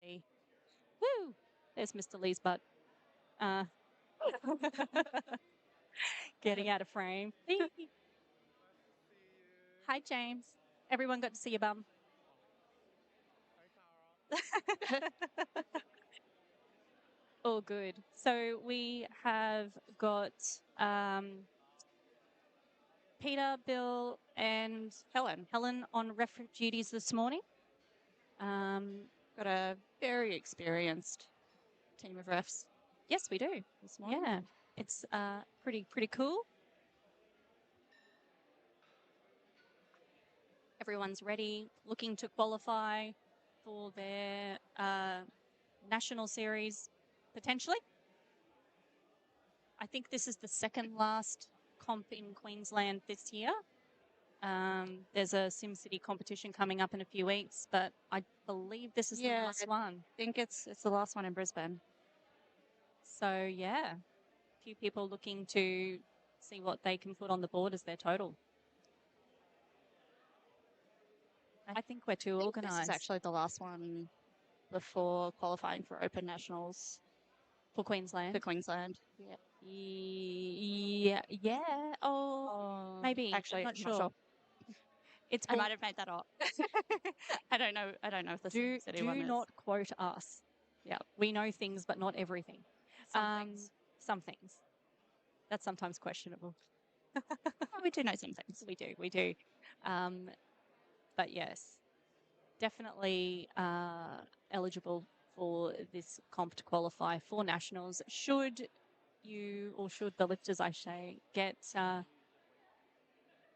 Woo! There's Mr. Lee's butt. Getting out of frame. Hi, James. Everyone got to see your bum. All good. So we have got Peter, Bill, and Helen on ref duties this morning. Got a very experienced team of refs. Yes, we do. This morning. Yeah, it's pretty cool. Everyone's ready, looking to qualify for their national series potentially. I think this is the second last comp in Queensland this year. There's a SimCity competition coming up in a few weeks, but I believe this is the last one. I think it's the last one in Brisbane. So yeah, a few people looking to see what they can put on the board as their total. I think we're too organised. This is actually the last one before qualifying for Open Nationals for Queensland. Yeah. Yeah. Oh, maybe. Actually, I'm not sure. I might have made that up. I don't know if the SimCity one is. Do not quote us. Yeah, we know things, but not everything. Some things. That's sometimes questionable. We do know some things. We do. But yes, definitely eligible for this comp to qualify for nationals. Should the lifters, I say, get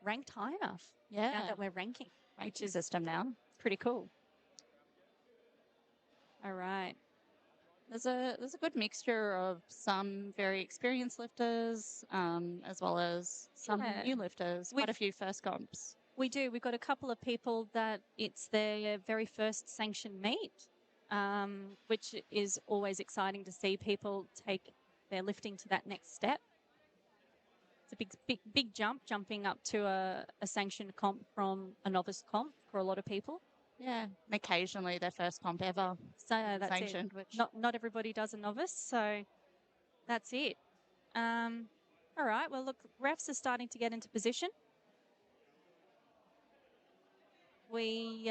ranked high enough? Yeah. Now that we're ranking System now. Pretty cool. All right. There's a good mixture of some very experienced lifters, as well as some new lifters. Quite a few first comps. We do. We've got a couple of people that it's their very first sanctioned meet, which is always exciting to see people take their lifting to that next step. It's a big jump, jumping up to a sanctioned comp from a novice comp for a lot of people. Yeah, and occasionally their first comp ever. So that's sanctioned, which not everybody does a novice, so that's it. All right. Well, look, refs are starting to get into position. We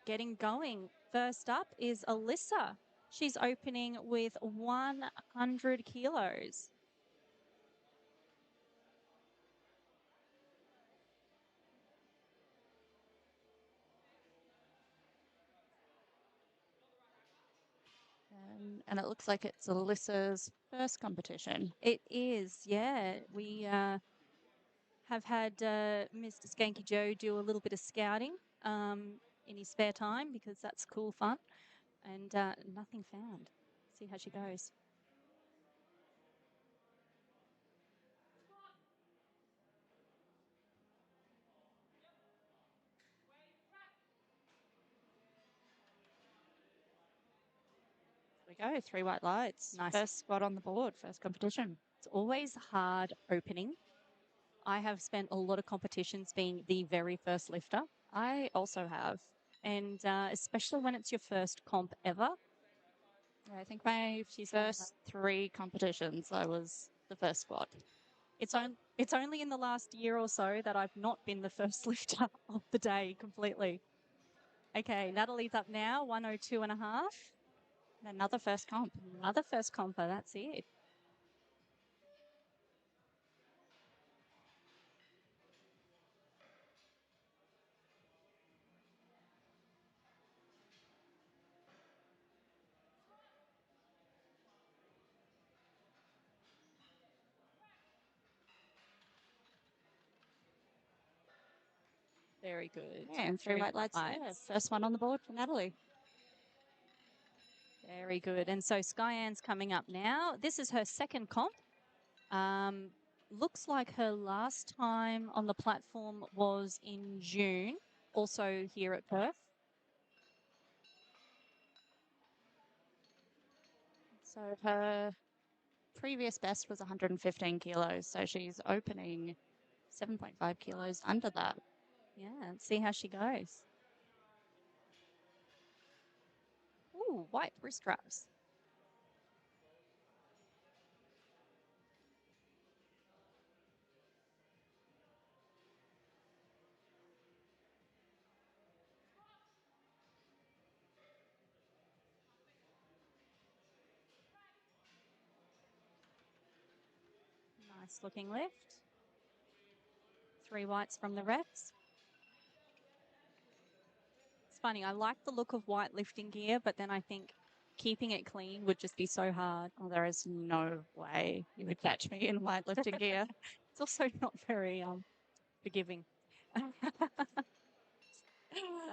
getting going. First up is Alyssa. She's opening with 100 kilos. And it looks like it's Alyssa's first competition. It is, yeah. We have had Mr. Skanky Joe do a little bit of scouting in his spare time because that's cool fun. And nothing found. See how she goes. There we go, 3 white lights. Nice. First spot on the board, first competition. It's always hard opening. I have spent a lot of competitions being the very first lifter. I also have. And especially when it's your first comp ever. I think my first 3 competitions, I was the first spot. It's only in the last year or so that I've not been the first lifter of the day completely. Okay, Natalie's up now, 102.5. Another first comp. Another first comper, that's it. Very good. Yeah, and 3 white lights. Yeah, first one on the board for Natalie. Very good. And so Skyanne's coming up now. This is her second comp. Looks like her last time on the platform was in June, also here at Perth. So her previous best was 115 kilos, so she's opening 7.5 kilos under that. Yeah, let's see how she goes. white wrist straps. Nice looking lift. 3 whites from the refs. It's funny, I like the look of white lifting gear, but then I think keeping it clean would just be so hard. Oh, there is no way you would catch me in white lifting gear. It's also not very forgiving.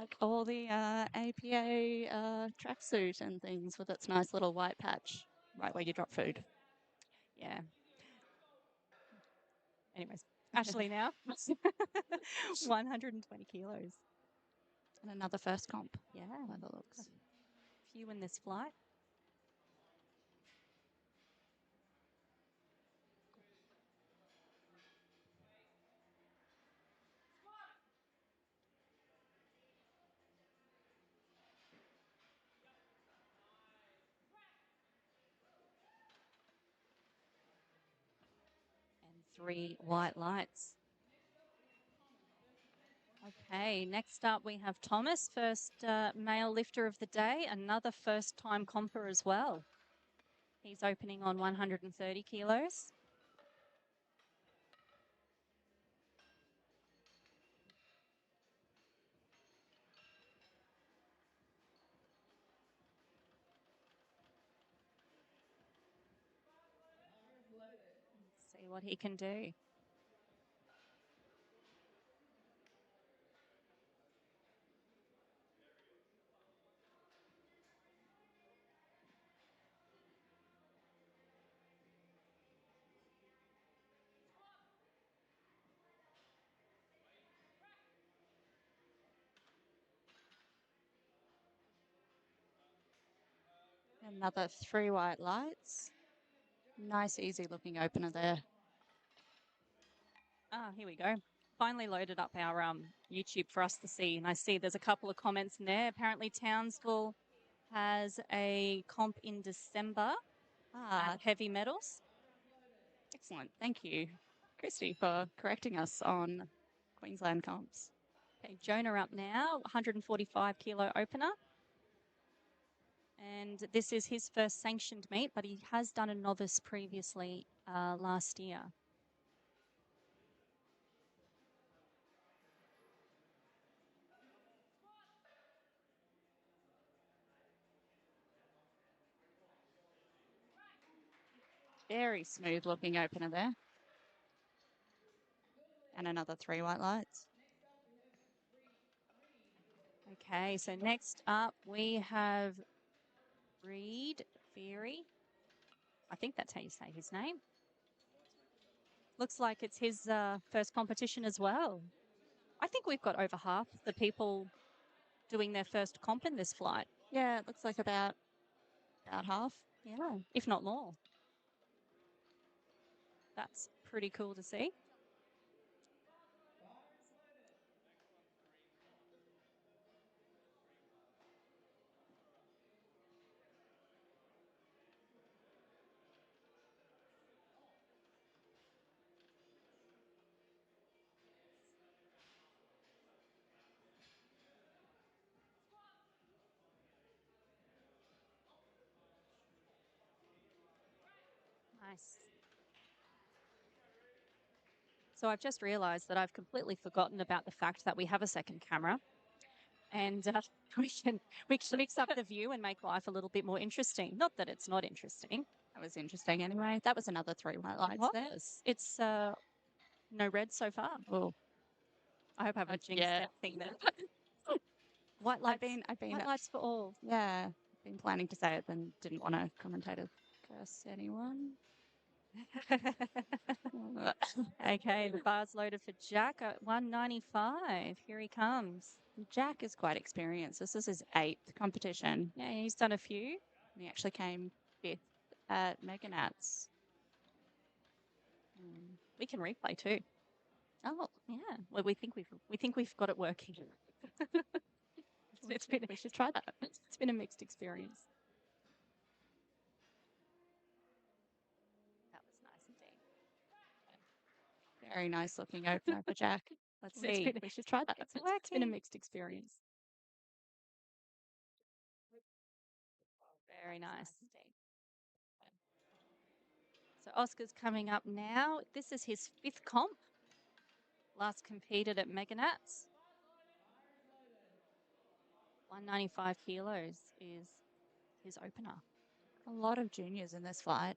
Like all the APA tracksuit and things with its nice little white patch right where you drop food. Yeah. Anyways, Ashley now. 120 kilos. And another first comp. Yeah. By the looks. A few in this flight. And 3 white lights. Okay, next up we have Thomas, first male lifter of the day, another first-time comper as well. He's opening on 130 kilos. Let's see what he can do. Another 3 white lights. Nice, easy looking opener there. Ah, here we go. Finally loaded up our YouTube for us to see. And I see there's a couple of comments in there. Apparently Townsville has a comp in December at Heavy Metals. Excellent. Thank you, Christy, for correcting us on Queensland comps. Okay, Jonah up now, 145 kilo opener. And this is his first sanctioned meet, but he has done a novice previously last year. Very smooth looking opener there. And another 3 white lights. Okay, so next up we have Reed Feary. I think that's how you say his name. Looks like it's his first competition as well. I think we've got over half the people doing their first comp in this flight. Yeah, it looks like about half. Yeah, if not more. That's pretty cool to see. Nice. So I've just realized that I've completely forgotten about the fact that we have a second camera and we can mix up the view and make life a little bit more interesting. Not that it's not interesting. That was interesting anyway. That was another 3 white lights there. It's no red so far. Oh, I hope I haven't jinxed that thing there. White lights. White lights for all. Yeah, been planning to say it, then didn't want to commentator curse anyone. Okay, the bar's loaded for Jack at 195. Here he comes. Jack is quite experienced. This is his 8th competition. Yeah, he's done a few. He actually came 5th at Meganats. We can replay too. Oh, yeah. Well, we think we've got it working. we should try that. It's been a mixed experience. Very nice looking opener for Jack. Let's see. We should try that. It's It's been a working. mixed experience. Very nice. So Oscar's coming up now. This is his 5th comp. Last competed at Meganats. 195 kilos is his opener. A lot of juniors in this flight.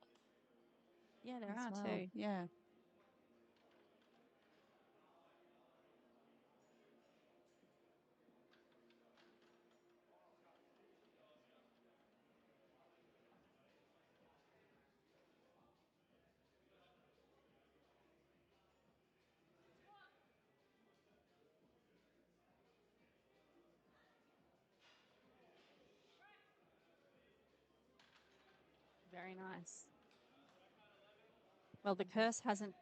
Yeah, there are too. Yeah. Very nice. Well, the curse hasn't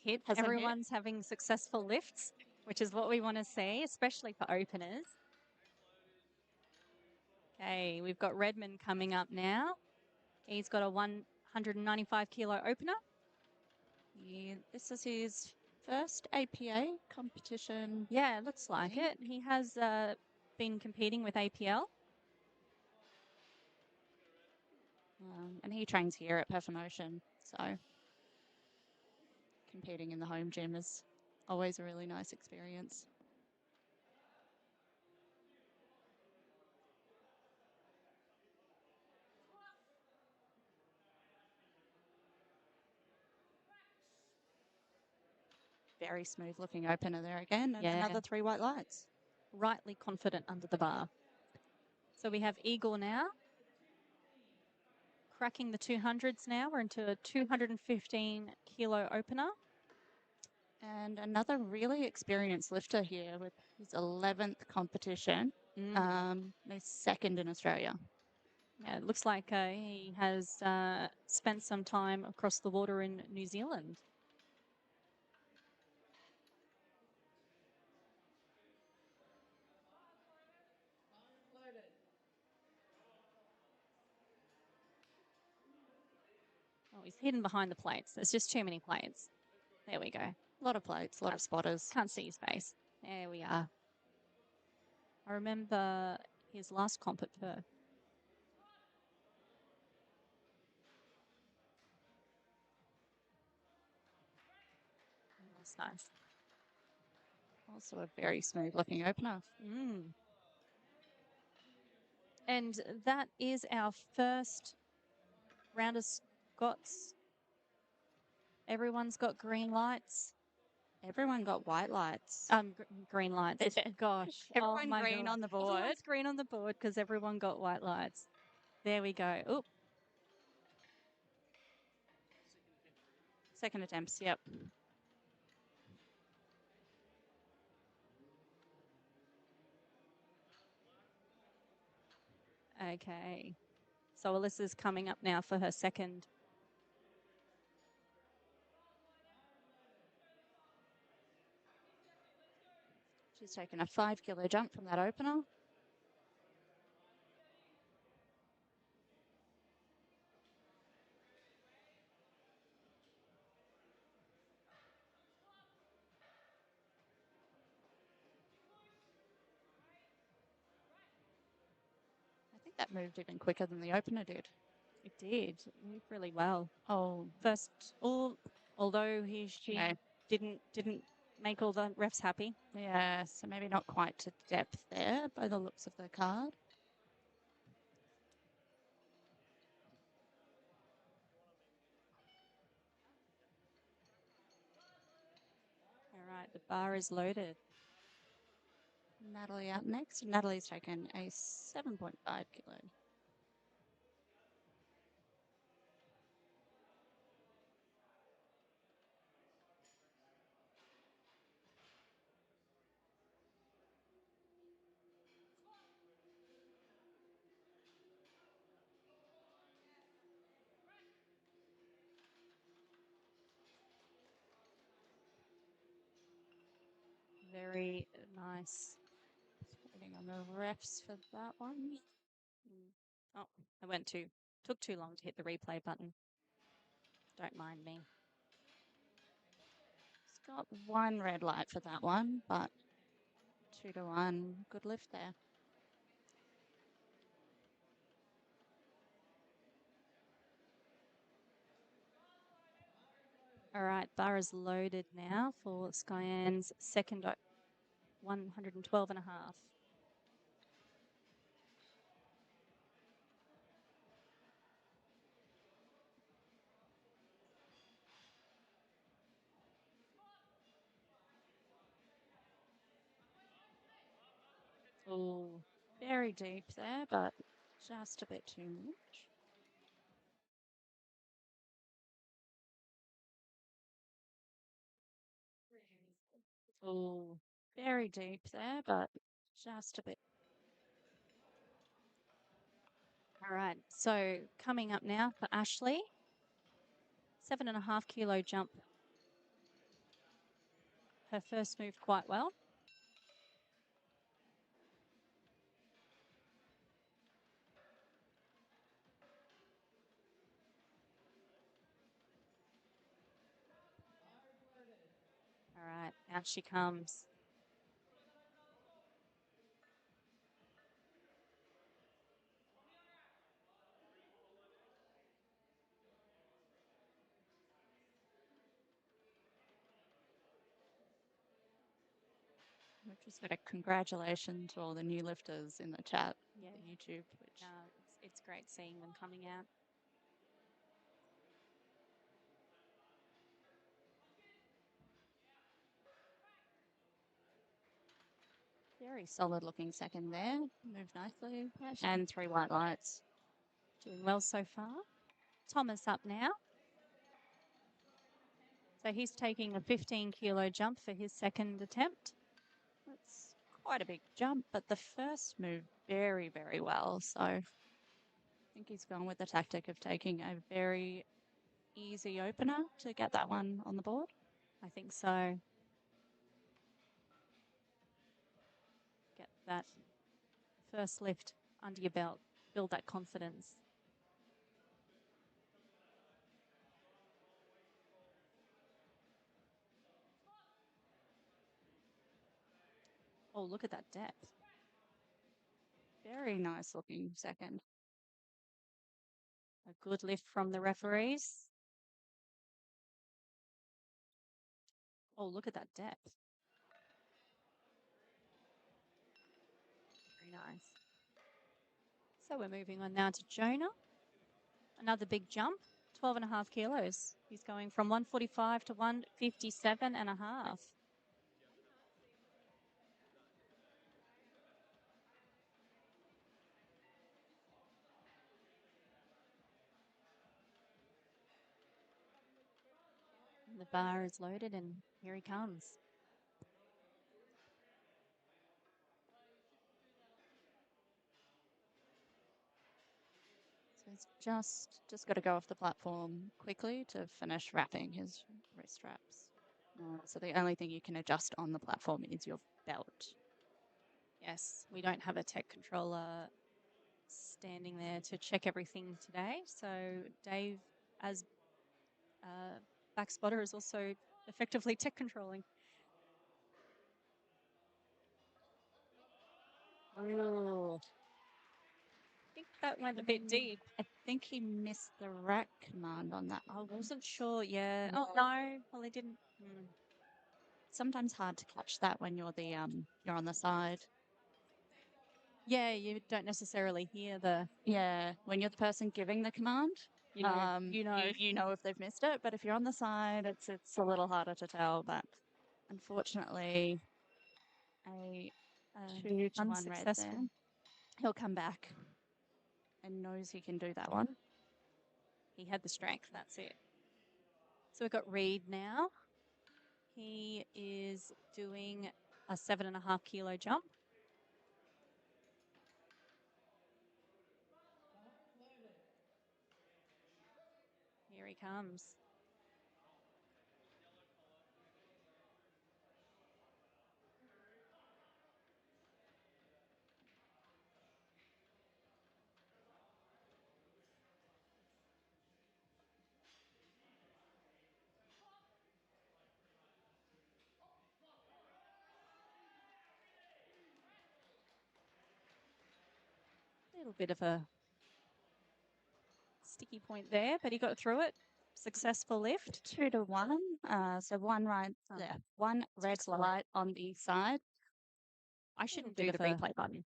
hit. Hasn't Everyone's having successful lifts, which is what we want to see, especially for openers. Okay, we've got Redmond coming up now. He's got a 195 kilo opener. Yeah, this is his first APA competition. Yeah, it looks like it. He has been competing with APL. And he trains here at Perf Cup, so competing in the home gym is always a really nice experience. Very smooth looking opener there again, and another 3 white lights. Rightly confident under the bar. So we have Igor now. Cracking the 200s now. We're into a 215 kilo opener. And another really experienced lifter here with his 11th competition, his 2nd in Australia. Yeah, it looks like he has spent some time across the water in New Zealand. Oh, he's hidden behind the plates. There's just too many plates. There we go. A lot of plates, a lot of spotters. Can't see his face. There we are. I remember his last comp at Perth. That's nice. Also a very smooth looking opener. And that is our first round of Scots. Everyone's got green lights. Everyone got white lights. Green lights. Gosh. Everyone green on the board. Everyone's green on the board because everyone got white lights. There we go. Oop. Second attempts, yep. Okay. So Alyssa's coming up now for her second. She's taken a 5 kilo jump from that opener. I think that moved even quicker than the opener did. It did. It moved really well. Oh, although she didn't make all the refs happy. Yeah, so maybe not quite to depth there by the looks of the card. All right, the bar is loaded. Natalie up next. Natalie's taken a 7.5 kilo. Very nice. Waiting on the refs for that one. Oh, took too long to hit the replay button. Don't mind me. got one red light for that one, but 2-1. Good lift there. All right, bar is loaded now for Skyanne's second 112 and a half. Oh, very deep there, but just a bit too much. Oh, very deep there, but just a bit. All right, so coming up now for Ashley, 7.5 kilo jump. Her first move quite well. All right, out she comes. We've just got a congratulations to all the new lifters in the chat, Yeah, the YouTube, which it's great seeing them coming out. very solid looking second there. Moved nicely. And 3 white lights. Doing well so far. Thomas up now. So he's taking a 15 kilo jump for his second attempt. That's quite a big jump, but the first moved very, very well. So I think he's gone with the tactic of taking a very easy opener to get that one on the board. I think so. Get that first lift under your belt, build that confidence. Oh, look at that depth. Very nice looking second. A good lift from the referees. Oh, look at that depth. Very nice. So we're moving on now to Jonah. Another big jump, 12.5 kilos. He's going from 145 to 157.5. The bar is loaded and here he comes. So he's just got to go off the platform quickly to finish wrapping his wrist straps. So the only thing you can adjust on the platform is your belt. Yes, we don't have a tech controller standing there to check everything today. So Dave, as back spotter, is also effectively tech controlling. Oh, I think that went a bit deep. I think he missed the rack command on that. I wasn't sure. Yeah. Oh no. Well, he didn't. Sometimes hard to catch that when you're you're on the side. Yeah, you don't necessarily hear the. Yeah, when you're the person giving the command, you know, you know if they've missed it. But if you're on the side, it's a little harder to tell. But unfortunately, a 2-1 red there. He'll come back and knows he can do that one. He had the strength. That's it. So we've got Reed now. He is doing a 7.5 kilo jump. Here he comes. little bit of a sticky point there, but he got through it. Successful lift. 2-1. So one there. One red light on the side. I shouldn't do the replay button.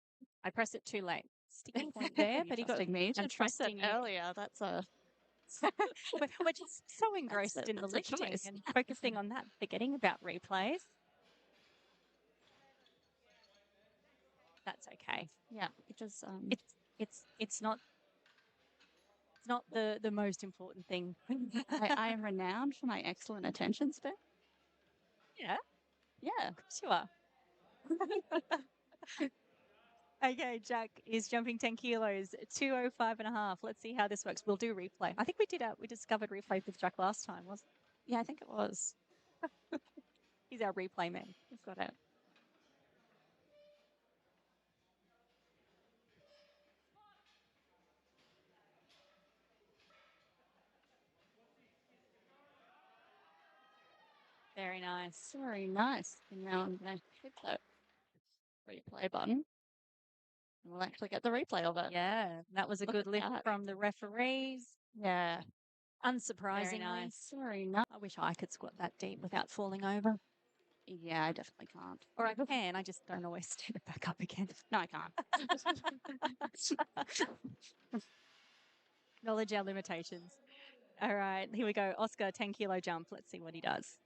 I press it too late. Sticky point there, but he got me to press it earlier. That's a. We're just so engrossed in the lifting and focusing on that, forgetting about replays. That's okay. Yeah, because it's not the most important thing. I am renowned for my excellent attention span. Yeah. Yeah. Of course you are. Okay, Jack is jumping 10 kilos, 205.5. Let's see how this works. We'll do replay. I think we discovered replay with Jack last time, wasn't it? Yeah, I think it was. He's our replay man. We've got it. Very nice. Very nice. And now I'm going to hit that replay button. And we'll actually get the replay of it. Yeah, that was a good lift from the referees. Yeah. Unsurprisingly. Very nice. Very nice. I wish I could squat that deep without falling over. Yeah, I definitely can't. Or I can, I just don't always stand it back up again. No, I can't. Acknowledge our limitations. All right, here we go. Oscar, 10 kilo jump. Let's see what he does.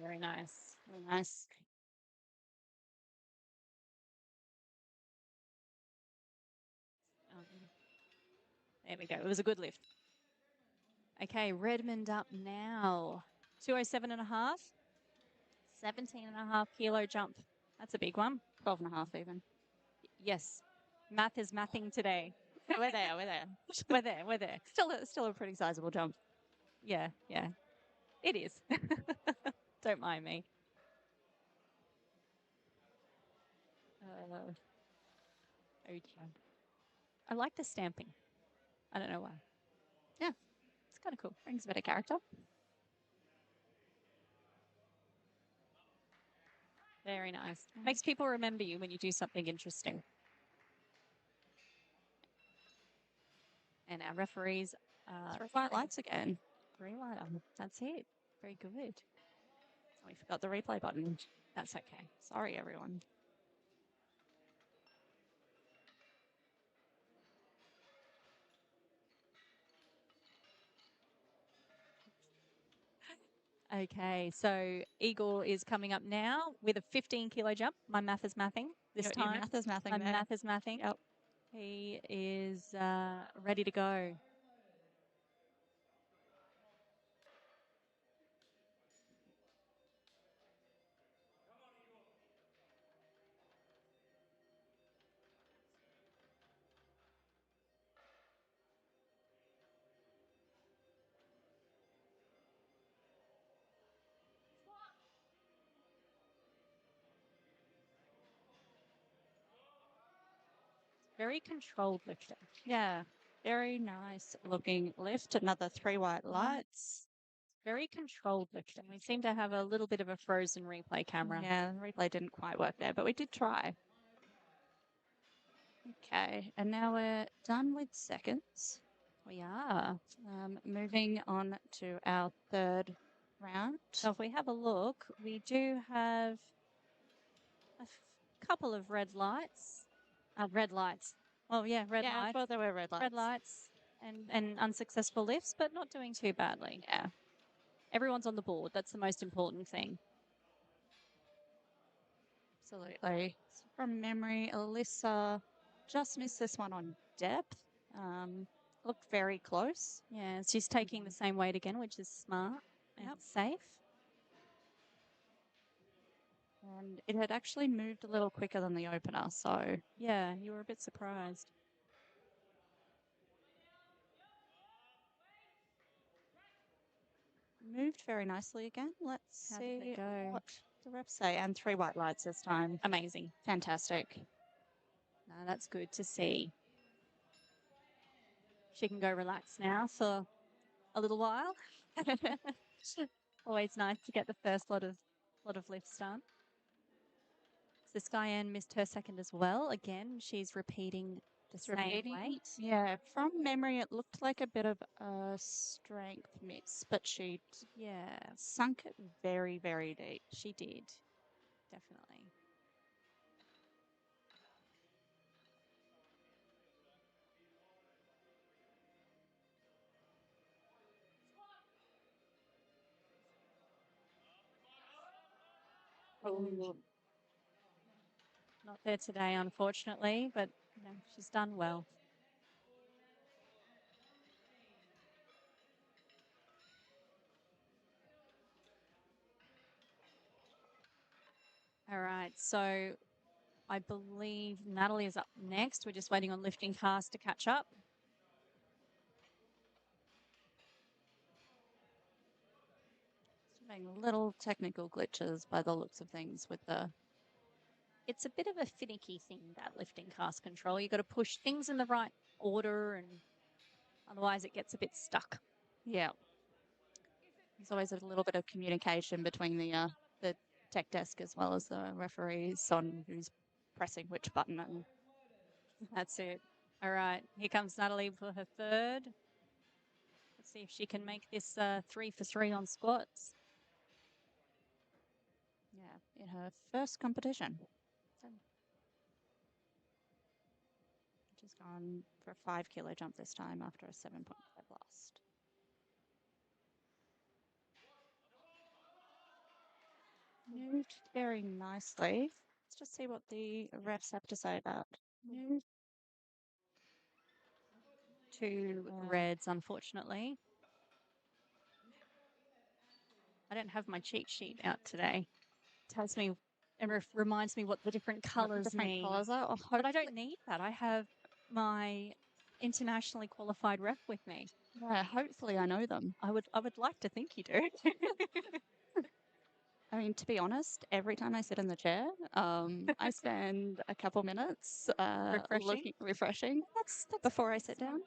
Very nice. Very nice. There we go. It was a good lift. Okay, Redmond up now. 207.5. 17.5 kilo jump. That's a big one. 12.5 even. Yes. Math is mathing today. We're there. We're there. Still a pretty sizable jump. Yeah. It is. Don't mind me. Okay. I like the stamping. I don't know why. Yeah. It's kind of cool. Brings a bit of character. Very nice. Makes people remember you when you do something interesting. And our referees... 3 white lights again. 3 light. That's it. Very good. We forgot the replay button. That's okay. Sorry, everyone. Okay, so Igor is coming up now with a 15 kilo jump. My math is mathing this time. Your math is mathing. My math is mathing. Yep. He is ready to go. Very controlled lifting. Yeah. Very nice looking lift. Another 3 white lights. Very controlled lifting. We seem to have a little bit of a frozen replay camera. Yeah, the replay didn't quite work there, but we did try. Okay, and now we're done with seconds. We are. Moving on to our third round. So if we have a look, we do have a couple of red lights. Red lights. Oh, yeah, red lights. Well, there were red lights. Red lights and unsuccessful lifts, but not doing too badly. Yeah. Everyone's on the board. That's the most important thing. Absolutely. So from memory, Alyssa just missed this one on depth. Looked very close. Yeah, she's taking the same weight again, which is smart and safe. And it had actually moved a little quicker than the opener, so Yeah, you were a bit surprised. moved very nicely again. Let's How did see it go? what the reps say. And 3 white lights this time. Amazing. Fantastic. No, that's good to see. She can go relax now for a little while. Always nice to get the first lot of lifts done. So Skyanne missed her second as well. Again, she's repeating the same weight. Yeah, from memory, it looked like a bit of a strength miss, but she sunk it very, very deep. She did, definitely. Oh, Not there today, unfortunately, but you know, she's done well. All right, so I believe Natalie is up next. We're just waiting on lifting cast to catch up. having little technical glitches by the looks of things with the. It's a bit of a finicky thing, that lifting cast control. You've got to push things in the right order, and otherwise it gets a bit stuck. Yeah. There's always a little bit of communication between the tech desk as well as the referees on who's pressing which button. And that's it. All right, here comes Natalie for her third. Let's see if she can make this 3 for 3 on squats. Yeah, in her first competition. So just gone for a 5 kilo jump this time after a 7.5 lost. Moved very nicely. Let's just see what the refs have to say about moved. 2 reds, unfortunately. I don't have my cheat sheet out today. It tells me and reminds me what the different colors mean. Colours are. Oh, but I don't need that. I have my internationally qualified rep with me. Yeah, hopefully I know them. I would like to think you do. I mean, to be honest, every time I sit in the chair, I spend a couple minutes refreshing That's before I sit down.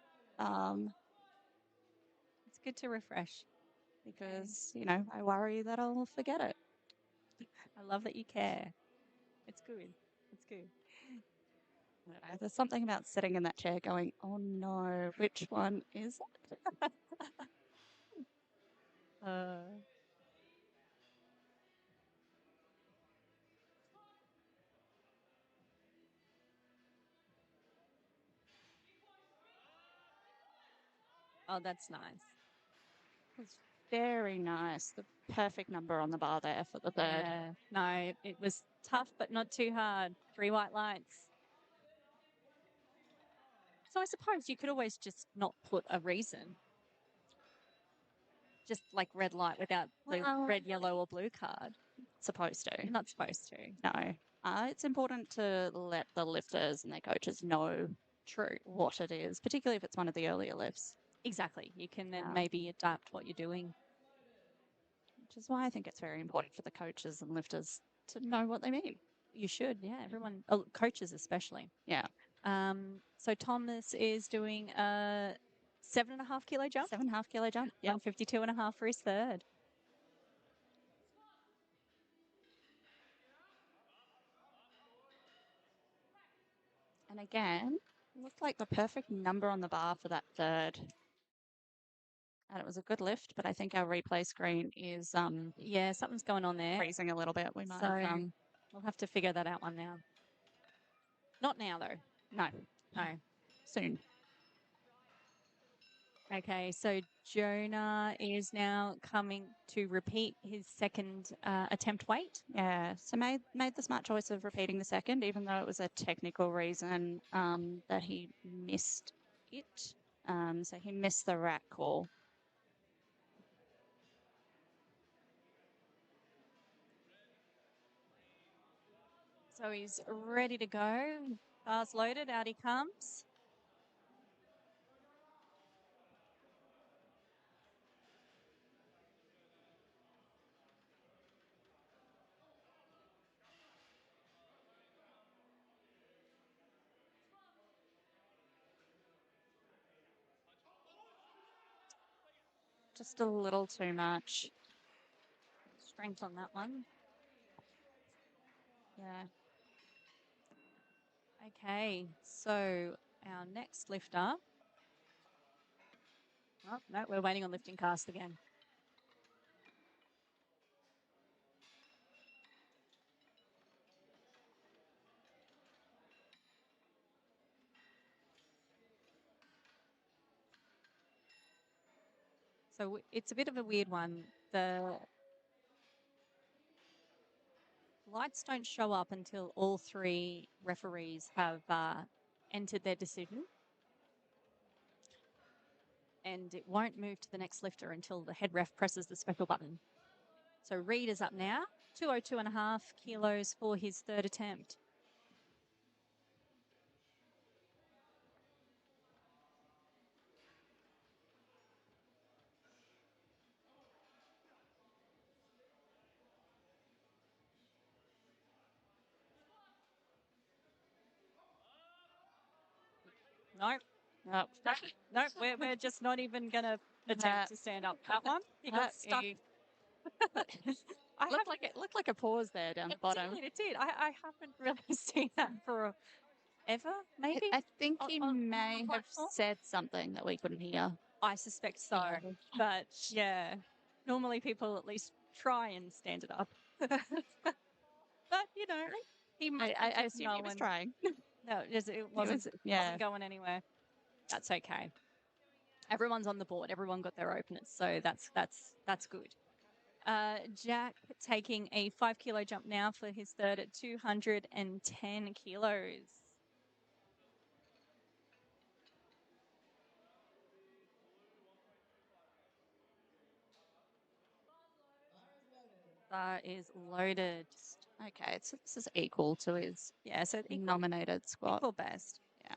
It's good to refresh. Because, you know, I worry that I'll forget it. I love that you care. It's good. It's good. I don't know, there's something about sitting in that chair going, oh no, which one is it? Oh, that's nice. It's very nice. The perfect number on the bar there for the third. Yeah. No, it was tough, but not too hard. 3 white lights. So I suppose you could always just not put a reason. Just like red light without the red, yellow, or blue card. Supposed to. You're not supposed to. No. It's important to let the lifters and their coaches know what it is, particularly if it's one of the earlier lifts. Exactly. You can then maybe adapt what you're doing. Which is why I think it's very important for the coaches and lifters to know what they mean. You should, yeah. Everyone, coaches especially. Yeah. So Thomas is doing a 7.5 kilo jump. 7.5 kilo jump. Yeah. 152.5 for his third. And again, looked like the perfect number on the bar for that third. And it was a good lift, but I think our replay screen is yeah, something's going on there. Freezing a little bit. We might we'll have to figure that out one now. Not now though. No. Soon. Okay, so Jonah is now coming to repeat his second attempt weight. Yeah, so made the smart choice of repeating the second, even though it was a technical reason that he missed it. So he missed the rack call. So he's ready to go. Car's loaded, out he comes. Just a little too much strength on that one. Yeah. Okay, so our next lifter. Oh, no, we're waiting on lifting cast again. So it's a bit of a weird one. The lights don't show up until all three referees have entered their decision. And it won't move to the next lifter until the head ref presses the special button. So Reed is up now, 202.5 kilos for his third attempt. Nope. Nope. Nope, we're just not even going to attempt to stand up. That one, he got stuck. Looked like a pause there down the bottom. It did. I haven't really seen that for ever, maybe? I think he may have said something that we couldn't hear. I suspect so. But yeah, normally people at least try and stand it up. But, you know, he must I assume he was trying. No, it wasn't going anywhere. That's okay. Everyone's on the board. Everyone got their openers. So that's good. Jack taking a 5 kilo jump now for his third at 210 kilos. Bar is loaded. Okay, so this is equal to his nominated squat. Equal best. Yeah.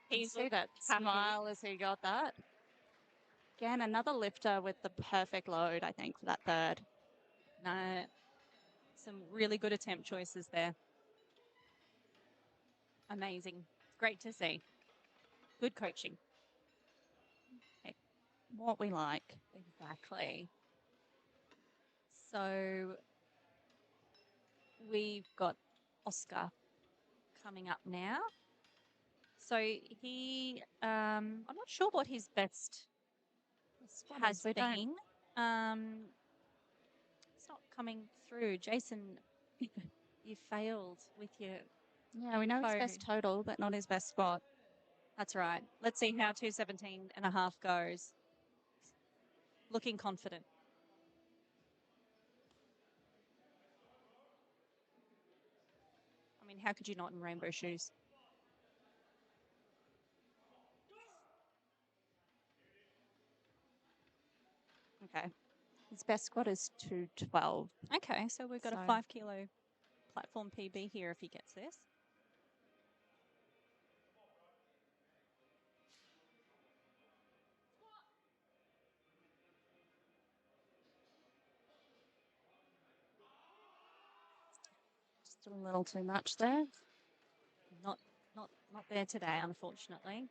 You see that smile as he got that. Again, another lifter with the perfect load, I think, for that third. No, some really good attempt choices there. Amazing. Great to see. Good coaching. Okay. What we like. Exactly. So we've got Oscar coming up now. So he, I'm not sure what his best has been. It's not coming through. Jason, you failed with your... Yeah, we know his best total, but not his best squat. That's right. Let's see how 217.5 goes. Looking confident. I mean, how could you not in rainbow shoes? Okay. His best squat is 212. Okay, so we've got a 5 kilo platform PB here if he gets this. Just a little too much there. Not there today, unfortunately.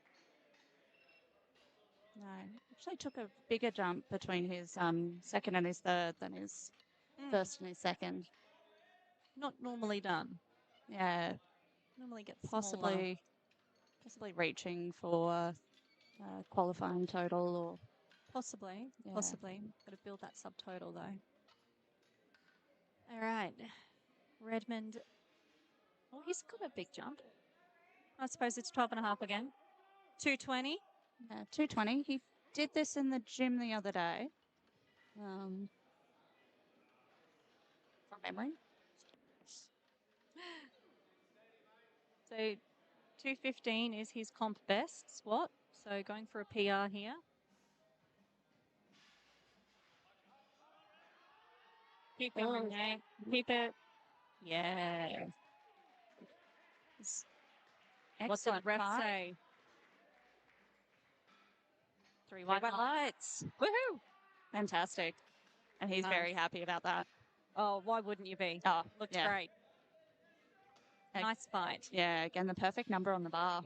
No, actually took a bigger jump between his second and his third than his first and his second. Not normally done. Yeah. Normally gets possibly reaching for qualifying total or possibly. Got to build that subtotal though. All right, Redmond. Oh, he's got a big jump. I suppose it's 12.5 again. 220. Yeah, 220. He did this in the gym the other day. from memory. So 215 is his comp best squat. So going for a PR here. Keep it, Renee. Keep it. Yeah. What's the ref say? 3 white lights. Woohoo! Fantastic. And he's very happy about that. Oh, why wouldn't you be? Oh, Looked yeah. great. Nice fight. Yeah, again, the perfect number on the bar.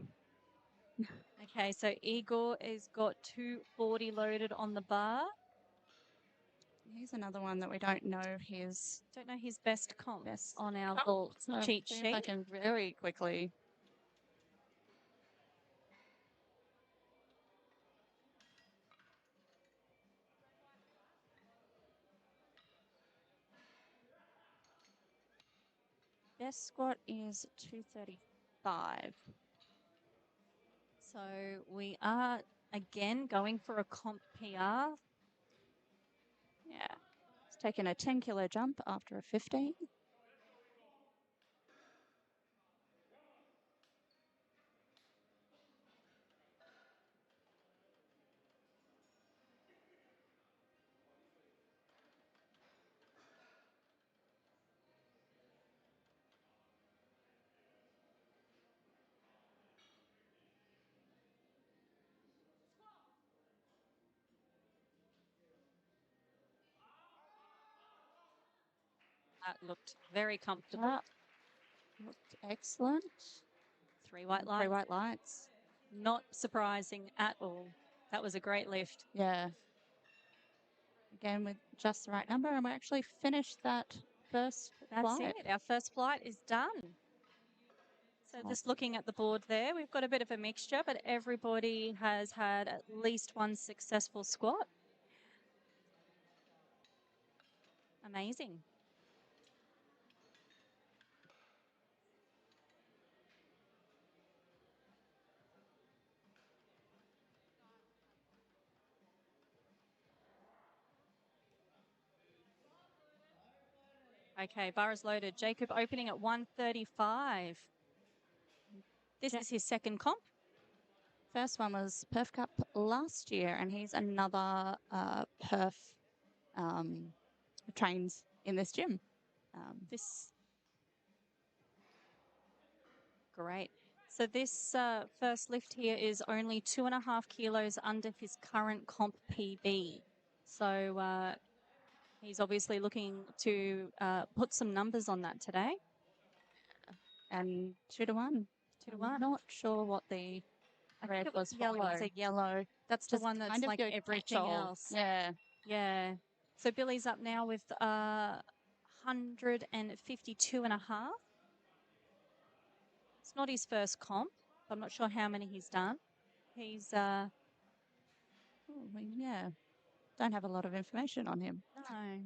Okay, so Igor has got 240 loaded on the bar. Here's another one that we don't know his best comp on our vault cheat sheet. If I can very quickly. Best squat is 235. So we are again going for a comp PR. Yeah. He's taken a 10-kilo jump after a 15. That looked very comfortable. That looked excellent. 3 white lights. 3 white lights. Not surprising at all. That was a great lift. Yeah. Again, with just the right number, and we actually finished that first flight. That's it. Our first flight is done. So just looking at the board there, we've got a bit of a mixture, but everybody has had at least one successful squat. Amazing. Okay, bar is loaded. Jacob opening at 135. This is his second comp. First one was Perf Cup last year, and he's another Perf trains in this gym. Great. So this first lift here is only 2.5 kilos under his current comp PB. So he's obviously looking to put some numbers on that today. And 2 to 1. 2 to 1. I'm not sure what the red was. Yellow. It's a yellow. That's the one that's like everything else. Yeah. Yeah. So Billy's up now with 152.5. It's not his first comp. I'm not sure how many he's done. He's yeah. Don't have a lot of information on him. No.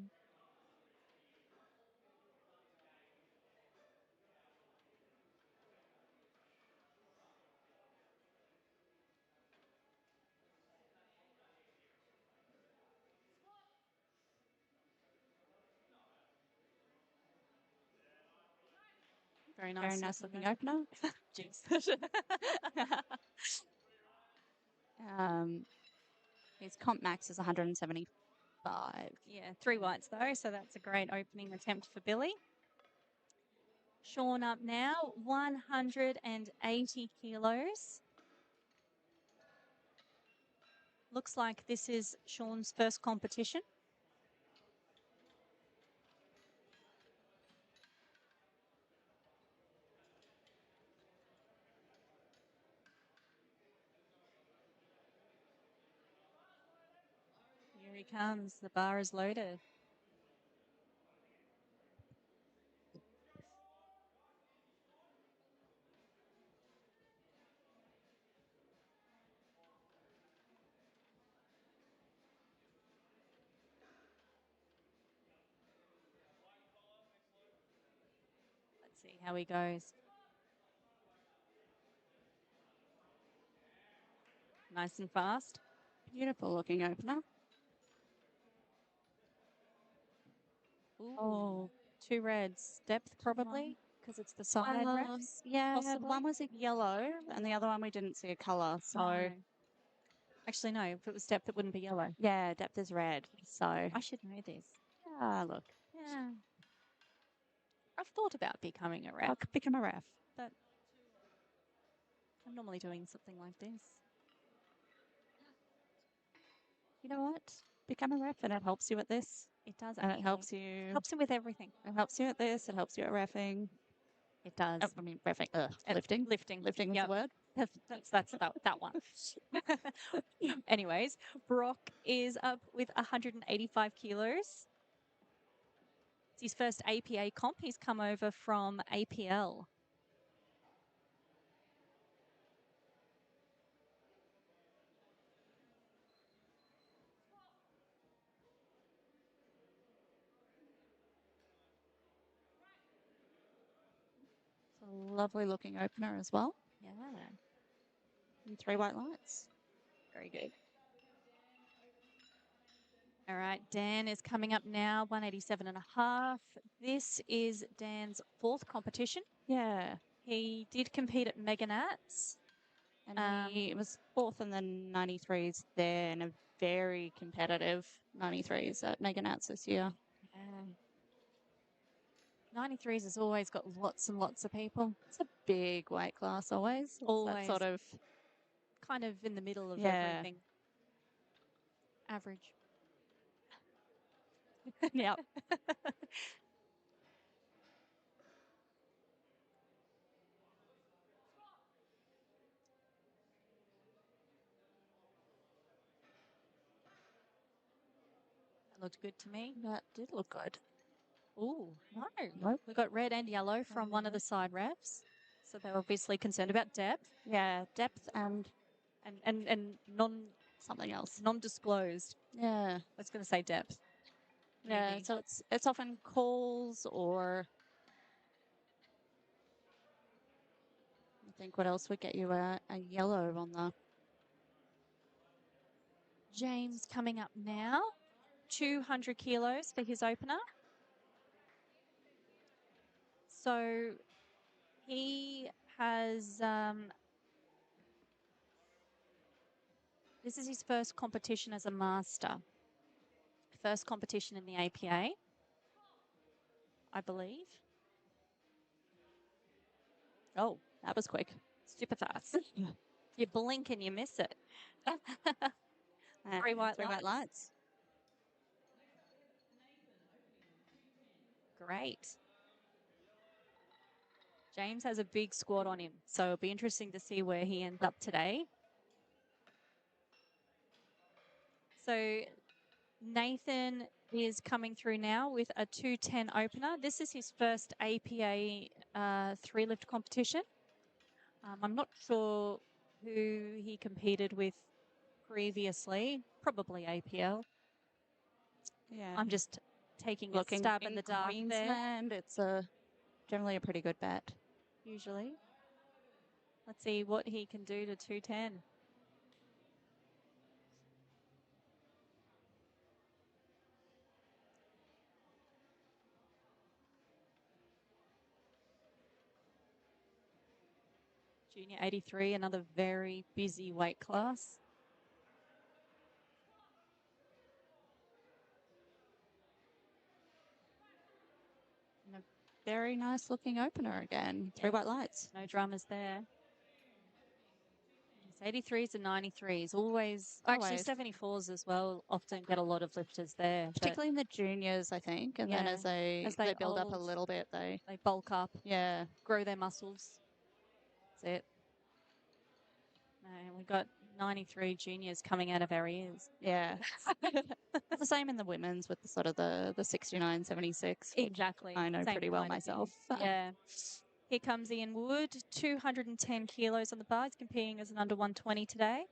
Very nice looking opener. His comp max is 175. Yeah, 3 whites though, so that's a great opening attempt for Billy. Sean up now, 180 kilos. Looks like this is Sean's first competition. Here he comes. The bar is loaded. Let's see how he goes. Nice and fast. Beautiful looking opener. Ooh, Oh, 2 reds. Depth probably, because it's the side refs. yeah, possibly? one was a yellow and the other one we didn't see a colour. So, No. Actually, no. If it was depth, it wouldn't be yellow. yeah, depth is red. So, I should know this. yeah, look, Yeah. I've thought about becoming a I ref, could become a ref. but I'm normally doing something like this. You know what? Become a ref and it helps you at this. It does And actually. it helps you. Helps him with everything. It helps you at this. It helps you at refing. It does. I mean, refing. Lifting. Lifting. Lifting is Yep. the word. That's that one. Anyways, Brock is up with 185 kilos. It's his first APA comp. He's come over from APL. It's a lovely looking opener as well. Yeah. And 3 white lights. Very good. All right, Dan is coming up now, 187.5. This is Dan's 4th competition. Yeah. He did compete at Meganats. And he was 4th in the 93s there and a very competitive 93s at Meganats this year. Yeah. 93s has always got lots and lots of people. It's a big weight class always. Always. That sort of kind of in the middle of everything. Average. Yep. That looked good to me. That did look good. Oh, no. Nope. We got red and yellow from one of the side refs. So they're obviously concerned about depth. Yeah, depth and non something else. Non-disclosed. Yeah. I was going to say depth. Yeah, Maybe. so it's often calls or I think what else would get you a yellow on the James coming up now. 200 kilos for his opener. So he has, this is his first competition as a master. First competition in the APA, I believe. Oh, that was quick. Super fast. You blink and you miss it. 3 white lights. Great. James has a big squad on him, so it'll be interesting to see where he ends up today. So Nathan is coming through now with a 210 opener. This is his first APA 3-lift competition. I'm not sure who he competed with previously, probably APL. Yeah. I'm just taking a stab in the dark Queensland, there. it's generally a pretty good bet. Usually. Let's see what he can do to 210. Junior 83, another very busy weight class. And a very nice looking opener again. 3 white lights. No dramas there. 83s and 93s, always. Actually, 74s as well often get a lot of lifters there. Particularly in the juniors, I think. And then as they build up a little bit, they bulk up. Yeah. Grow their muscles. That's it. No, we've got 93 juniors coming out of our ears. Yeah. The same in the women's with the sort of the 69, 76. Exactly. I know Same pretty well myself. Yeah. Here comes Ian Wood, 210 kilos on the bar. He's competing as an under 120 today.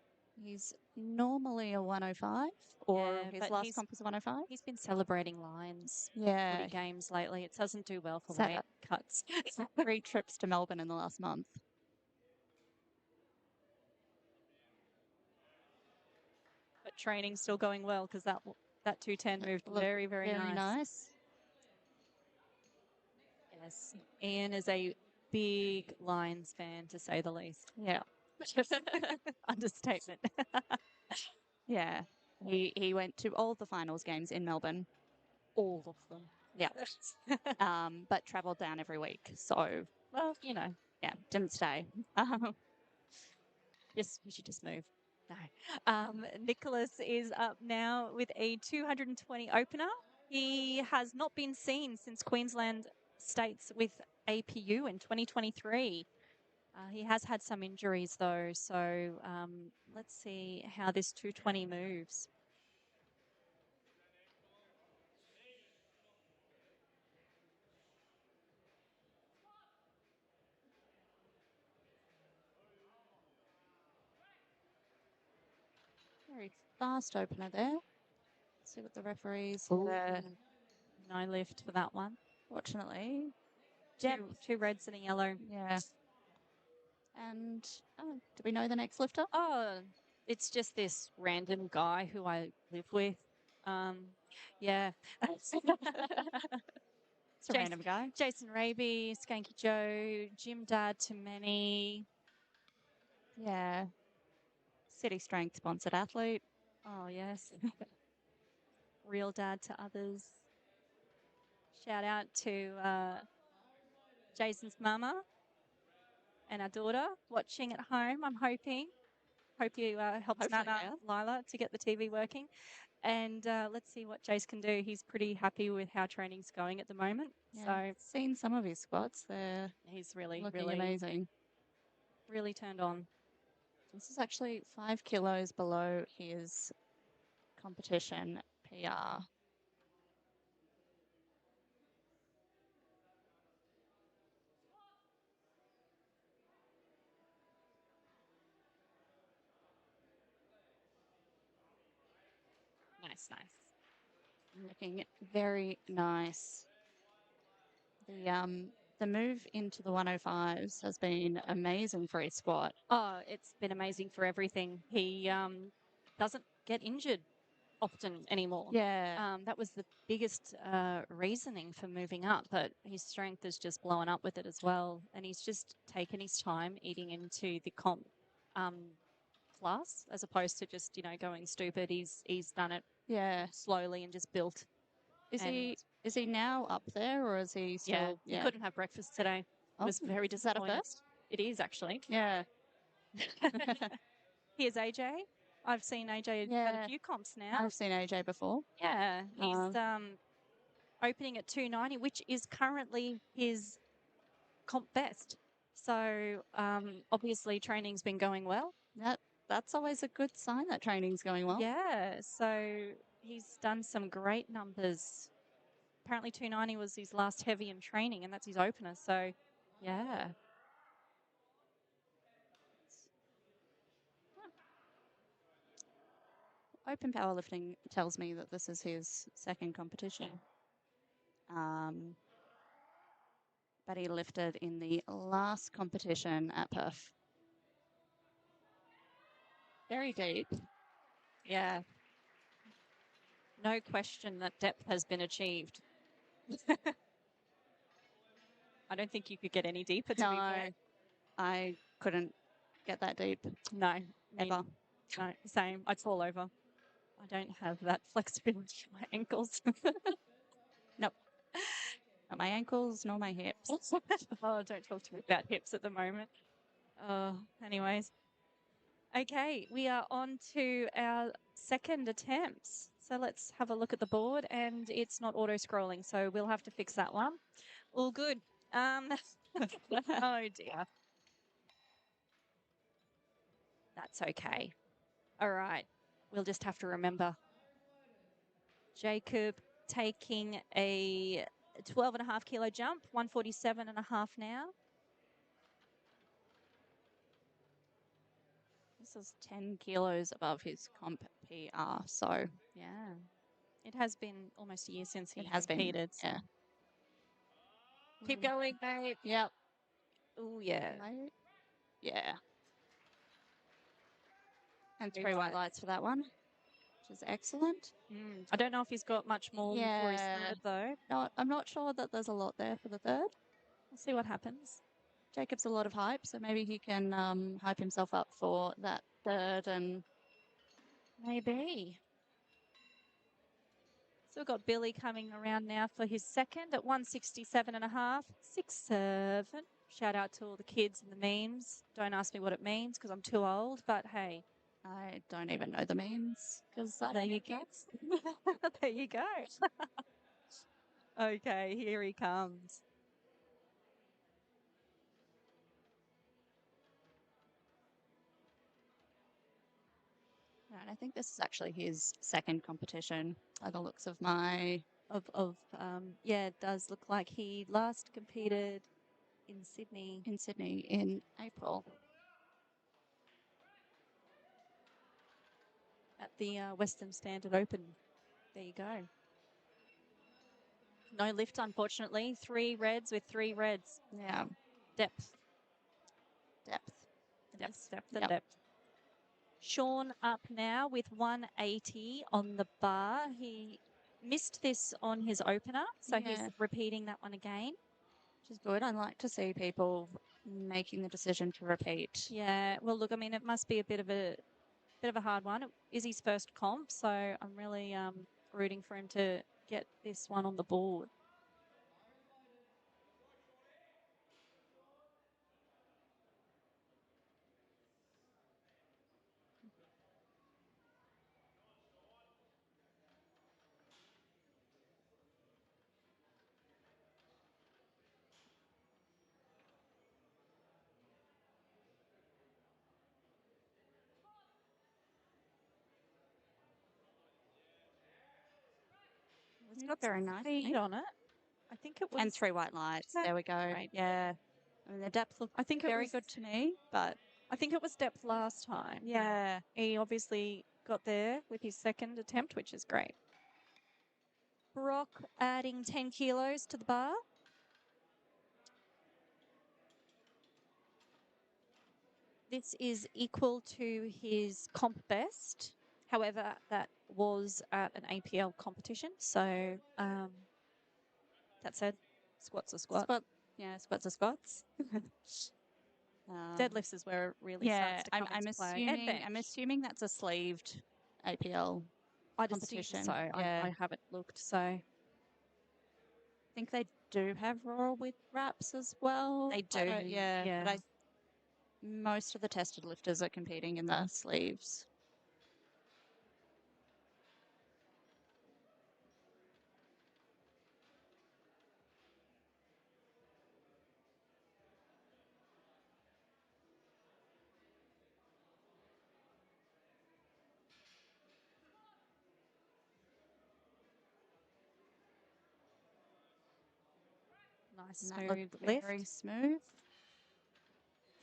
He's normally a 105, or his last comp was a 105. He's been celebrating Lions footy games lately. It doesn't do well for weight cuts. 3 trips to Melbourne in the last month. But training's still going well because that 210 moved very, very nice. Yes. Ian is a big Lions fan, to say the least. Yeah. Understatement. Yeah. He went to all the finals games in Melbourne. All of them. Yeah. But traveled down every week. So, Well, you know, yeah, didn't stay. we should just move. No. Nicholas is up now with a 220 opener. He has not been seen since Queensland States with APU in 2023. He has had some injuries though, so let's see how this 220 moves. Very fast opener there. Let's see what the referees. No lift for that one. Fortunately. Two reds and a yellow. Yeah. And do we know the next lifter? Oh, it's just this random guy who I live with. Yeah. It's a random guy. Jason Raby, Skanky Joe, Jim Dad to many. Yeah. City Strength sponsored athlete. Oh, yes. Real dad to others. Shout out to Jason's mama and our daughter watching at home, I'm hoping. Hope you helped Nana Lila to get the TV working. And let's see what Jace can do. He's pretty happy with how training's going at the moment. Yeah, so I've seen some of his squats. They're he's really amazing. Really turned on. This is actually 5 kilos below his competition PR. Nice. Looking very nice. The move into the 105s has been amazing for his squat. Oh, it's been amazing for everything. He doesn't get injured often anymore. Yeah. That was the biggest reasoning for moving up, but his strength is just blowing up with it as well. And he's just taken his time eating into the comp class as opposed to just, going stupid. He's done it slowly and just built. Is he now up there or is he still? Yeah, he couldn't have breakfast today. It was very disappointing. Is that a first? It is actually. Yeah. Here's AJ. I've seen AJ at a few comps now. I've seen AJ before. Yeah, he's opening at 290, which is currently his comp best. So obviously training's been going well. That's always a good sign that training's going well. Yeah, so he's done some great numbers. Apparently 290 was his last heavy in training, and that's his opener. So, yeah. Open powerlifting tells me that this is his second competition. But he lifted in the last competition at Perf. Very deep. Yeah. No question that depth has been achieved. I don't think you could get any deeper, to be fair. I couldn't get that deep. No. Ever. No, same. I'd fall over. I don't have that flexibility in my ankles. Nope. Not my ankles, nor my hips. Oh, don't talk to me about hips at the moment. Anyways. Okay, we are on to our second attempts. So let's have a look at the board, and it's not auto-scrolling, so we'll have to fix that one. All good. Oh, dear. That's okay. All right. We'll just have to remember. Jacob taking a 12.5 kilo jump, 147.5 now. This is 10 kilos above his comp PR, so yeah. It has been almost a year since he has competed. Been, yeah. Keep going, mate. Yep. Oh, yeah. Yeah. And 3 white lights for that one, which is excellent. I don't know if he's got much more for his third, though. No, I'm not sure that there's a lot there for the third. We'll see what happens. Jacob's a lot of hype, so maybe he can hype himself up for that third and maybe. So we've got Billy coming around now for his second at 167.5, 6'7". Shout out to all the kids and the memes. Don't ask me what it means because I'm too old, but hey. I don't even know the memes because I There don't you have go. kids. There you go. Okay, here he comes. Yeah, and I think this is actually his second competition by the looks of my Yeah, it does look like he last competed in Sydney. in April. At the Western Standard Open. There you go. No lift, unfortunately. 3 reds with 3 reds. Yeah. Depth. Depth. And depth. Sean up now with 180 on the bar. He missed this on his opener, so he's repeating that one again. Which is good. I like to see people making the decision to repeat. Yeah, well, look, I mean, it must be a bit of a hard one. It is his first comp, so I'm really rooting for him to get this one on the board. It's got very nice speed on it. I think it was. And 3 white lights. There we go. Right. Yeah. I mean, the depth looked very good to me, but I think it was depth last time. Yeah. He obviously got there with his second attempt, which is great. Brock adding 10 kilos to the bar. This is equal to his comp best. However, that was at an APL competition. So that said, squats are squats. Squats are squats. Deadlifts is where it really starts to come into play. I'm assuming that's a sleeved APL competition. So I haven't looked. So I think they do have raw with wraps as well. They do. But most of the tested lifters are competing in the sleeves. Nice smooth lift. Very smooth.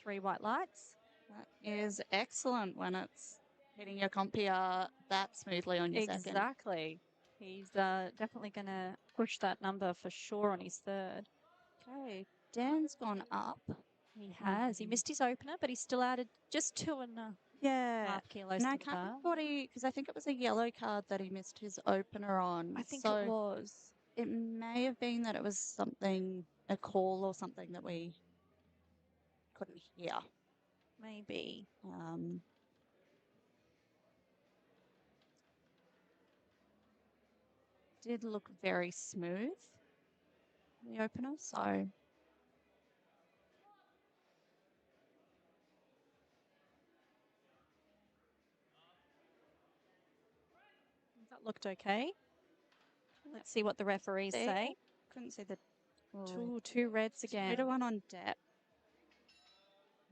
3 white lights. That is excellent when it's hitting your compere that smoothly on your second. Exactly. He's definitely going to push that number for sure on his third. Okay, Dan's gone up. He has. He missed his opener, but he still added just 2.5 kilos And I to the can't bar. remember because I think it was a yellow card that he missed his opener on. I think it was. It may have been that it was something, a call or something that we couldn't hear. Maybe. Did look very smooth, the opener, so. That looked okay. Let's see what the referees say. Couldn't see the... Two reds again. 2-1 on depth.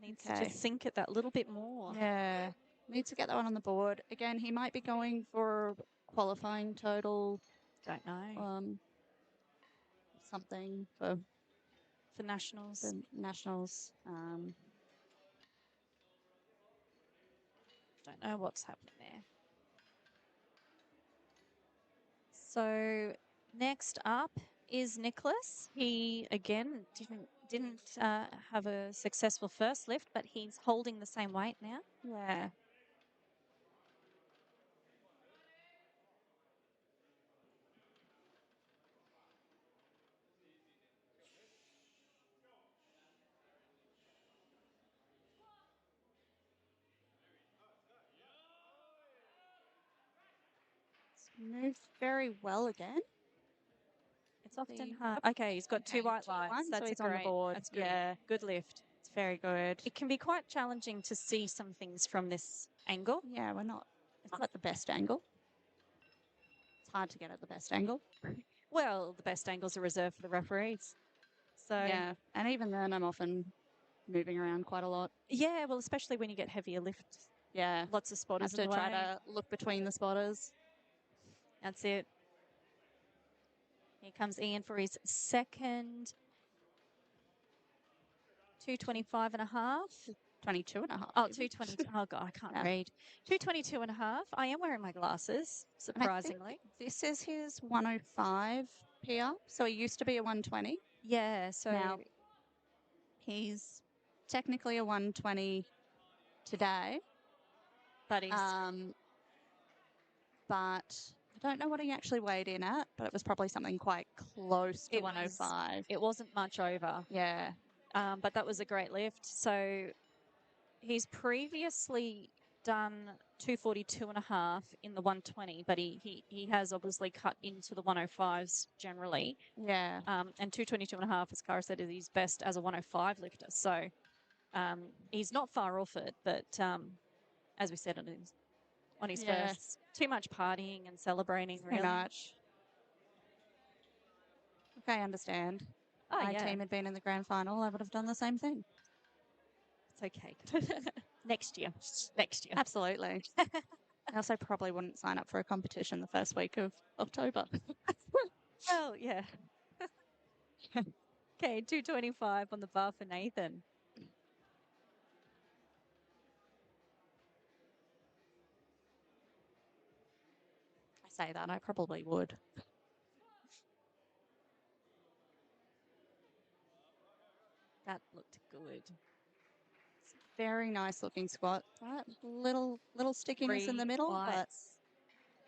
Needs to just sink it that little bit more. Yeah. Needs to get that one on the board. Again, he might be going for qualifying total. Don't know. Something for nationals. For nationals. Don't know what's happening there. So next up is Nicholas. He again didn't have a successful first lift, but he's holding the same weight now. Yeah. moved very well again. It's often hard. Okay, he's got two white lights. That's so he's great. on the board. That's good. Yeah, Good lift. it's very good. It can be quite challenging to see some things from this angle. Yeah, it's not at the best angle. It's hard to get at the best angle. Well, the best angles are reserved for the referees. So yeah, and even then I'm often moving around quite a lot. Yeah, well, especially when you get heavier lifts. Yeah. Lots of spotters Have to try to look between the spotters. That's it. Here comes Ian for his second 225 and a half. 22 and a half. Oh, 220. Oh, God, I can't read. 222 and a half. I am wearing my glasses, surprisingly. This is his 105 PR. So he used to be a 120. Yeah, so now he's technically a 120 today. But he's but I don't know what he actually weighed in at, but it was probably something quite close to 105. It wasn't much over. Yeah. But that was a great lift. So he's previously done 242 and a half in the 120, but he has obviously cut into the 105s generally. Yeah. And 222 and a half, as Cara said, is his best as a 105 lifter. So he's not far off it, but as we said on his first, too much partying and celebrating. Really. Too much. Okay, I understand. My team had been in the grand final, I would have done the same thing. It's okay. Next year. Absolutely. I also probably wouldn't sign up for a competition the first week of October. Well, yeah. Okay, 225 on the bar for Nathan. I say that, I probably would. That looked good. Very nice looking squat. Right? Little stickiness in the middle, but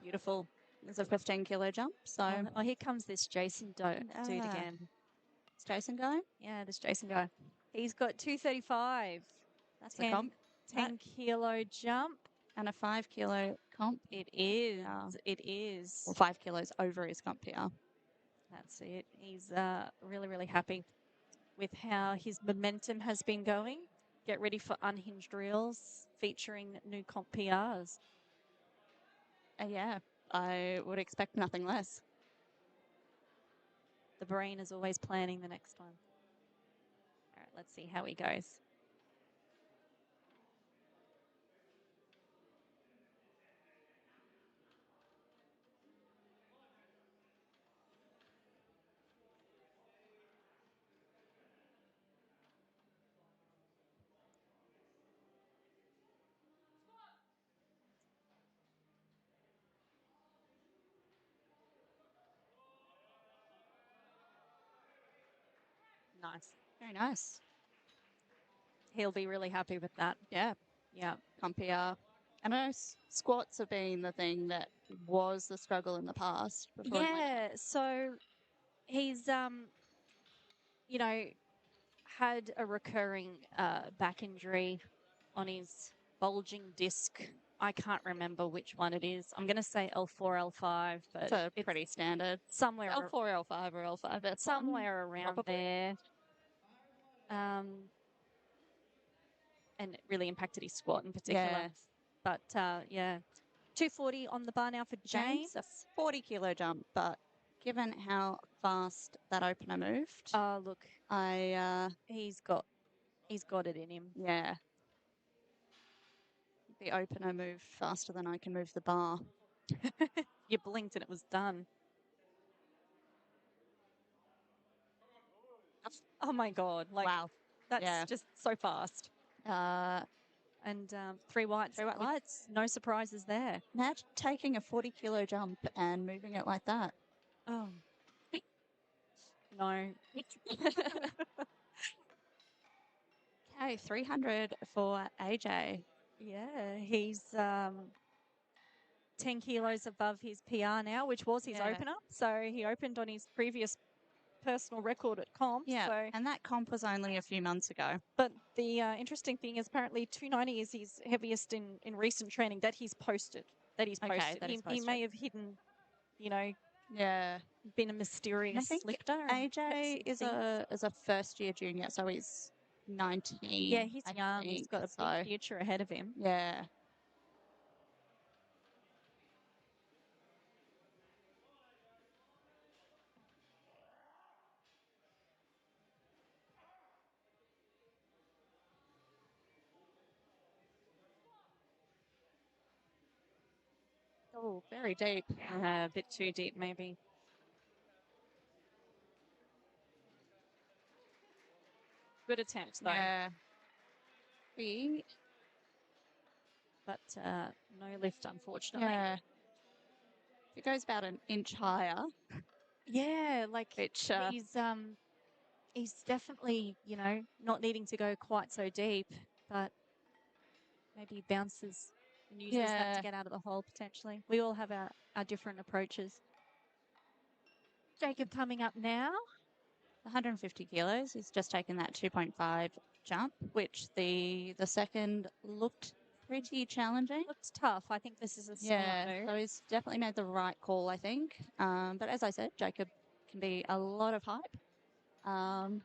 beautiful. There's a 15-kilo jump. So here comes this Jason dude again. Is Jason going? Yeah, this Jason guy. He's got 235. That's a comp. 10-kilo jump. And a 5-kilo comp. It is. Yeah. It is. Well, 5 kilos over his comp here. That's it. He's really, really happy with how his momentum has been going. Get ready for unhinged reels featuring new comp PRs. Yeah, I would expect nothing less. The brain is always planning the next one. All right, let's see how he goes. Nice. Very nice. He'll be really happy with that. Yeah. Yeah. Comp PR. I know squats have been the thing that was the struggle in the past. Yeah. So he's, you know, had a recurring back injury on his bulging disc. I can't remember which one it is. I'm going to say L4, L5, but it's pretty standard. Somewhere L4, L5, or L5. That's somewhere around there. And it really impacted his squat in particular. Yeah. But yeah, 240 on the bar now for James. A 40-kilo jump, but given how fast that opener moved, look, he's got it in him. Yeah. The opener moved faster than I can move the bar. You blinked and it was done. Oh my God! Like, wow, that's just so fast. And 3 white lights. No surprises there. Imagine taking a 40-kilo jump and moving it like that. Oh. No. Okay, 300 for AJ. Yeah, he's 10 kilos above his PR now, which was his opener. So he opened on his previous personal record at comp. Yeah, so, and that comp was only a few months ago. But the interesting thing is apparently 290 is his heaviest in recent training that he's posted. Okay, he may have hidden Yeah. been a And I mysterious think lifter. And kept AJ some things. is a first year junior, so he's 19. Yeah, he's I young. He's think. got a So big future ahead of him. yeah. Oh, very deep. A bit too deep, maybe. Good attempt, though. Yeah. Big. But no lift, unfortunately. Yeah. It goes about an inch higher. Yeah, like Which he's definitely, not needing to go quite so deep, but maybe he bounces and uses that yeah. to get out of the hole potentially. We all have our different approaches. Jacob coming up now. 150 kilos. He's just taken that 2.5 jump, which the second looked pretty challenging. Looks tough. I think this is a smart move. So he's definitely made the right call, I think. But as I said, Jacob can be a lot of hype. And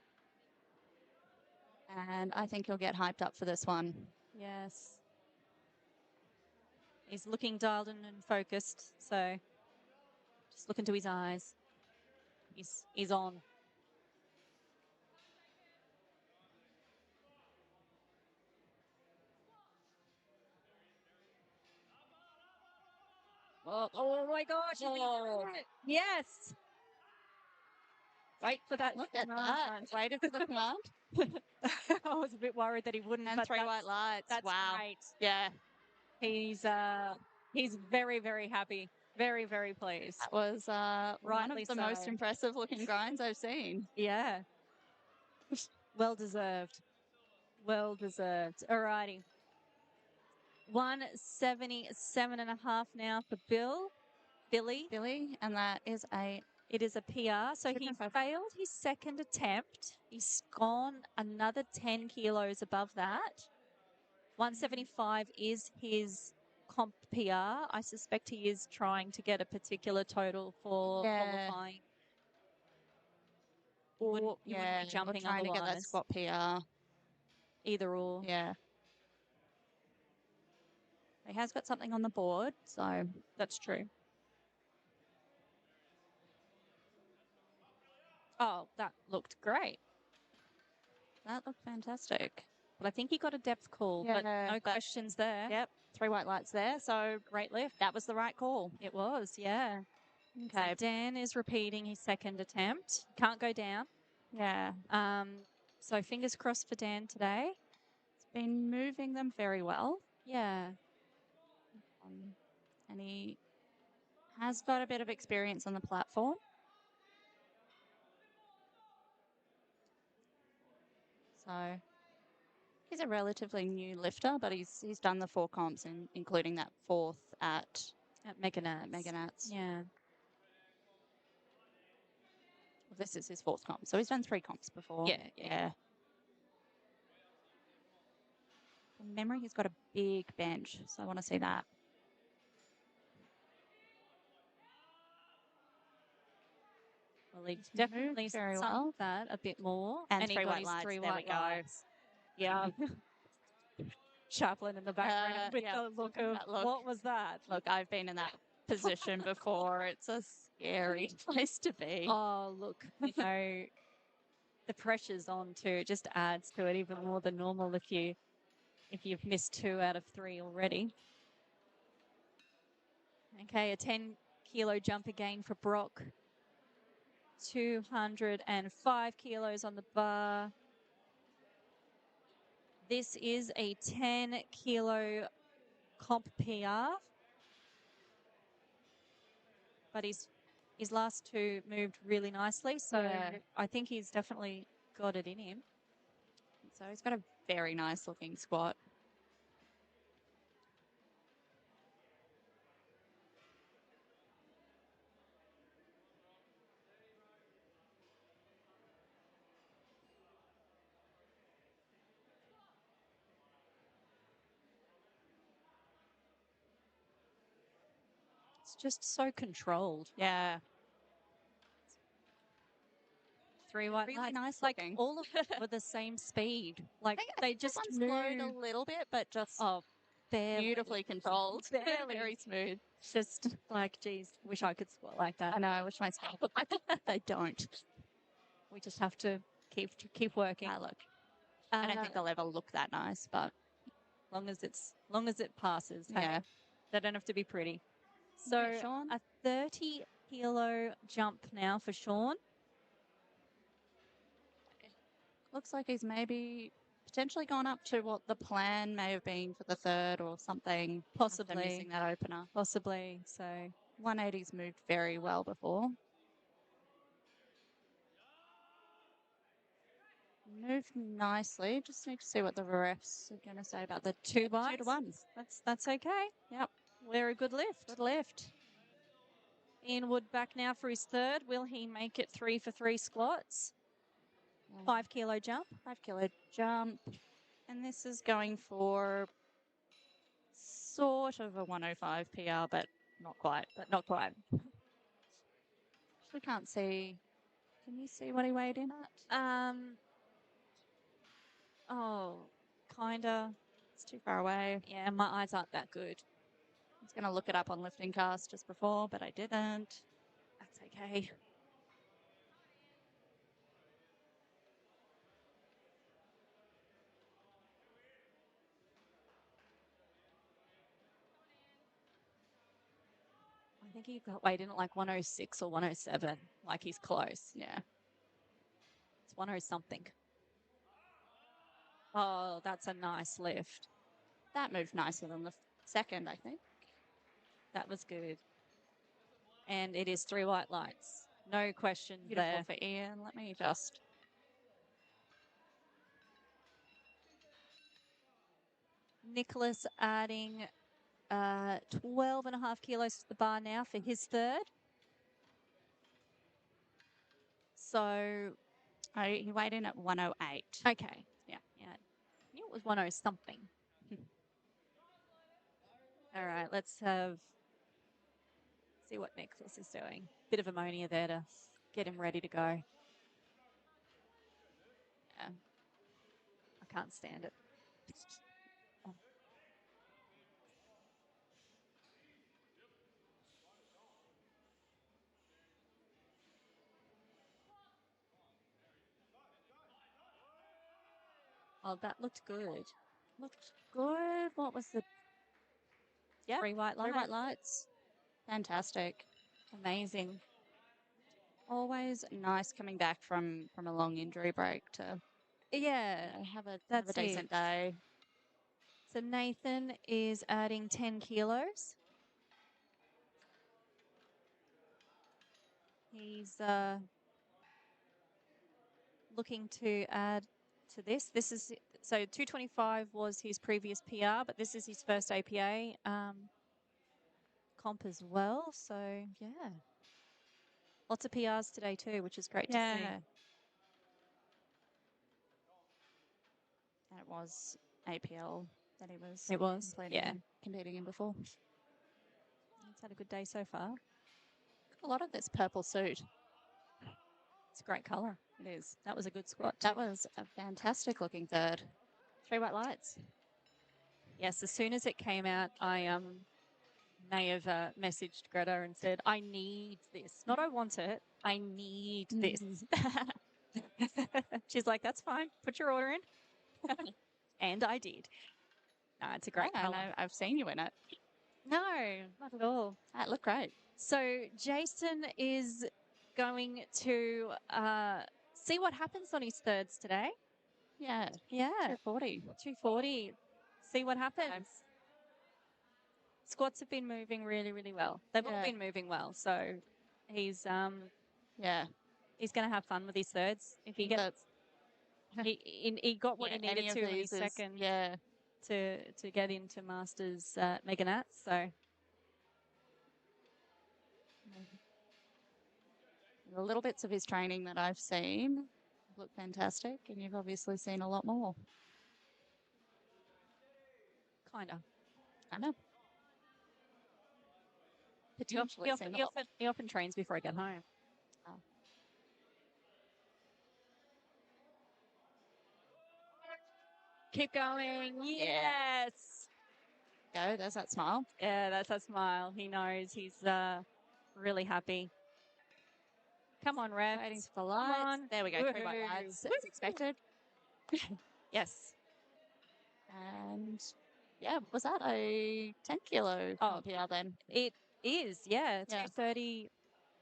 I think he'll get hyped up for this one. Yes. He's looking dialed in and focused, so just look into his eyes. He's on. Oh my gosh. Oh. Yes. Wait for that. Look at that. Waited for the plant. I was a bit worried that he wouldn't. And but 3 white lights. That's wow. great. Yeah. He's very, very happy. Very, very pleased. That was one of the most so. impressive looking grinds I've seen. Yeah. Well deserved. Well deserved. Alrighty. 177.5 now for Billy. And that is It is a PR. So he 2.5. failed his second attempt. He's gone another 10 kilos above that. 175 is his comp PR. I suspect he is trying to get a particular total for qualifying. You wouldn't be jumping trying otherwise. to get that squat PR. Either or. Yeah. He has got something on the board, so that's true. Oh, that looked great. That looked fantastic. But I think he got a depth call, but no questions there. Yep, 3 white lights there. So great lift. That was the right call. It was, yeah. Okay. So Dan is repeating his second attempt. Can't go down. Yeah. So fingers crossed for Dan today. He's been moving them very well. Yeah. And he has got a bit of experience on the platform. So he's a relatively new lifter, but he's done the 4 comps, including that 4th at Mega Nats. Yeah. Well, this is his 4th comp, so he's done 3 comps before. Yeah. From memory, he's got a big bench, so I want to see that. Well, he definitely sunk that a bit more. And he 3 got white his lights. 3 there white we go. lights. Yeah. Chaplin in the background with the look of, what was that? Look, I've been in that position before. It's a scary place to be. Oh, look, the pressure's on too. It just adds to it even more than normal if you've missed 2 out of 3 already. Okay, a 10 kilo jump again for Brock. 205 kilos on the bar. This is a 10 kilo comp PR. But his last 2 moved really nicely. So I think he's definitely got it in him. So he's got a very nice looking squat. It's just so controlled. Yeah. 3 white Really lights. nice Like looking. all of them were the same speed. Like I they think this just one slowed a moved. little bit, but just Barely. beautifully controlled. Barely. Very smooth. Just like, geez, wish I could squat like that. I know. I wish my scalp looked like that. They don't. We just have to keep working. Look. I don't think they'll ever look that nice, but long as it passes. Hey? yeah. They don't have to be pretty. So Sean? a 30-kilo jump now for Sean. Looks like he's maybe potentially gone up to what the plan may have been for the third or something. Possibly. After missing that opener. Possibly. So 180's moved very well before. Moved nicely. Just need to see what the refs are going to say about the 2 2 to 1. That's okay. Yep. Very good lift. Good lift. Ian Wood back now for his third. Will he make it 3 for 3 squats? 5-kilo jump. 5-kilo jump. And this is going for sort of a 105 PR, but not quite. Actually can't see. Can you see what he weighed in at? Kinda. It's too far away. Yeah, my eyes aren't that good. I was going to look it up on Lifting Cast just before, but I didn't. That's okay. I think he got weighed in at like 106 or 107. Like he's close. Yeah. It's 10 something. Oh, that's a nice lift. That moved nicer than the second, I think. That was good. And it is 3 white lights. No question Beautiful there. for Ian. Let me just... Nicholas adding 12.5 kilos to the bar now for his third. So... Oh, he weighed in at 108. Okay. Yeah. I knew it was 10 something. All right, let's see what Nicholas is doing. Bit of ammonia there to get him ready to go. Yeah. I can't stand it. Oh, that looked good. Looked good. What was the... Yeah, 3 white lights. 3 white lights. Fantastic. Amazing. Always nice coming back from a long injury break to have a decent day. So Nathan is adding 10 kilos. He's looking to add to this. This is so 225 was his previous PR, but this is his first APA comp as well. So yeah, lots of PRs today too, which is great to see. And it was APL that he was. Competing in before. He's had a good day so far. A lot of this purple suit. It's a great colour. It is. That was a good squat. That was a fantastic looking third. 3 white lights. Yes, as soon as it came out, I may have messaged Greta and said, I need this. Not I want it, I need this. She's like, that's fine. Put your order in. And I did. No, it's a great colour. I've seen you in it. No, not at all. That looked great. So Jason is going to see what happens on his thirds today. Yeah. 240. 240. See what happens. Squats have been moving really, really well. They've all been moving well. So he's he's going to have fun with his thirds. If he gets he got what he needed to in his second to get into Masters Mega Nats. So the little bits of his training that I've seen look fantastic, and you've obviously seen a lot more. Kind of. I know. potentially seen a lot. He often trains before I get home. Oh. Keep going. Yes. Go. There's that smile. Yeah, that's a smile. He knows. He's really happy. Come on, Rev. Waiting for the lights. There we go. 3 white lights as expected. Yes. And yeah, was that a 10-kilo PR then? It is, yeah. 230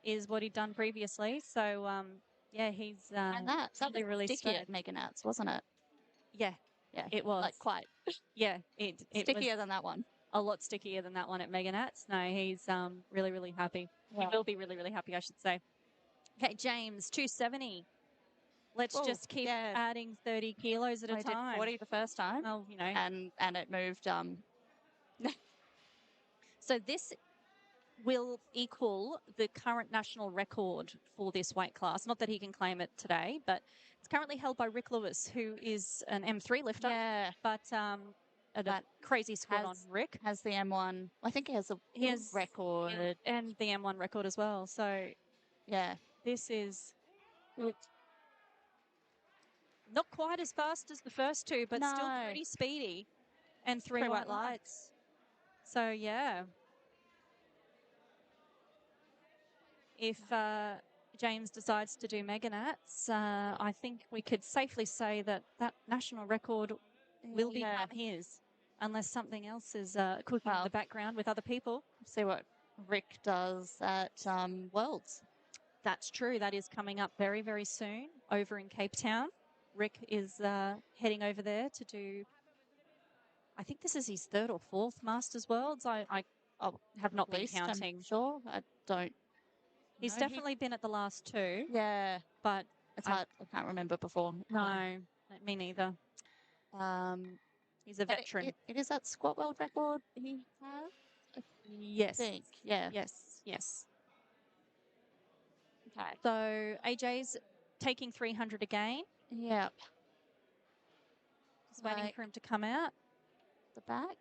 is what he'd done previously. So, yeah, he's and that's really, really sticky straight. at Mega Nats, wasn't it? Yeah. Yeah. It was. Like quite. Yeah. It stickier was than that one. a lot stickier than that one at Mega Nats. No, he's really, really happy. Yeah. He will be really, really happy, I should say. Okay, James, 270. Let's just keep adding 30 kilos at a time. Did 40 the first time. Oh, you know. And it moved. So this will equal the current national record for this weight class. Not that he can claim it today, but it's currently held by Rick Lewis, who is an M3 lifter. Yeah. But at a crazy squat on Rick. Has the M1. I think he has a record. And the M1 record as well. So, yeah. This is not quite as fast as the first two, but still pretty speedy. And 3 white lights. So, yeah. If James decides to do Mega Nats, I think we could safely say that that national record will become his, unless something else is cooking in the background with other people. See what Rick does at Worlds. That's true. That is coming up very, very soon over in Cape Town. Rick is heading over there to do, I think this is his 3rd or 4th Masters Worlds. I have not been counting. I'm sure. I don't. He's definitely been at the last 2. Yeah. But it's hard. I can't remember before. No, me neither. He's a veteran. It is that squat world record he has? Yes. I think. Yeah. Yes. Okay. So AJ's taking 300 again. Yep. Just waiting for him to come out. The back?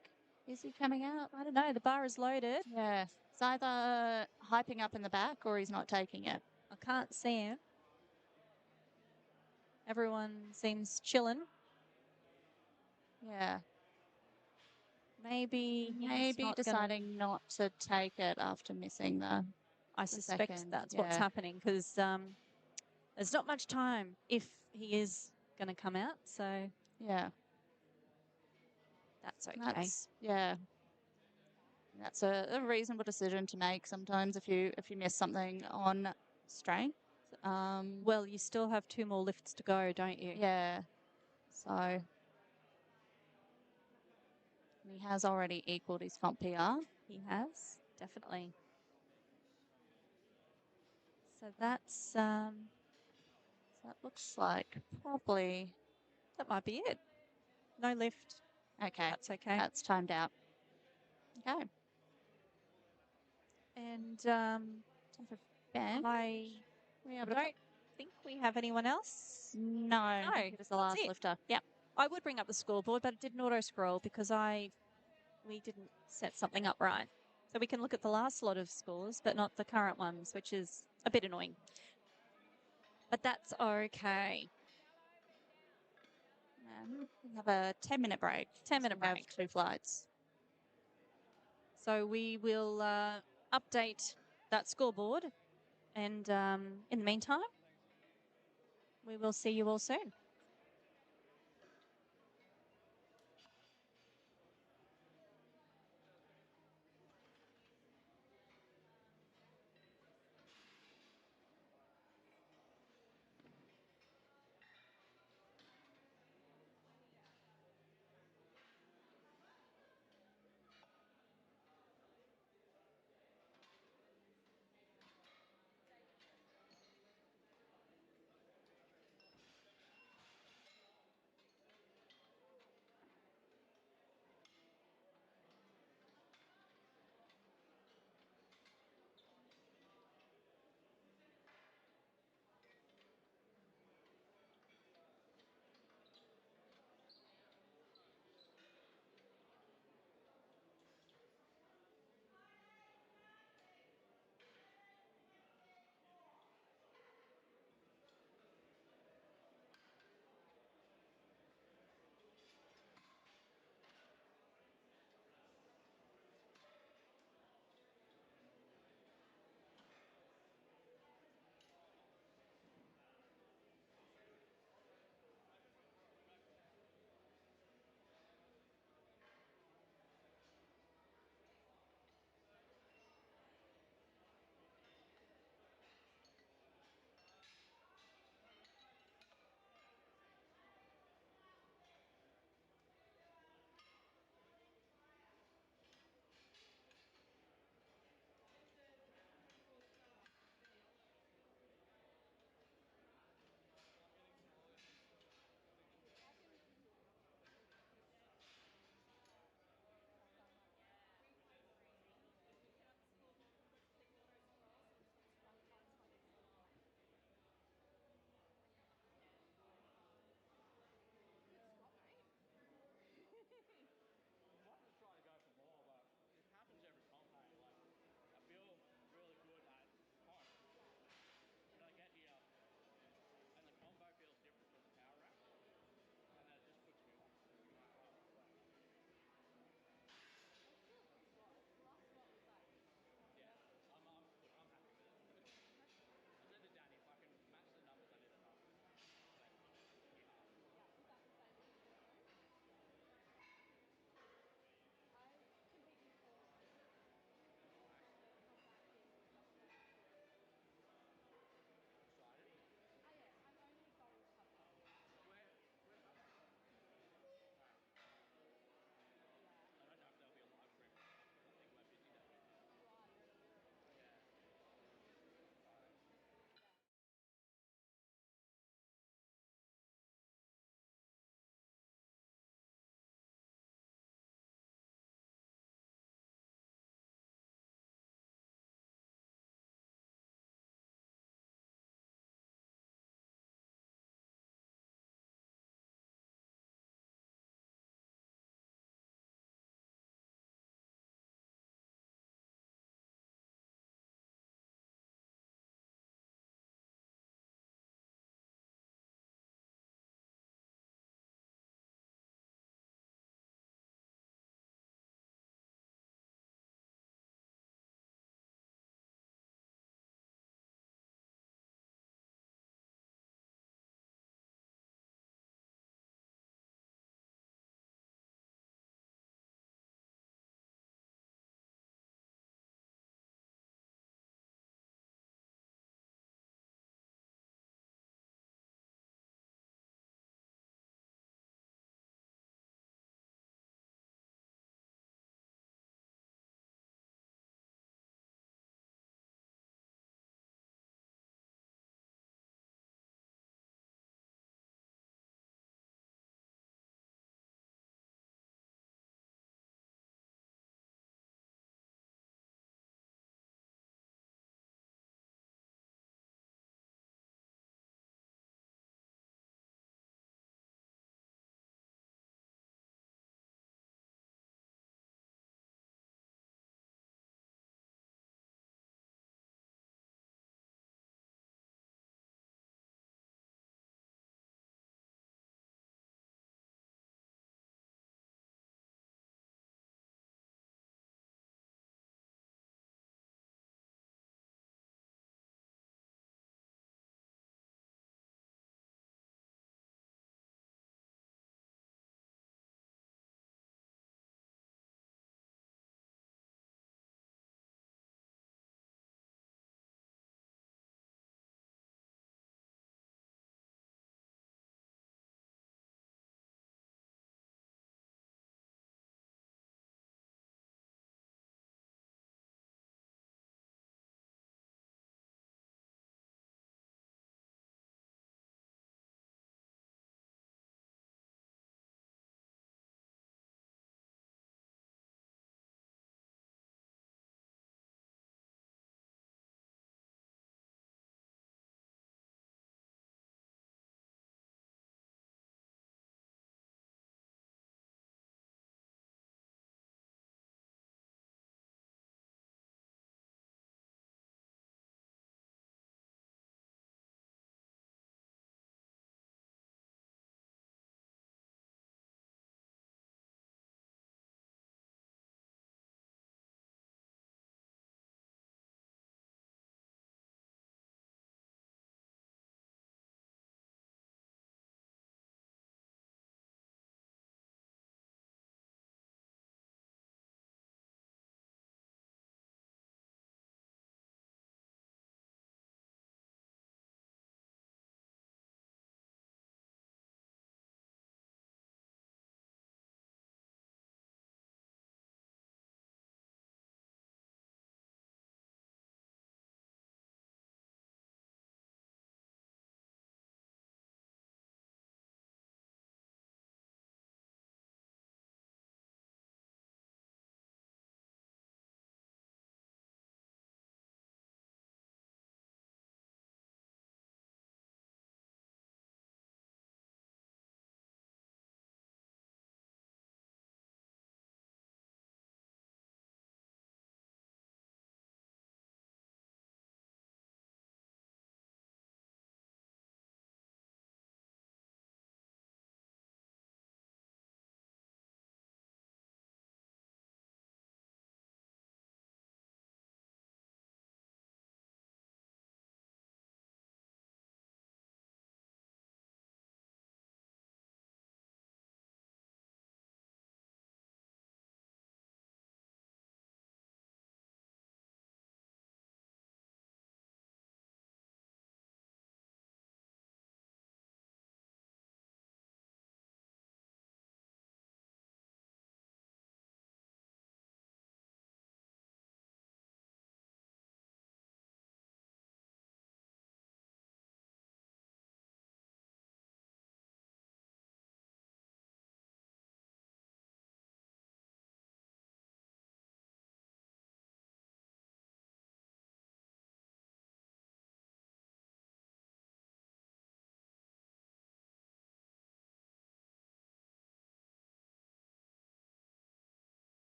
Is he coming out? I don't know. The bar is loaded. Yeah. It's either hyping up in the back or he's not taking it. I can't see him. Everyone seems chilling. Yeah. Maybe deciding not to take it after missing I suspect that's what's happening, because there's not much time if he is going to come out. So yeah, that's okay. That's a reasonable decision to make sometimes if you miss something on strength. Well, you still have 2 more lifts to go, don't you? Yeah. So he has already equaled his comp PR. He has, definitely. So that's that looks like probably that might be it. No lift. Okay. That's okay. That's timed out. Okay. And I don't think we have anyone else. No. It was the last lifter. Yeah. I would bring up the scoreboard, but it didn't auto scroll because we didn't set something up right. So we can look at the last lot of scores, but not the current ones, which is a bit annoying. But that's okay. We have a 10-minute break. 10-minute break. We have 2 flights. So we will update that scoreboard. And in the meantime, we will see you all soon.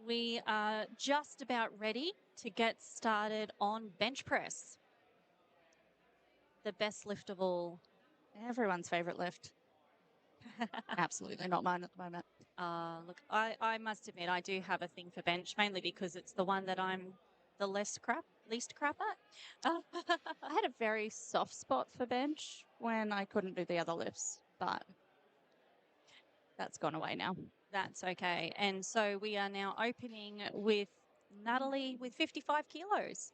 We are just about ready to get started on bench press. The best lift of all. Everyone's favorite lift. Absolutely not mine at the moment. Look, I must admit, I do have a thing for bench, mainly because it's the one that I'm the least crap at. I had a very soft spot for bench when I couldn't do the other lifts, but that's gone away now. That's okay. And so we are now opening with Natalie with 55 kilos.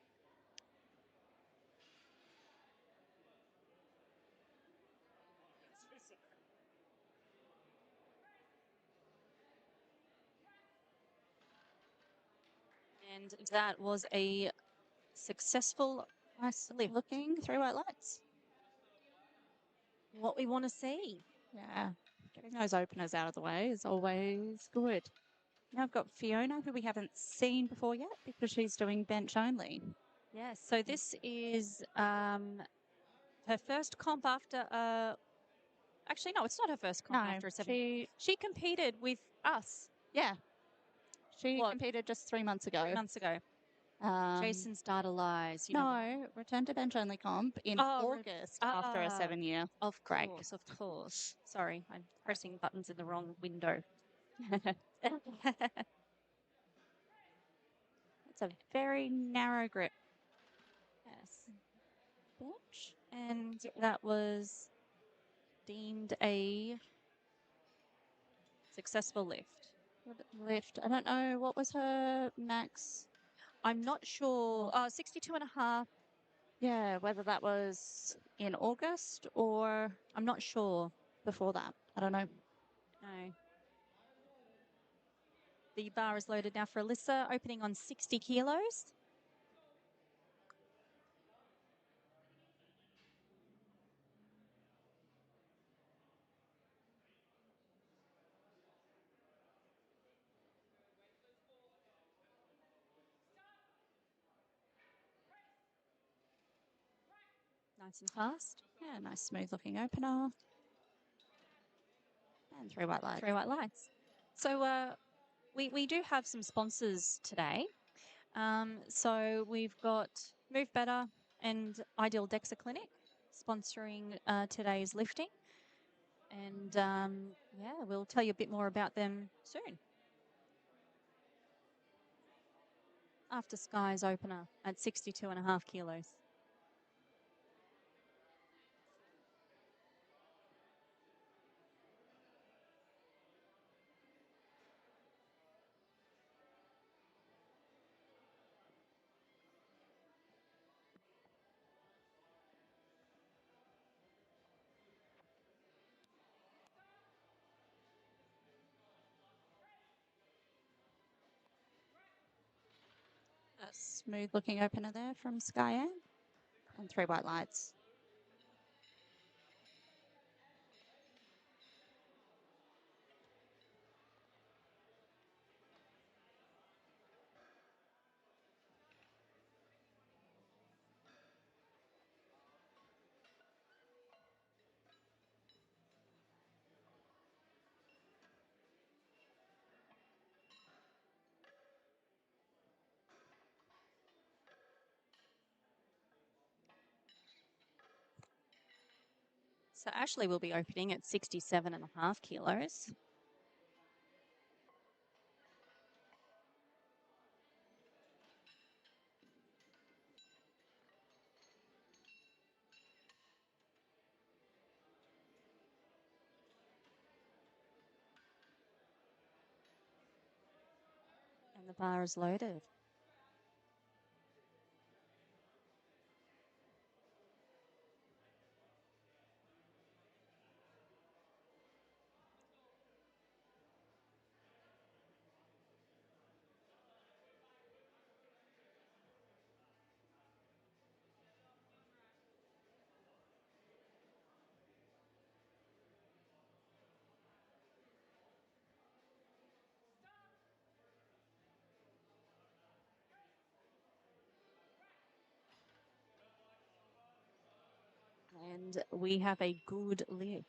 And that was a successful Nice lift. looking 3 white lights. What we want to see. Yeah, getting those openers out of the way is always good. Now I've got Fiona, who we haven't seen before yet because she's doing bench only. Yes, so this is her first comp after actually no, it's not her first comp after a 7. She competed with us. Yeah. She competed just 3 months ago. 3 months ago. Jason's data lies. No, returned to bench only comp in August after a 7-year. Of course. Sorry, I'm pressing buttons in the wrong window. It's a very narrow grip. Yes. Bench. And that was deemed a successful lift. I don't know. What was her max? I'm not sure. 62 and a half. Yeah, whether that was in August or I'm not sure. Before that. I don't know. No. The bar is loaded now for Alyssa, opening on 60 kilos. Nice and fast. Yeah, nice smooth looking opener. And 3 white lights. 3 white lights. So we do have some sponsors today. So we've got Move Better and Ideal DEXA Clinic sponsoring today's lifting. And yeah, we'll tell you a bit more about them soon. After Sky's opener at 62 and a half kilos. A smooth looking opener there from Skyanne. And 3 white lights. So Ashley will be opening at 67 and a half kilos. And the bar is loaded. And we have a good lift.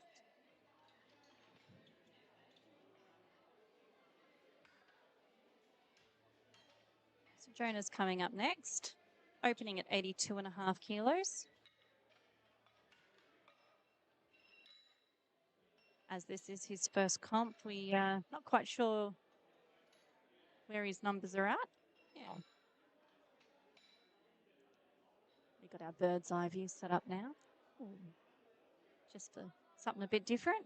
Jonah's coming up next, opening at 82.5 kilos. As this is his first comp, we are not quite sure where his numbers are at. Yeah. We've got our bird's eye view set up now. Ooh. Just for something a bit different.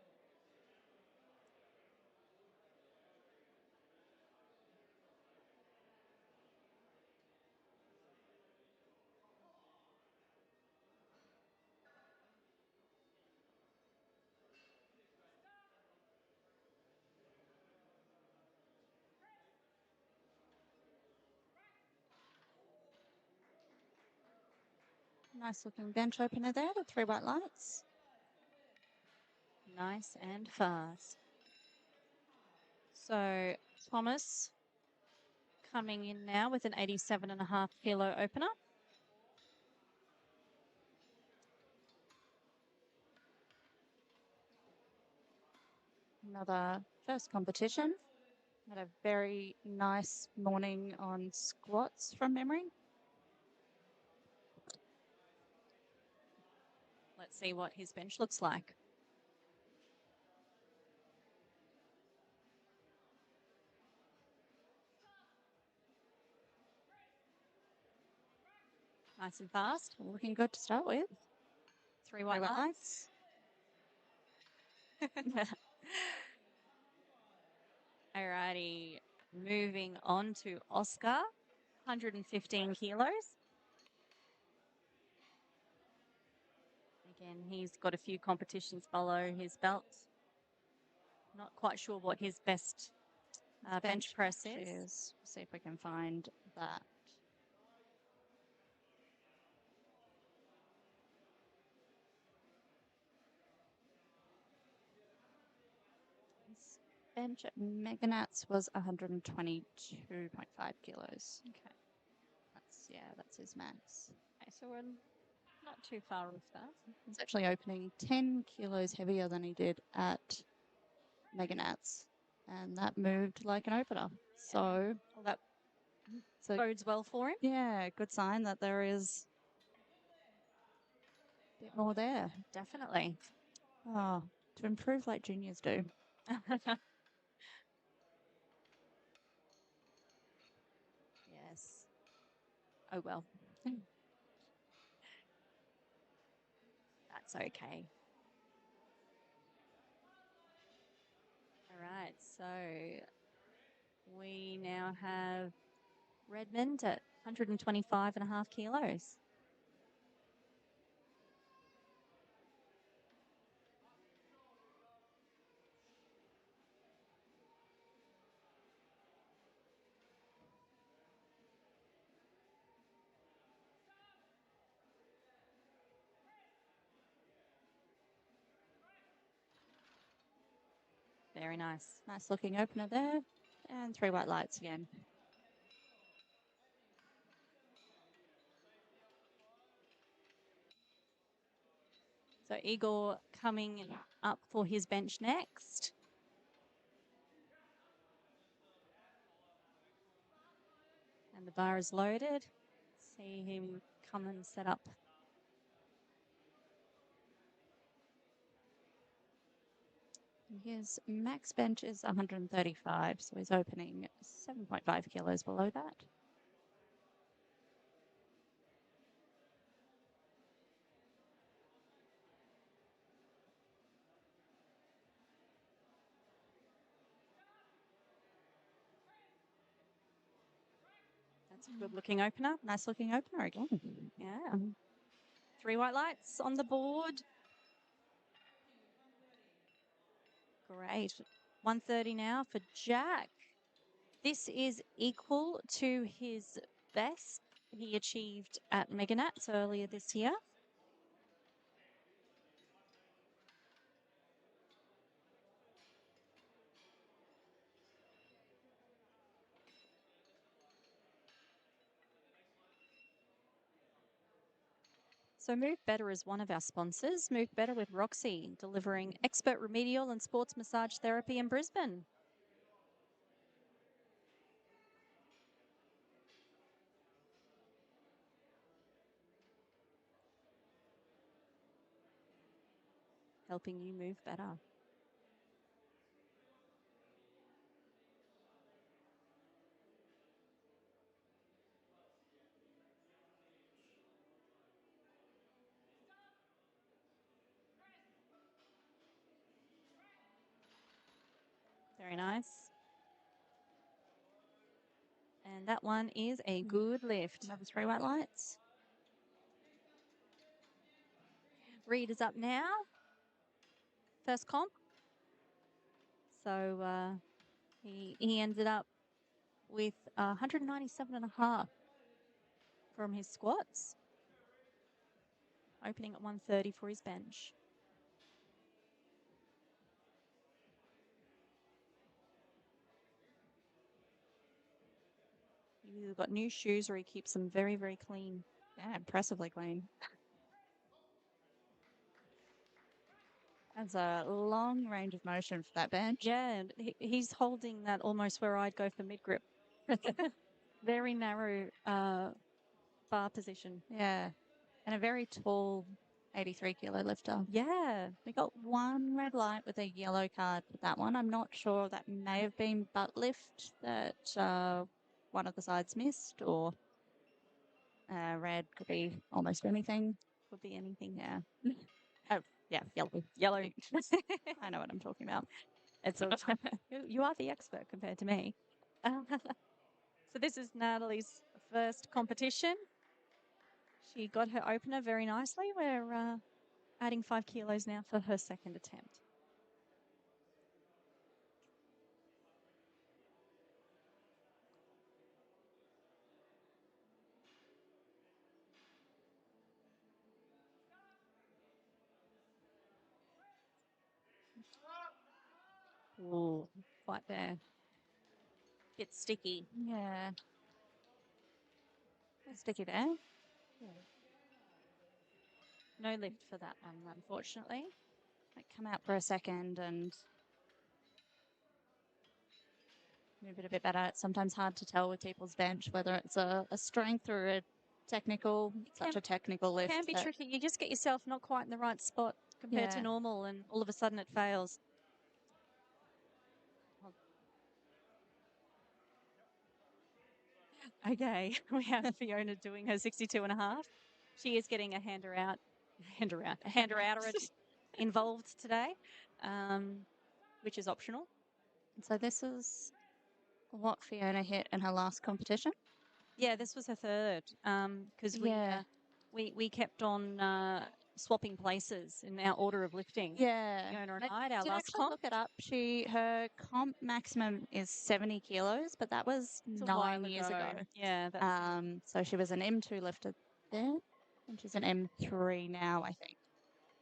Nice looking bench opener there, the 3 white lights. Nice and fast. So Thomas coming in now with an 87.5 kilo opener. Another first competition. Had a very nice morning on squats from memory. Let's see what his bench looks like. Nice and fast. Looking good to start with. 3 white lights. Alrighty, moving on to Oscar, 115 kilos. Again, he's got a few competitions below his belt. Not quite sure what his best bench press is. See if we can find that. His bench at Meganats was 122.5 kilos. Okay. That's his max. Okay, so we're not too far off that. He's actually opening 10 kilos heavier than he did at Meganats, and that moved like an opener. So well, that bodes well for him. Yeah, good sign that there is a bit more there. Definitely. Oh, to improve like juniors do. Yes. Oh, well. That's okay. All right, so we now have Redmond at 125.5 kilos. Very nice. Nice looking opener there. And 3 white lights again. So Igor coming up for his bench next. And the bar is loaded. See him come and set up. His max bench is 135, so he's opening 7.5 kilos below that. That's a good looking opener. Nice looking opener again. Yeah. 3 white lights on the board. Great. 130 now for Jack. This is equal to his best he achieved at Meganats earlier this year. So Move Better is one of our sponsors. Move Better with Roxy, delivering expert remedial and sports massage therapy in Brisbane. helping you move better. Very nice. And that one is a good lift. Another 3 white lights. Reed is up now. First comp. So he ended up with 197.5 from his squats, opening at 130 for his bench. He's either got new shoes or he keeps them very, very clean. Yeah, impressively clean. That's a long range of motion for that bench. Yeah, and he's holding that almost where I'd go for mid grip. Very narrow bar position. Yeah, and a very tall 83 kilo lifter. Yeah. We got 1 red light with a yellow card for that one. I'm not sure. That may have been butt lift that one of the sides missed, or red could be almost anything. Could be anything. Yeah. Oh, yeah, yellow. Yellow. I know what I'm talking about. It's you are the expert compared to me. So this is Natalie's first competition. She got her opener very nicely. We're adding 5 kilos now for her second attempt. Ooh, quite there. Bit sticky. Yeah. Sticky there. Yeah. No lift for that one, unfortunately. Might come out for a second and move it a bit better. It's sometimes hard to tell with people's bench whether it's a strength or a technical, such a technical lift. It can be tricky. You just get yourself not quite in the right spot compared to normal, and all of a sudden it fails. Okay, we have Fiona doing her 62.5. She is getting a hander out involved today, which is optional. So this is what Fiona hit in her last competition? Yeah, this was her third, because we kept on swapping places in our order of lifting. Yeah. Fiona and I, our last comp. Look it up. Her comp maximum is 70 kilos, but that was 9 years ago. Yeah. So she was an M2 lifter then, and she's an M3 now, I think.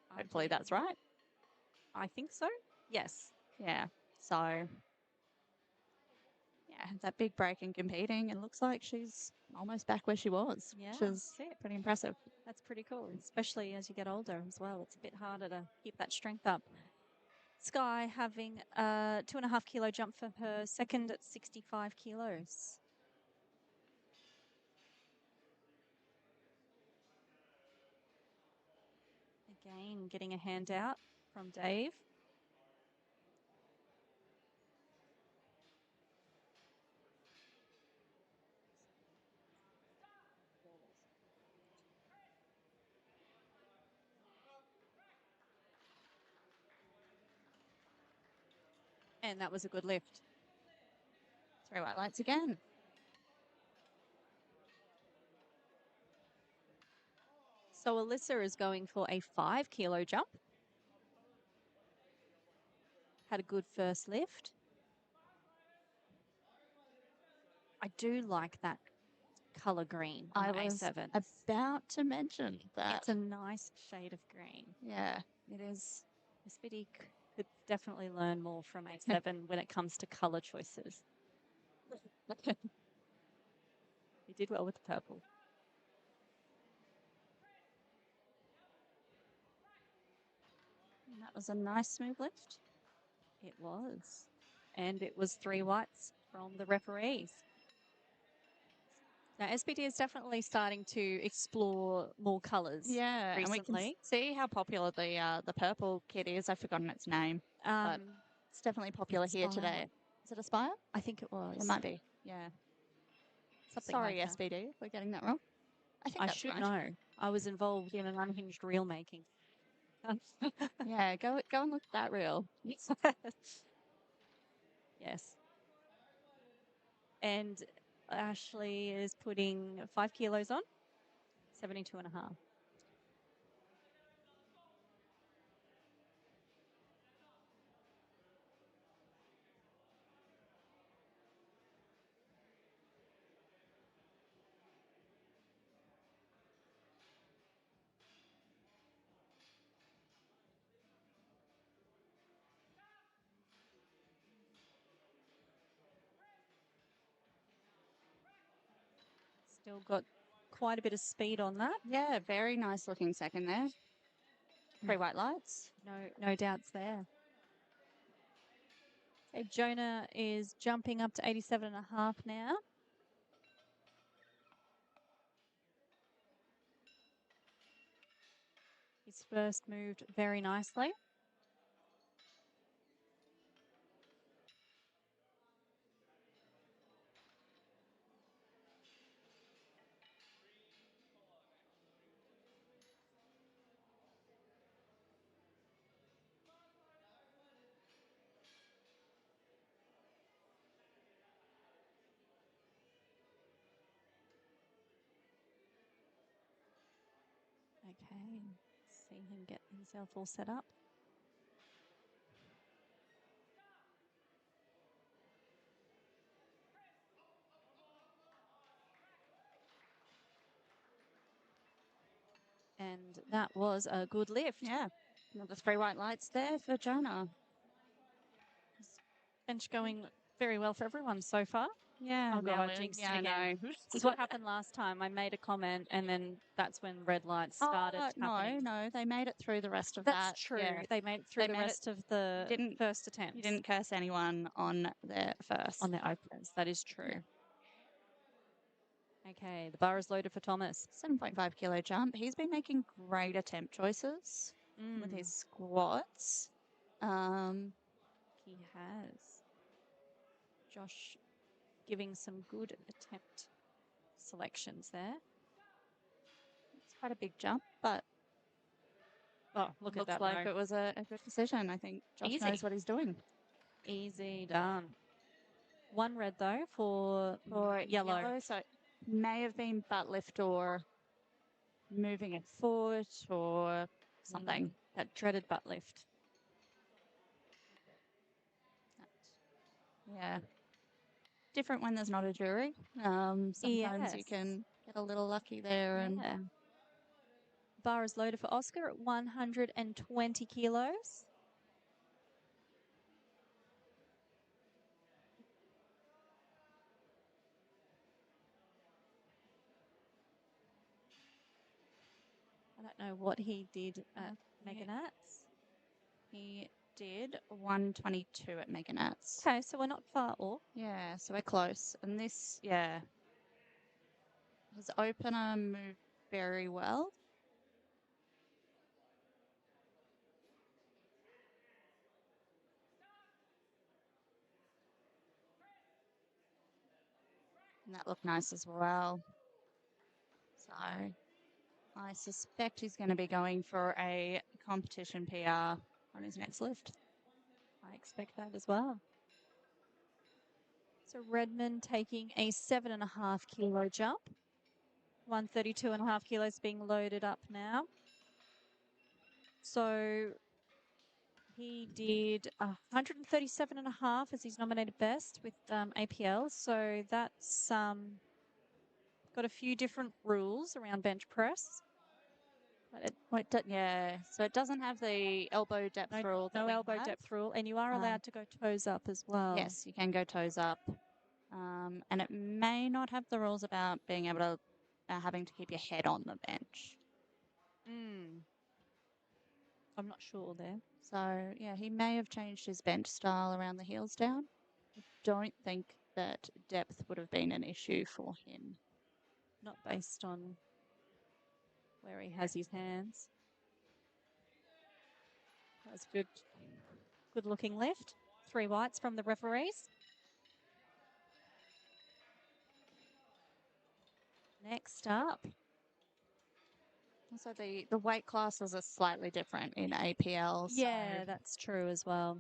Hopefully that's right. I think so. Yes. Yeah. So yeah, that big break in competing, and it looks like she's almost back where she was, which is pretty impressive. That's pretty cool, especially as you get older as well. It's a bit harder to keep that strength up. Sky having a 2.5 kilo jump for her second at 65 kilos. Again, getting a handout from Dave. And that was a good lift. 3 white lights again. So Alyssa is going for a 5 kilo jump. Had a good first lift. I do like that color green on A7. I was about to mention that. It's a nice shade of green. Yeah, it is. Miss Biddy could definitely learn more from A7 when it comes to color choices. You did well with the purple. And that was a nice smooth lift. It was. And it was 3 whites from the referees. Now, SBD is definitely starting to explore more colours. Yeah, and we can recently. see how popular the purple kit is. I've forgotten its name, but it's definitely popular here today. Is it Aspire? I think it was. It might be. Yeah. Something Sorry, like that. SBD, if we're getting that wrong. I think I that's should right. know. I was involved in an unhinged reel making. Yeah, go and look at that reel. Yes. And Ashley is putting 5 kilos on, 72.5. Still got quite a bit of speed on that. Yeah, very nice looking second there. Pre-white lights. No doubts there. Okay, Jonah is jumping up to 87.5 now. His first moved very nicely. Okay, see him get himself all set up. And that was a good lift. Yeah, the 3 white lights there for Jonah. Bench going very well for everyone so far. Yeah, oh God, I jinxed it again. This is what happened last time. I made a comment and then that's when red lights started happening. No, they made it through the rest of That's that. true. Yeah. They made it through the rest of the first attempt. You didn't curse anyone on their first. On their openers. That is true. Yeah. Okay, the bar is loaded for Thomas. 7.5 kilo jump. He's been making great attempt choices with his squats. He has. Josh giving some good attempt selections there. It's quite a big jump, but look at that. Looks like it was a good decision. I think Josh knows what he's doing. Easy done. One red though for yellow. So it may have been butt lift or moving a foot or something. That dreaded butt lift. Yeah. Different when there's not a jury. Sometimes you can get a little lucky there. And bar is loaded for Oscar at 120 kilos. I don't know what he did at Meganats. He did 122 at Meganats. Okay, so we're not far off. Yeah, so we're close. And this, his opener moved very well. And that looked nice as well. So I suspect he's going to be going for a competition PR on his next lift. I expect that as well. So Redmond taking a 7.5 kilo jump. 132.5 kilos being loaded up now. So he did 137.5 as his nominated best with APL. So that's got a few different rules around bench press. So it doesn't have the elbow depth rule. No elbow depth rule, and you are allowed to go toes up as well. Yes, you can go toes up. And it may not have the rules about being able to, having to keep your head on the bench. I'm not sure there. So, yeah, he may have changed his bench style around the heels down. I don't think that depth would have been an issue for him. not based on where he has his hands. That's good. Good looking lift. 3 whites from the referees. Next up. So the weight classes are slightly different in APL. Yeah, that's true as well.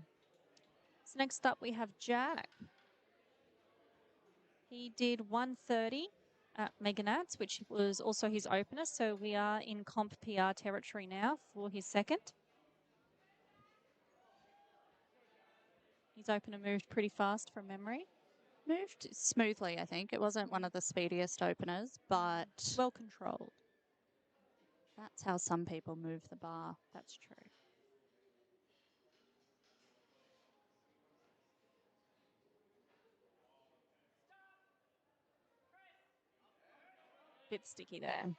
So next up we have Jack. He did 130 at Meganats, which was also his opener. So we are in comp PR territory now for his second. His opener moved pretty fast from memory. Moved smoothly, I think. It wasn't one of the speediest openers, but well controlled. That's how some people move the bar. That's true. Bit sticky there.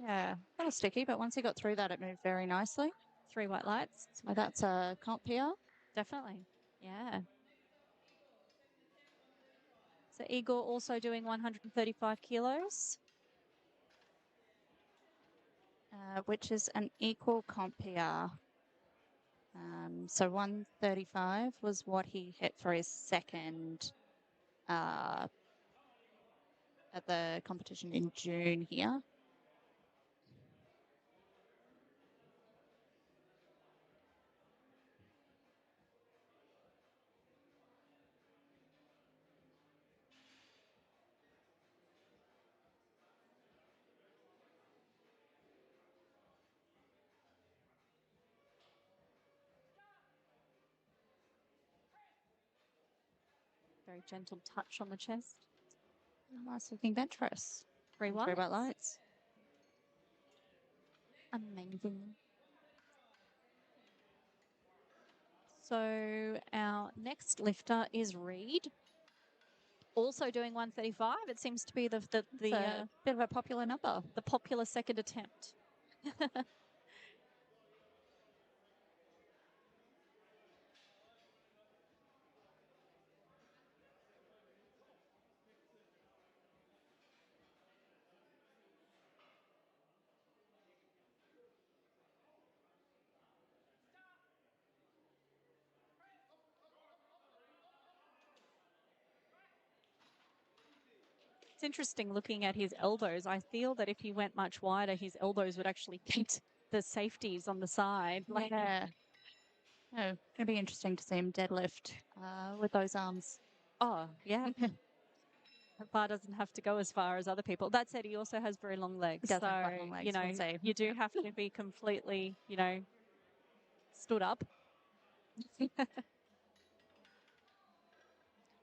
Yeah, a little sticky, but once he got through that, it moved very nicely. 3 white lights. So that's a comp PR. Definitely. Yeah. So Igor also doing 135 kilos. Which is an equal comp PR. So 135 was what he hit for his second at the competition in June here. Very gentle touch on the chest. Nice looking bench press. 3 whites. 3 white lights. Amazing. So our next lifter is Reed. Also doing 135. It seems to be the bit of a popular number. The popular second attempt. It's interesting looking at his elbows. I feel that if he went much wider, his elbows would actually beat the safeties on the side. Yeah. Oh, it'd be interesting to see him deadlift with those arms. Oh, yeah. The bar doesn't have to go as far as other people. That said, he also has very long legs. He does have quite long legs, you know, we'll you do have to be completely, stood up.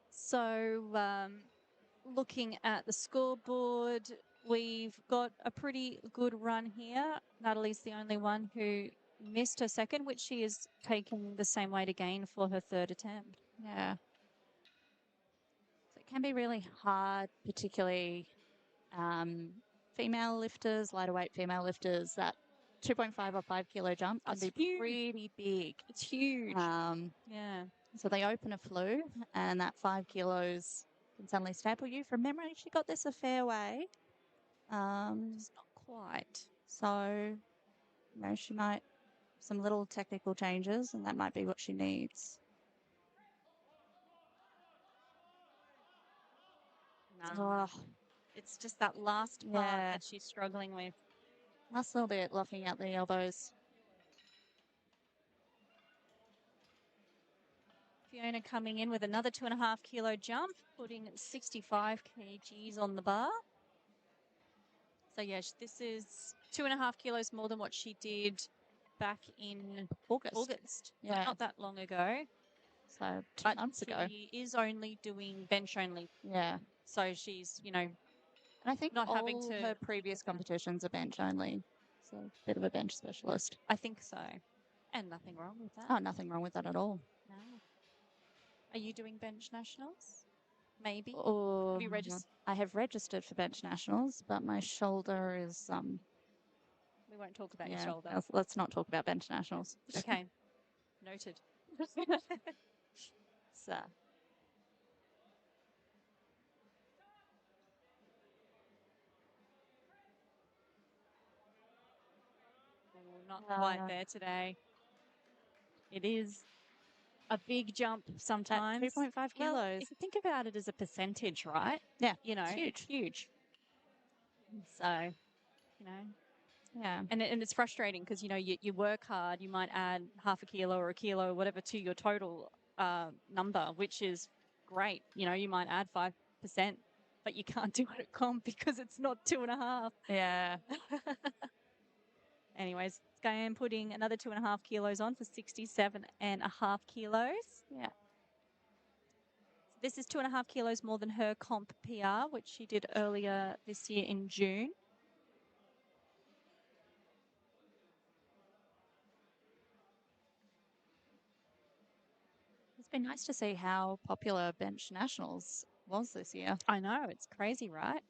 So, looking at the scoreboard, we've got a pretty good run here. Natalie's the only one who missed her second, which she is taking the same weight again for her third attempt. Yeah. So it can be really hard, particularly female lifters, lighter weight female lifters. That 2.5 or 5 kilo jump can be huge. pretty big. It's huge. Yeah. So they open a flu, and that 5 kilos can suddenly staple you. From memory, she got this a fair way. Just not quite. So, she might some little technical changes, and that might be what she needs. No. It's just that last part that she's struggling with. Last little bit, locking out the elbows. Fiona coming in with another 2.5 kilo jump, putting 65 kgs on the bar. So yes, this is 2.5 kilos more than what she did back in August. Yeah. Not that long ago. So 2 months ago. She is only doing bench only. Yeah. So she's, and I think not all having to her previous competitions are bench only. So a bit of a bench specialist. I think so. And nothing wrong with that. Oh, nothing wrong with that at all. No. Are you doing bench nationals? Maybe. Have you registered? I have registered for bench nationals, but my shoulder is We won't talk about your shoulder. Let's not talk about bench nationals. Okay. Noted. So. not quite there today. It is a big jump sometimes. 2.5 kilos. Well, if you think about it as a percentage, right? Yeah, you know, it's huge. So, you know, yeah, and it's frustrating because you work hard. You might add half a kilo or a kilo or whatever to your total number, which is great. You might add 5%, but you can't do it at comp because it's not 2.5. Yeah. Anyways, Skyen putting another 2.5 kilos on for 67.5 kilos. Yeah. This is 2.5 kilos more than her comp PR, which she did earlier this year in June. It's been nice to see how popular bench nationals was this year. I know, it's crazy, right?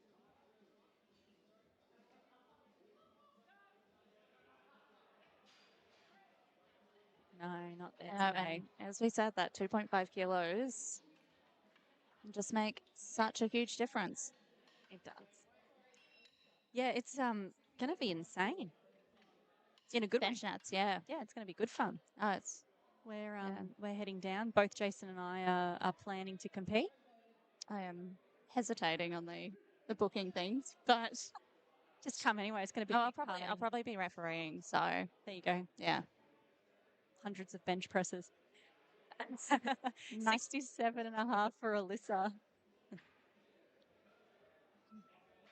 No, not there today. And as we said, that 2.5 kilos can just make such a huge difference. It does. Yeah, it's gonna be insane. In a good bench way. nats, yeah. Yeah, it's gonna be good fun. Oh, it's We're heading down. Both Jason and I are planning to compete. I am hesitating on the booking things, but just come anyway. It's gonna be I'll probably be refereeing, so there you go. Yeah. Hundreds of bench presses. 67.5 for Alyssa.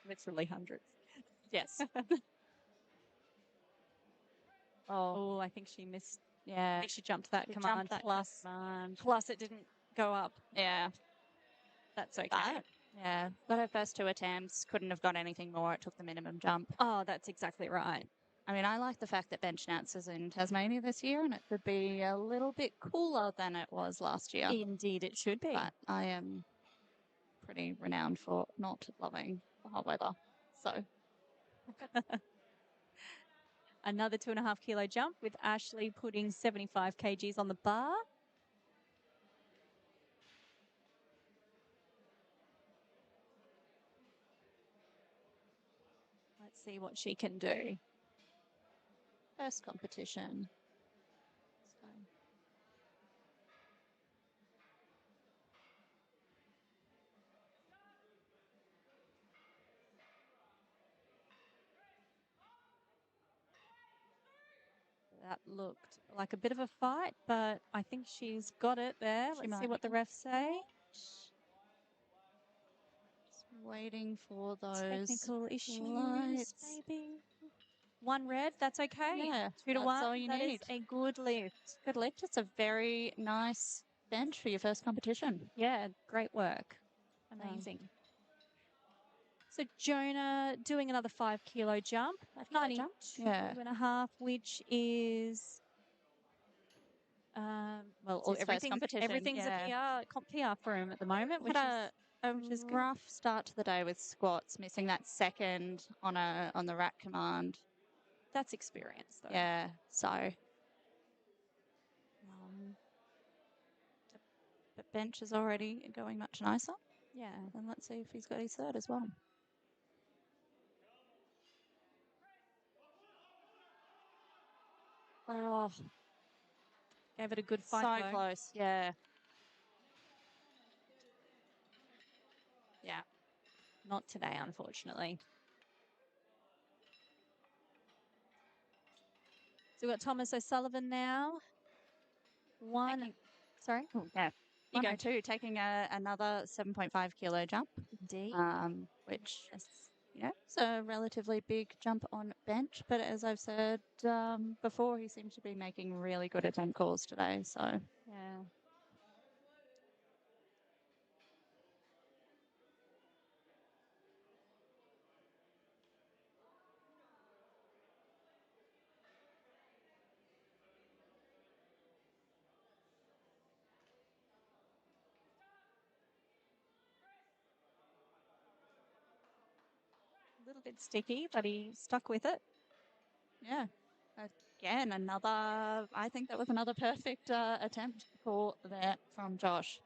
Literally hundreds. Yes. Oh, I think she missed. Yeah. I think she jumped that command. Plus it didn't go up. Yeah. That's okay. But, yeah. But her first 2 attempts couldn't have got anything more. It took the minimum jump. Oh, that's exactly right. I mean, I like the fact that bench nats is in Tasmania this year, and it could be a little bit cooler than it was last year. Indeed, it should be. But I am pretty renowned for not loving the hot weather. So another 2.5 kilo jump with Ashley putting 75 kgs on the bar. Let's see what she can do. First competition. So. That looked like a bit of a fight, but I think she's got it there. Let's see what the refs say. Just waiting for those technical issues, lights. maybe. 1 red, that's okay. Yeah, 2 to 1. That's all you that need. Is a good lift. Good lift. It's a very nice bench for your first competition. Yeah, great work. Amazing. So Jonah doing another 5 kilo jump. 92.5, which is everything's a comp PR for him at the moment, which is good. Rough start to the day with squats, missing that second on the rack command. That's experience, though. Yeah, so. But bench is already going much nicer. Yeah. And let's see if he's got his third as well. Oh, gave it a good fight. So close, yeah. Yeah, not today, unfortunately. So we've got Thomas O'Sullivan now. Sorry? Oh, yeah. 102, taking another 7.5 kilo jump. Indeed. Which it's a relatively big jump on bench, but as I've said before, he seems to be making really good attempt calls today. So yeah. A little bit sticky, but he stuck with it. Yeah. Again, I think that was another perfect attempt call there from Josh.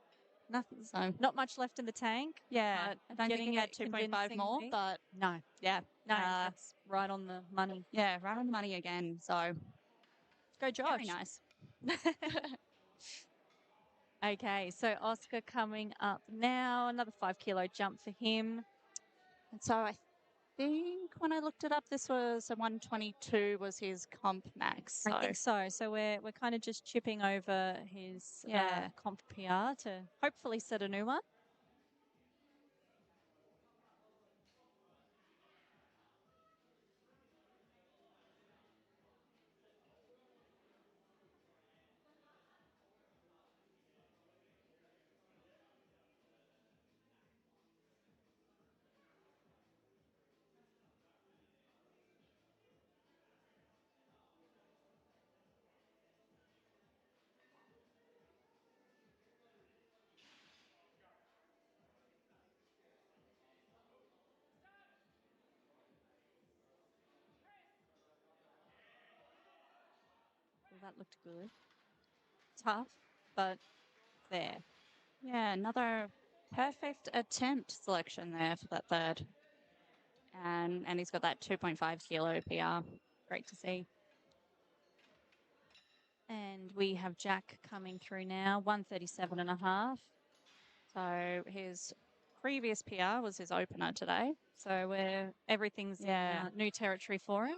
nothing. So Not much left in the tank. yeah, I don't think he had it 2.5 more, convincingly. but No, yeah, that's right on the money. yeah, right on the money again. So Go Josh. very nice. Okay, so Oscar coming up now. Another 5 kilo jump for him. And so I think when I looked it up, this was a 122 was his comp max. So. I think so. So we're kind of just chipping over his comp PR to hopefully set a new one. Well, that looked good. Tough, but there. Yeah, another perfect attempt selection there for that third. And he's got that 2.5 kilo PR. Great to see. And we have Jack coming through now, 137.5. So his previous PR was his opener today. So everything's in new territory for him.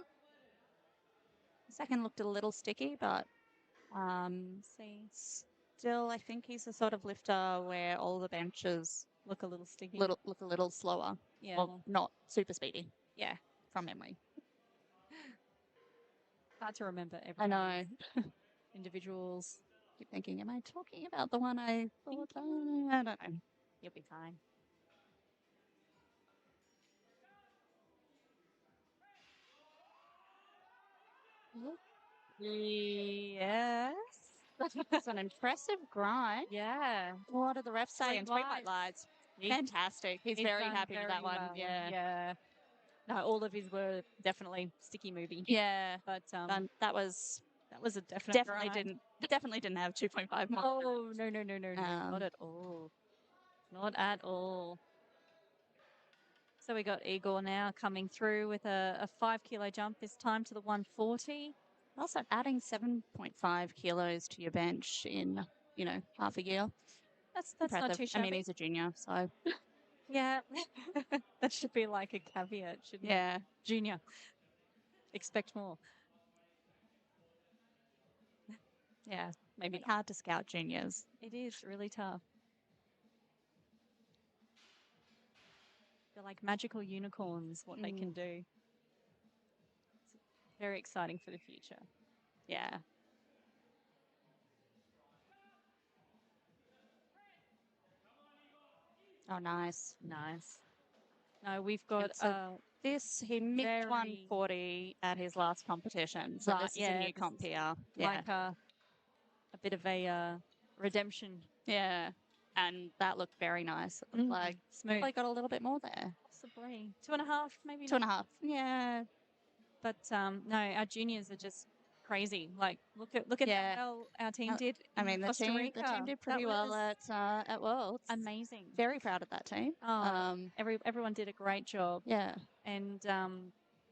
The second looked a little sticky, but still, I think he's the sort of lifter where all the benches look a little sticky, look a little slower. Yeah, well, not super speedy. Yeah, from memory. Hard to remember. I know. Individuals. Keep thinking, am I talking about the one I thought? I don't know. You'll be fine. Yes. That's an impressive grind. Yeah. What did the refs say? And 3 white lights. Fantastic. He's very happy with that one. Well. Yeah. Yeah. No, all of his were definitely sticky movie. Yeah. But that was a definite definitely didn't have 2.5 more. Oh, no, not at all. Not at all. So we got Igor now coming through with a 5 kilo jump this time to the 140. Also adding 7.5 kilos to your bench in, half a year. That's not too shabby. I mean, he's a junior, so. Yeah. That should be like a caveat, shouldn't it? Yeah. Junior. Expect more. Yeah, maybe not. Hard to scout juniors. It is really tough. They're like magical unicorns, what they can do. It's very exciting for the future. Yeah. Oh, nice. Nice. No, we've got he mid 140 at his last competition. So this is a new comp PR. Yeah. Like a bit of a redemption. Yeah. And that looked very nice. It looked like smooth. Like got a little bit more there. Possibly 2.5, maybe. 2.5. Yeah. But no, our juniors are just crazy. Like look at how well our team did. I mean, the team did pretty well at Worlds. Amazing. Very proud of that team. Oh, everyone did a great job. Yeah. And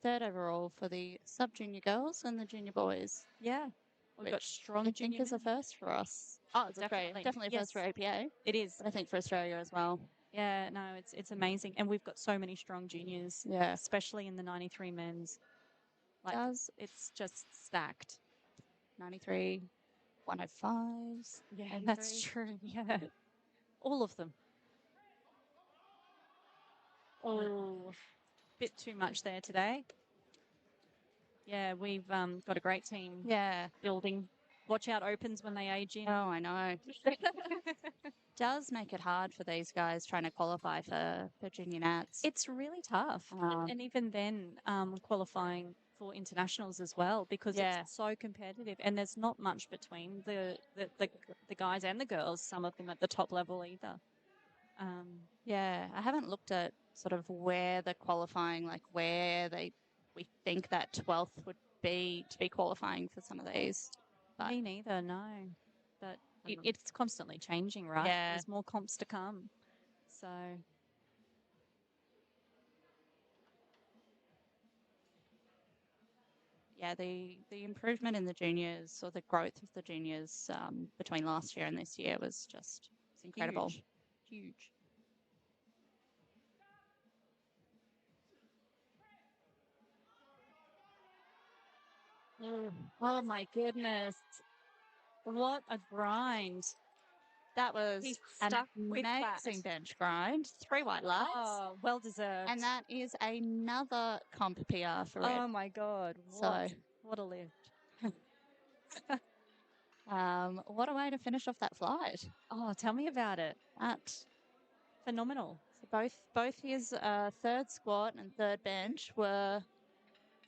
third overall for the sub junior girls and the junior boys. Yeah. We've got strong I think is a first for us. Oh, definitely. Definitely a first for APA. It is. But I think for Australia as well. Yeah, no, it's amazing. And we've got so many strong juniors. Yeah. Especially in the 93 men's. Like, it's just stacked. 93, 105s. Yeah, that's true. Yeah. All of them. Oh, bit too much there today. Yeah, we've got a great team. Yeah. Building. Watch out opens when they age in. Oh, I know. Does make it hard for these guys trying to qualify for junior nats. It's really tough. And even then qualifying for internationals as well, because it's so competitive and there's not much between the guys and the girls, some of them at the top level either. Yeah, I haven't looked at sort of where the qualifying, like where we think that 12th would be to be qualifying for some of these. Me neither, no. But it's constantly changing, right? Yeah. There's more comps to come. So yeah, the improvement in the juniors, or the growth of the juniors between last year and this year was just incredible. huge. Oh my goodness. What a grind. That was He's an stuck with that. amazing bench grind. 3 white lights. Oh, well deserved. And that is another comp PR for it. Oh my God. So, what a lift. what a way to finish off that flight. Oh, tell me about it. That Phenomenal. So both his third squat and third bench were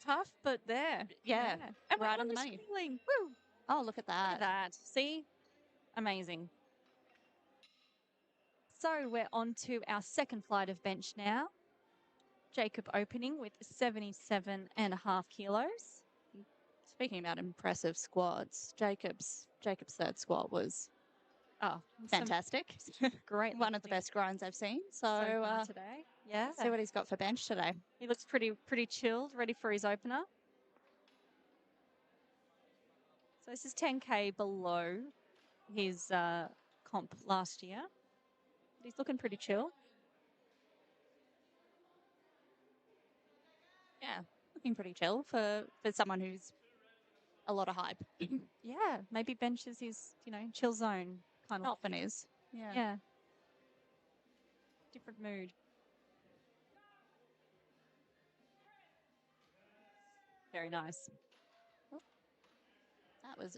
Tough, but there. yeah, And right we're on the money. scaling. Woo. Oh, look at Look at that. that. See? Amazing. So we're on to our second flight of bench now. Jacob opening with 77.5 kilos. Speaking about impressive squats, Jacob's third squat was fantastic. Great. One of the best grinds I've seen. So far today. Yeah. See what he's got for bench today. He looks pretty chilled, ready for his opener. So this is 10K below his comp last year. But he's looking pretty chill. Yeah, looking pretty chill for someone who's a lot of hype. Yeah, maybe benches his, chill zone kind of. Often is. Yeah. Yeah. Different mood. Very nice. That was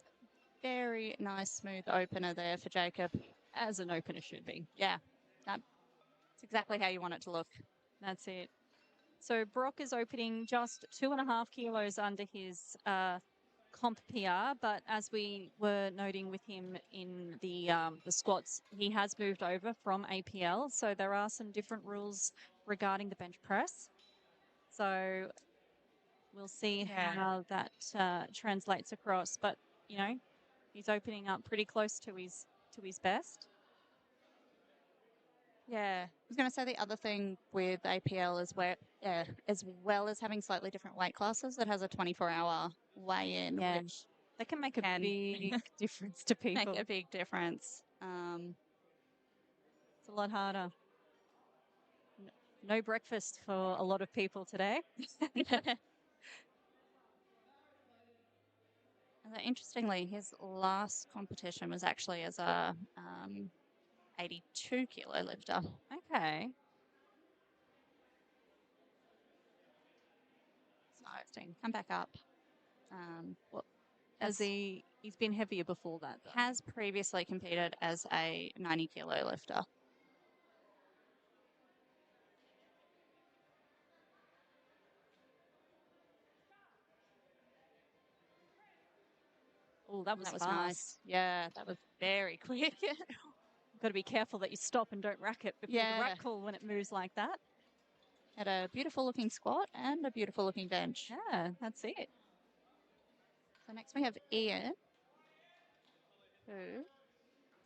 very nice, smooth opener there for Jacob. As an opener should be. Yeah, that's exactly how you want it to look. That's it. So Brock is opening just 2.5 kilos under his comp PR, but as we were noting with him in the squats, he has moved over from APL. So there are some different rules regarding the bench press. So we'll see how that translates across. But he's opening up pretty close to his best. Yeah, I was going to say the other thing with APL is as well as having slightly different weight classes, it has a 24-hour weigh-in, which that can make a big difference to people. Make a big difference. It's a lot harder. No breakfast for a lot of people today. Interestingly, his last competition was actually as a 82 kilo lifter. Okay. So come back up. He's been heavier before that, though. Has previously competed as a 90 kilo lifter. Oh, that was fast. Nice. Yeah, that was very quick. You've got to be careful that you stop and don't rack it before the rack call when it moves like that. Had a beautiful looking squat and a beautiful looking bench. Yeah, that's it. So next we have Ian.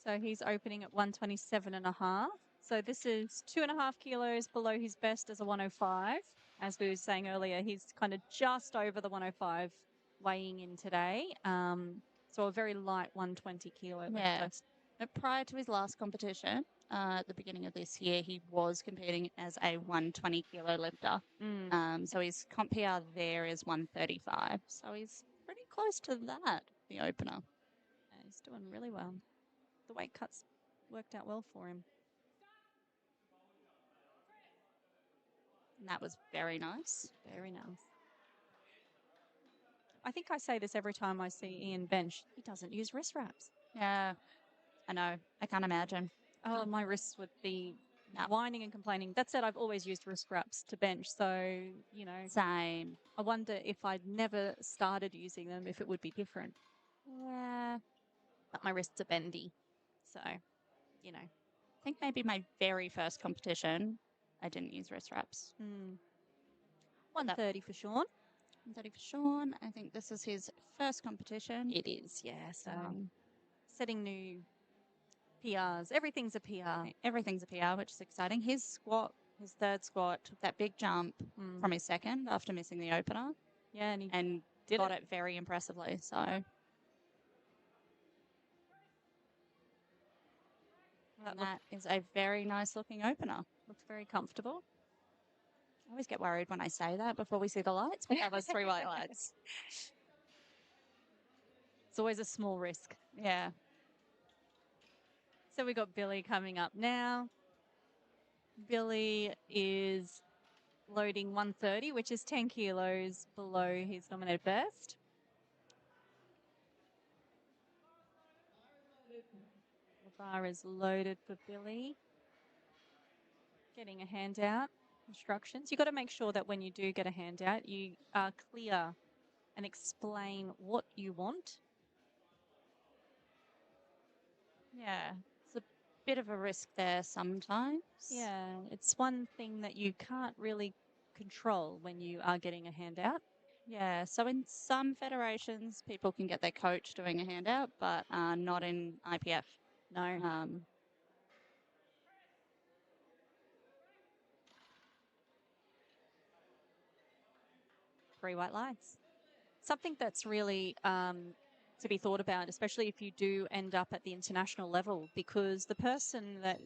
So he's opening at 127.5. So this is 2.5 kilos below his best as a 105. As we were saying earlier, he's kind of just over the 105 weighing in today. So a very light 120 kilo. Yeah. But prior to his last competition, at the beginning of this year, he was competing as a 120 kilo lifter. So his comp PR there is 135. So he's pretty close to that, the opener. Yeah, he's doing really well. The weight cuts worked out well for him. And that was very nice. Very nice. I think I say this every time I see Ian bench. He doesn't use wrist wraps. Yeah, I know. I can't imagine. Oh, my wrists would be whining and complaining. That said, I've always used wrist wraps to bench. So, Same. I wonder if I'd never started using them, if it would be different. Yeah. But my wrists are bendy. So, I think maybe my very first competition, I didn't use wrist wraps. 130 for Sean. 130 for Sean. I think this is his first competition. It is, yeah. So setting new PRs. Everything's a PR. Everything's a PR, which is exciting. His third squat, took that big jump from his second after missing the opener. Yeah, and he got it very impressively. So that is a very nice looking opener. Looks very comfortable. I always get worried when I say that before we see the lights. We have those 3 white lights. It's always a small risk. Yeah. So we got Billy coming up now. Billy is loading 130, which is 10 kilos below his nominated best. The bar is loaded for Billy. Getting a handout, instructions. You've got to make sure that when you do get a handout, you are clear and explain what you want. Yeah, it's a bit of a risk there sometimes. Yeah, it's one thing that you can't really control when you are getting a handout. Yeah, so in some federations, people can get their coach doing a handout, but not in IPF. No. 3 white lights. Something that's really to be thought about, especially if you do end up at the international level, because the person that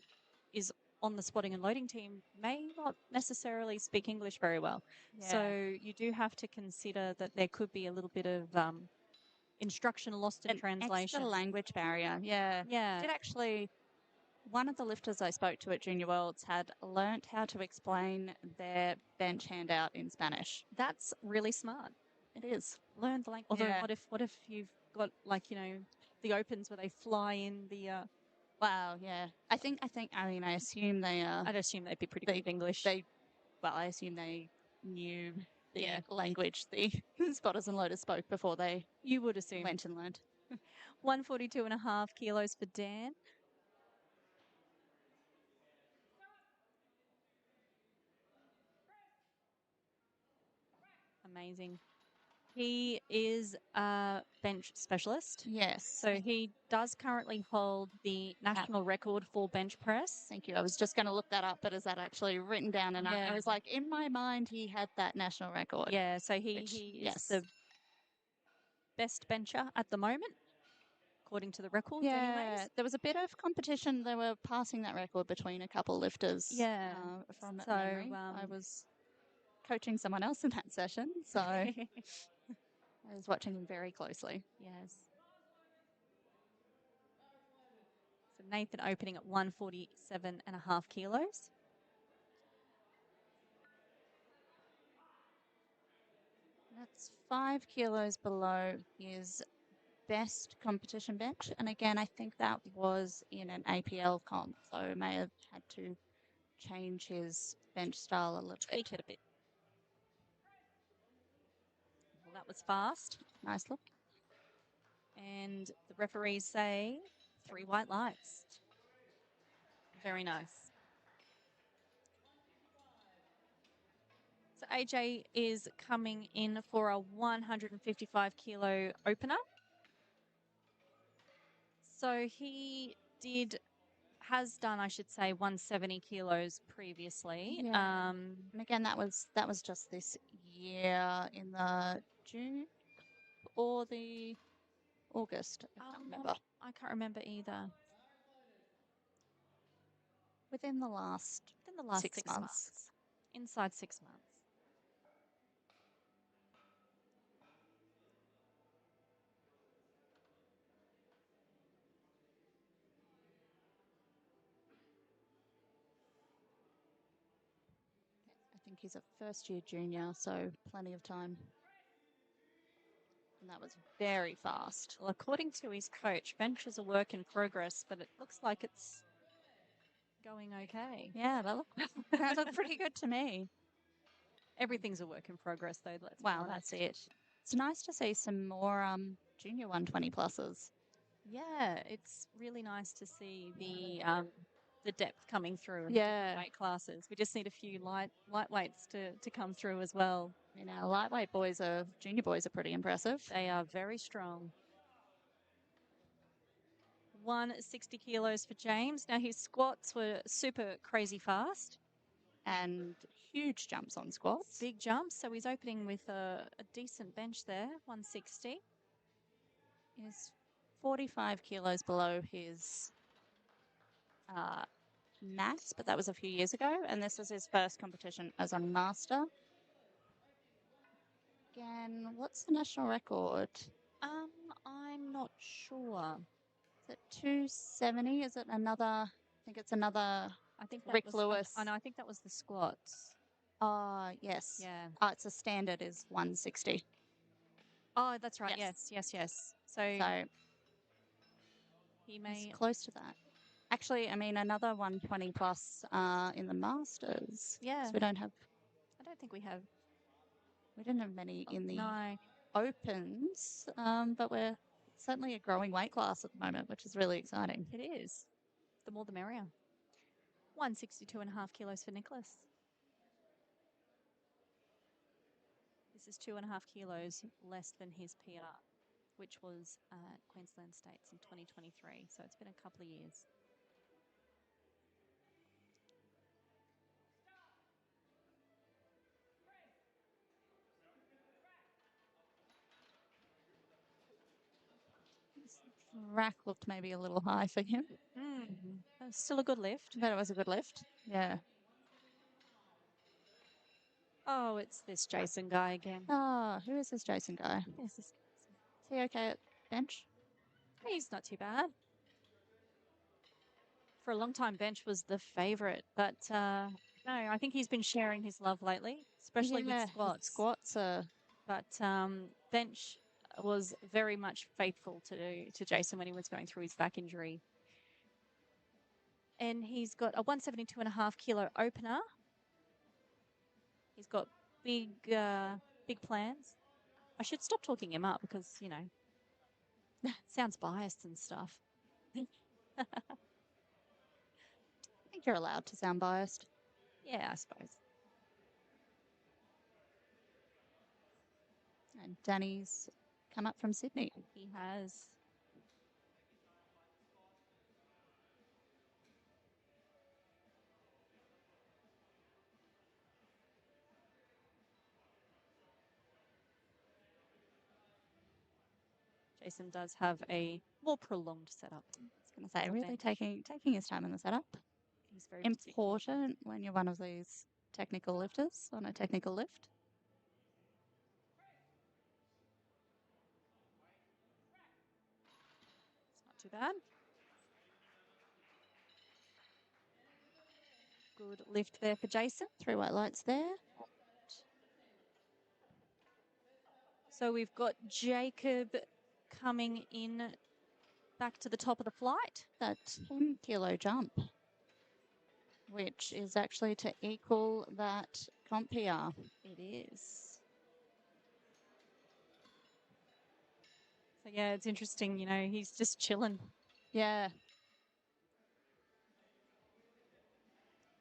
is on the spotting and loading team may not necessarily speak English very well. Yeah. So you do have to consider that there could be a little bit of instruction lost in translation. Extra language barrier. Yeah. Yeah. Did actually, one of the lifters I spoke to at Junior Worlds had learnt how to explain their bench handout in Spanish. That's really smart. It is. Learn the language. Although what if you've got the opens where they fly in the Wow, yeah. I mean, I assume they are. I'd assume they'd be pretty good at English. I assume they knew the language the spotters and loaders spoke before they would assume went and learned. 142.5 kilos for Dan. Amazing. He is a bench specialist. Yes. So he does currently hold the national record for bench press. Thank you. I was just going to look that up, but is that actually written down? And I was like, in my mind, he had that national record. Yeah, so he is the best bencher at the moment, according to the records anyways. There was a bit of competition. They were passing that record between a couple lifters. Yeah. From memory. I was coaching someone else in that session, so I was watching him very closely. Yes. So Nathan opening at 147.5 kilos. That's 5 kilos below his best competition bench. And again, I think that was in an APL comp, so may have had to change his bench style a little bit. Tweak it a bit. Well, that was fast. Nice look. And the referees say 3 white lights. Very nice. So AJ is coming in for a 155 kilo opener. So he has done, I should say, 170 kilos previously. Yeah. And again, that was just this year in the June or the August. I can't remember. I can't remember either. Within the last 6 months. Inside 6 months. I think he's a first-year junior, so plenty of time. And that was very fast. Well, according to his coach, bench is a work in progress, but it looks like it's going okay. Yeah, that looked pretty good to me. Everything's a work in progress, though. Wow, that's it. It's nice to see some more junior 120 pluses. Yeah, it's really nice to see the depth coming through in different weight classes. We just need a few lightweights to come through as well. You know, lightweight junior boys are pretty impressive. They are very strong. 160 kilos for James. Now his squats were super crazy fast. And huge jumps on squats. Big jumps. So he's opening with a decent bench there, 160. Is 45 kilos below his max, but that was a few years ago. And this is his first competition as a master. Again, what's the national record? I'm not sure. Is it 270? Is it another? I think it's another. I think that Rick was, Lewis. I know. I think that was the squats. Yes. Yeah. It's a standard is 160. Oh, that's right. Yes. Yes. So he may he's close to that. Actually, I mean another 120 plus in the Masters. Yeah. So we don't have. I don't think we have. We didn't have many in the No. Opens, but we're certainly a growing weight class at the moment, which is really exciting. It is. The more the merrier. 162.5 kilos for Nicholas. This is 2.5 kilos less than his PR, which was at Queensland States in 2023. So it's been a couple of years. Rack looked maybe a little high for him. Still a good lift. But it was a good lift. Yeah. Oh, it's this Jason guy again. Oh, who is this Jason guy? Yes, this Is he okay at bench? He's not too bad. For a long time, bench was the favourite, but no, I think he's been sharing his love lately, especially with squats. Squats are. But bench was very much faithful to Jason when he was going through his back injury. And he's got a 172.5 kilo opener. He's got big plans. I should stop talking him up because, you know, sounds biased and stuff. I think you're allowed to sound biased. Yeah, I suppose. And Danny's come up from Sydney. He has. Jason does have a more prolonged setup. I was going to say, really taking his time in the setup. He's very important when you're one of these technical lifters on a technical lift. It's not too bad. Good lift there for Jason. 3 white lights there. So we've got Jacob coming in back to the top of the flight. That 10 kilo jump, which is actually to equal that comp PR. It is. So yeah, it's interesting, you know, he's just chilling. Yeah.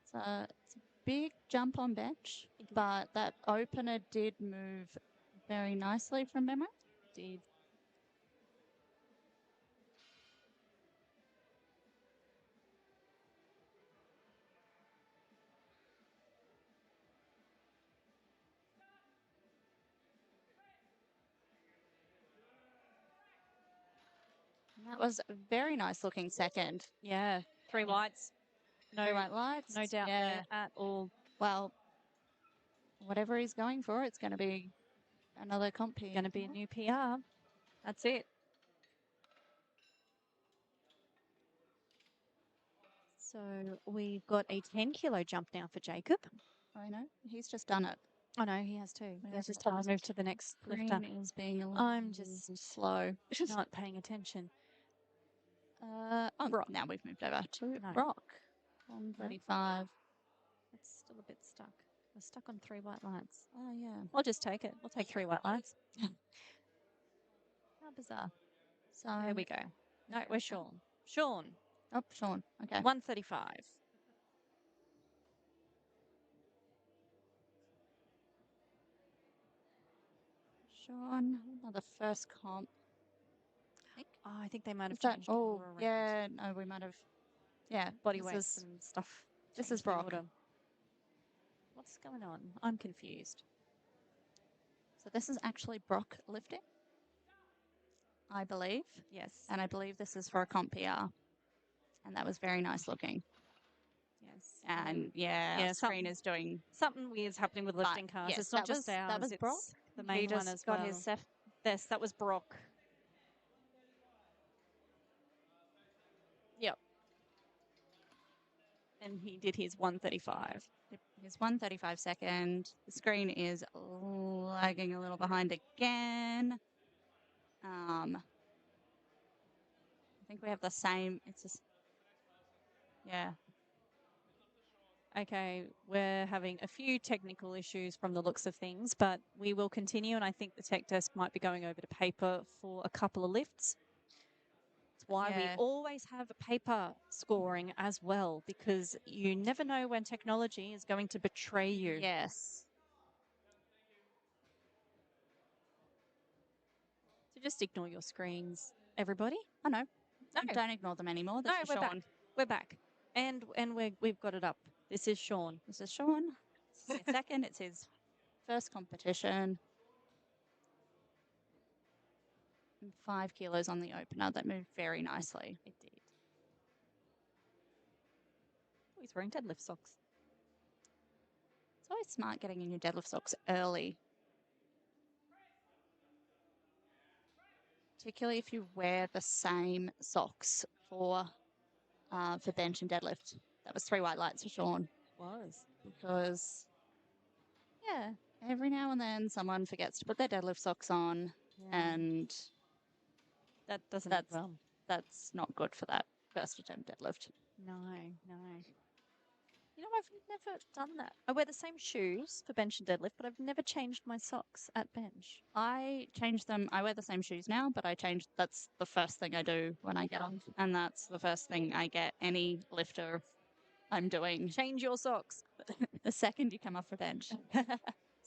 It's a big jump on bench, but that opener did move very nicely from memory. Did. That was a very nice looking second. Yeah, 3 whites. No 3 white lights. No doubt there at all. Well, whatever he's going for, it's going to be another comp PR. Going to be a new PR. That's it. So we've got a 10 kilo jump now for Jacob. I know. He's just done it. I know, he has too. There's just time to move to the next lifter. Is being I'm just slow. not paying attention. Brock. Now we've moved over to Brock. 135. It's still a bit stuck. We're stuck on 3 white lights. Oh, yeah. I'll just take it. We'll take 3 white lights. How bizarre. So there we go. No, we're Sean. Sean. Oh, Sean. Okay. 135. Sean, another first comp. Oh, I think they might have Is that? changed the Oh, order around. yeah. No, we might have. Yeah, Body this weights is and stuff. this is changed the Brock. order. What's going on? I'm confused. So this is actually Brock lifting, I believe. Yes. And I believe this is for a comp PR. And that was very nice looking. Yes. And yeah, our screen is doing something weird's happening with lifting cars. yes, It's not just ours. That was Brock. It's the main one as got well. his Yes, that was Brock. Yep. And he did his 135. His 135 second. The screen is lagging a little behind again. I think we have the same. It's just, yeah. Okay, we're having a few technical issues from the looks of things, but we will continue. And I think the tech desk might be going over to paper for a couple of lifts. That's why we always have a paper scoring as well, because you never know when technology is going to betray you. Yes. So just ignore your screens, everybody. Oh, no. Don't ignore them anymore. This is we're Sean. back. We're back. And we've got it up. This is Sean. This is Sean. This is his second. It's his first competition. 5 kilos on the opener. That moved very nicely. It did. Oh, he's wearing deadlift socks. It's always smart getting in your deadlift socks early. Particularly if you wear the same socks for bench and deadlift. That was 3 white lights for Sean. Was. Because, yeah, every now and then someone forgets to put their deadlift socks on, and that doesn't that's not good for that first attempt deadlift. No. You know, I've never done that. I wear the same shoes for bench and deadlift, but I've never changed my socks at bench. I change them. I wear the same shoes now, but that's the first thing I do when I get on. And that's the first thing I get any lifter I'm doing. Change your socks. The second you come off for bench. So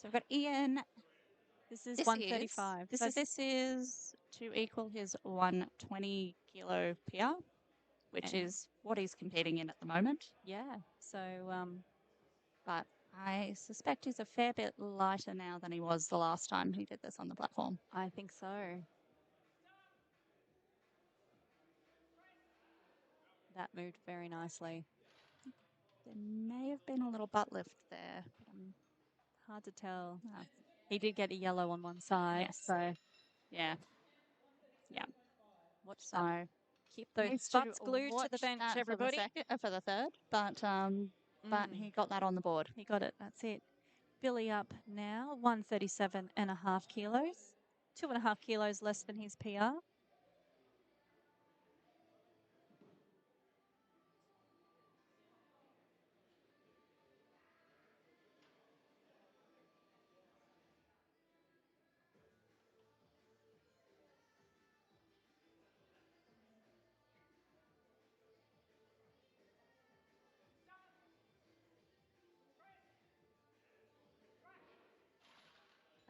we've got Ian. This is 135. This is to equal his 120 kilo PR, which is what he's competing in at the moment. Yeah. So, but I suspect he's a fair bit lighter now than he was the last time he did this on the platform. I think so. That moved very nicely. There may have been a little butt lift there. Hard to tell. No. He did get a yellow on one side. Yes. So, yeah. Watch that. Keep those butts glued to the bench, everybody. For the third, but he got that on the board. He got it. That's it. Billy up now, 137.5 kilos, 2.5 kilos less than his PR.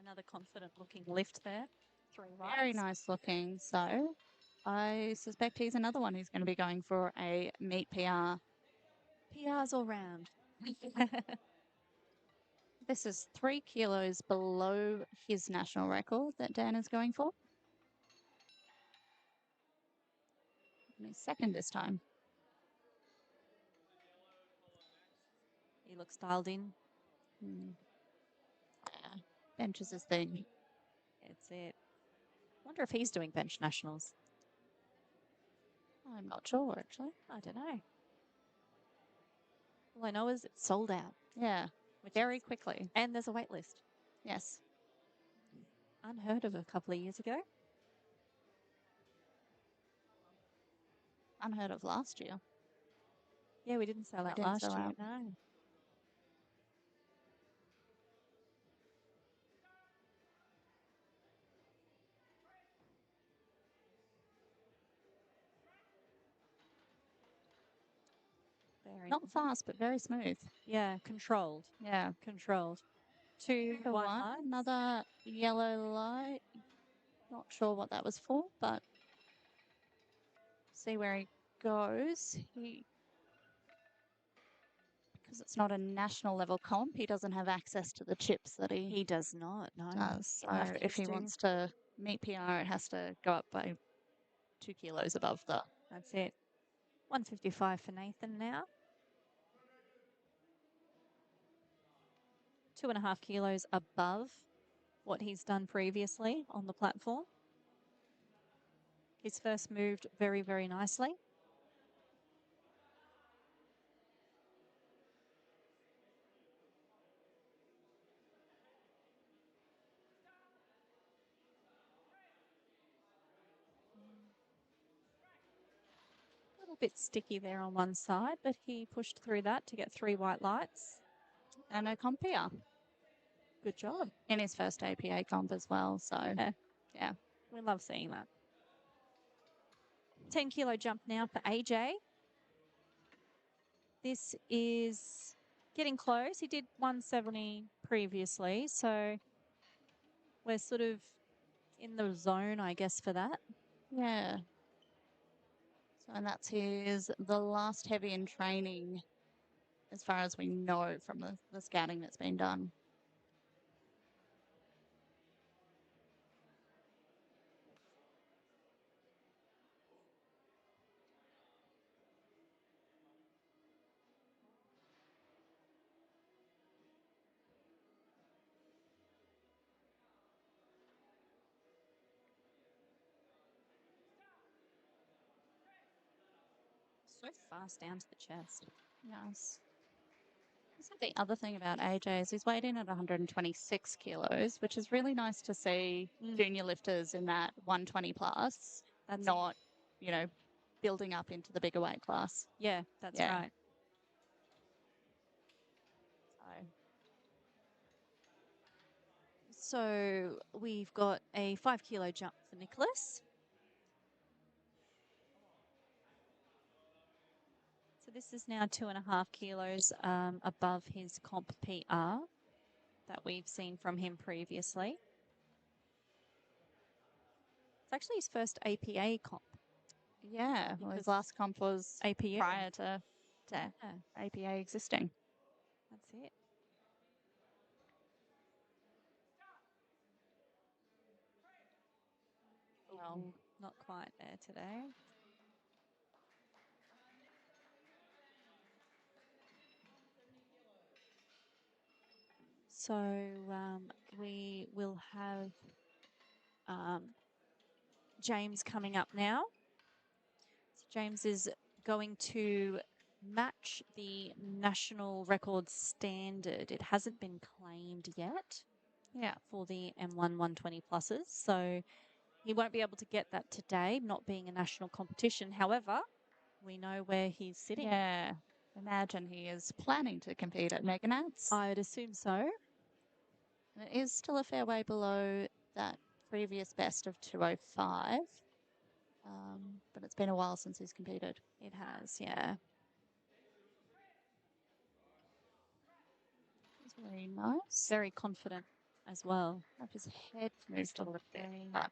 Another confident looking lift there. 3 rights. Very nice looking. So I suspect he's another one who's going to be going for a meet PR. PRs all round. This is 3 kilos below his national record that Dan is going for. And he's second this time. He looks dialed in. Yeah. Bench is his thing. It's it. Wonder if he's doing bench nationals. I'm not sure, actually. I don't know. All I know is it's sold out. Yeah, very quickly. And there's a wait list. Yes. Unheard of a couple of years ago. Unheard of last year. Yeah, we didn't sell out last year. No. Not fast, but very smooth. Yeah, controlled. Yeah. Controlled. 2 white lights. Another yellow light. Not sure what that was for, but see where he goes. Because it's not a national level comp, he doesn't have access to the chips that he does not, no. does. So if he wants to meet PR, it has to go up by 2 kilos above the. That's it. 155 for Nathan now. 2.5 kilos above what he's done previously on the platform. He's first moved very, very nicely. A little bit sticky there on one side, but he pushed through that to get 3 white lights. And a comp PR. Good job. In his first APA comp as well. So, yeah. We love seeing that. 10 kilo jump now for AJ. This is getting close. He did 170 previously, so we're sort of in the zone, I guess, for that. Yeah. So, and that's the last heavy in training, as far as we know from the scouting that's been done. So fast down to the chest. Yes. The other thing about AJ is he's weighed in at 126 kilos, which is really nice to see junior lifters in that 120 plus. That's not, building up into the bigger weight class. Yeah, that's right. So we've got a 5 kilo jump for Nicholas. So this is now 2.5 kilos above his comp PR that we've seen from him previously. It's actually his first APA comp. Yeah, well, his last comp was APA prior to APA existing. That's it. Well, not quite there today. So we will have James coming up now. So James is going to match the national record standard. It hasn't been claimed yet. Yeah. For the M1 120 pluses. So he won't be able to get that today, not being a national competition. However, we know where he's sitting. Yeah. Imagine he is planning to compete at Meganats. I would assume so. And it is still a fair way below that previous best of 205. But it's been a while since he's competed. It has, yeah. It's very nice. Very confident as well. Have his head moved a little bit. But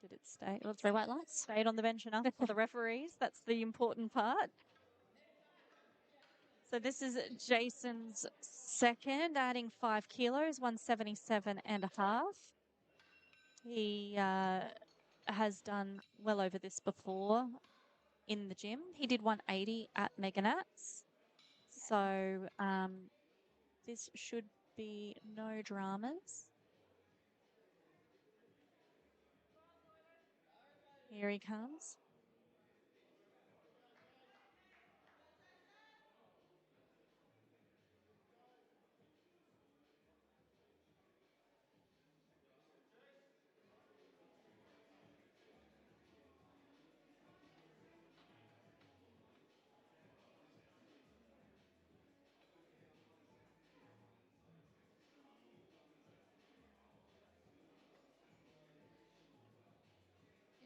did it stay? Well, 3 white lights. Stayed on the bench enough for the referees. That's the important part. So this is Jason's second, adding 5 kilos, 177.5. He has done well over this before in the gym. He did 180 at Meganats. So this should be no dramas. Here he comes.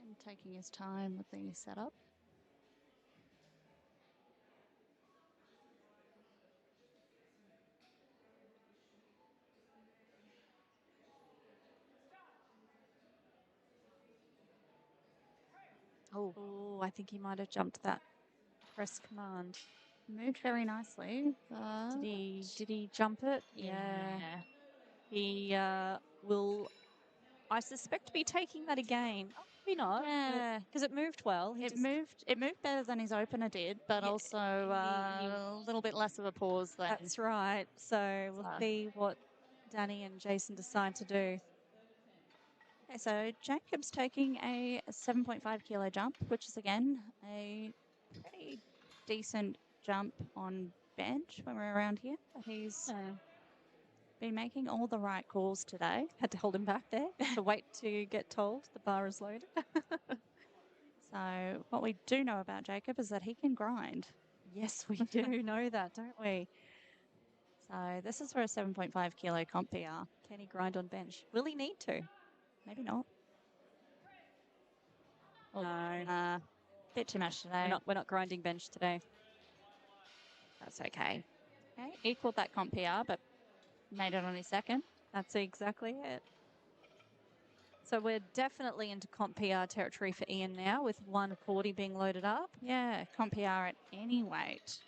And taking his time with the setup. Oh, I think he might have jumped that press command. Moved very nicely. Did he jump it? Yeah. He will, I suspect, be taking that again. Oh, maybe not. Yeah. Because it moved well. It moved better than his opener did, but also a little bit less of a pause then. That's right. So we'll see what Danny and Jason decide to do. Okay, so Jacob's taking a 7.5 kilo jump, which is again a pretty decent jump on bench when we're around here. But he's been making all the right calls today. Had to hold him back there to wait to get told the bar is loaded. So what we do know about Jacob is that he can grind. Yes, we do know that, don't we? So this is for a 7.5 kilo comp PR. Can he grind on bench? Will he need to? Maybe not. No. Bit too much today. We're not grinding bench today. That's okay. Okay, equaled that comp PR, but made it on his second. That's exactly it. So we're definitely into comp PR territory for Ian now, with 140 being loaded up. Yeah, comp PR at any weight.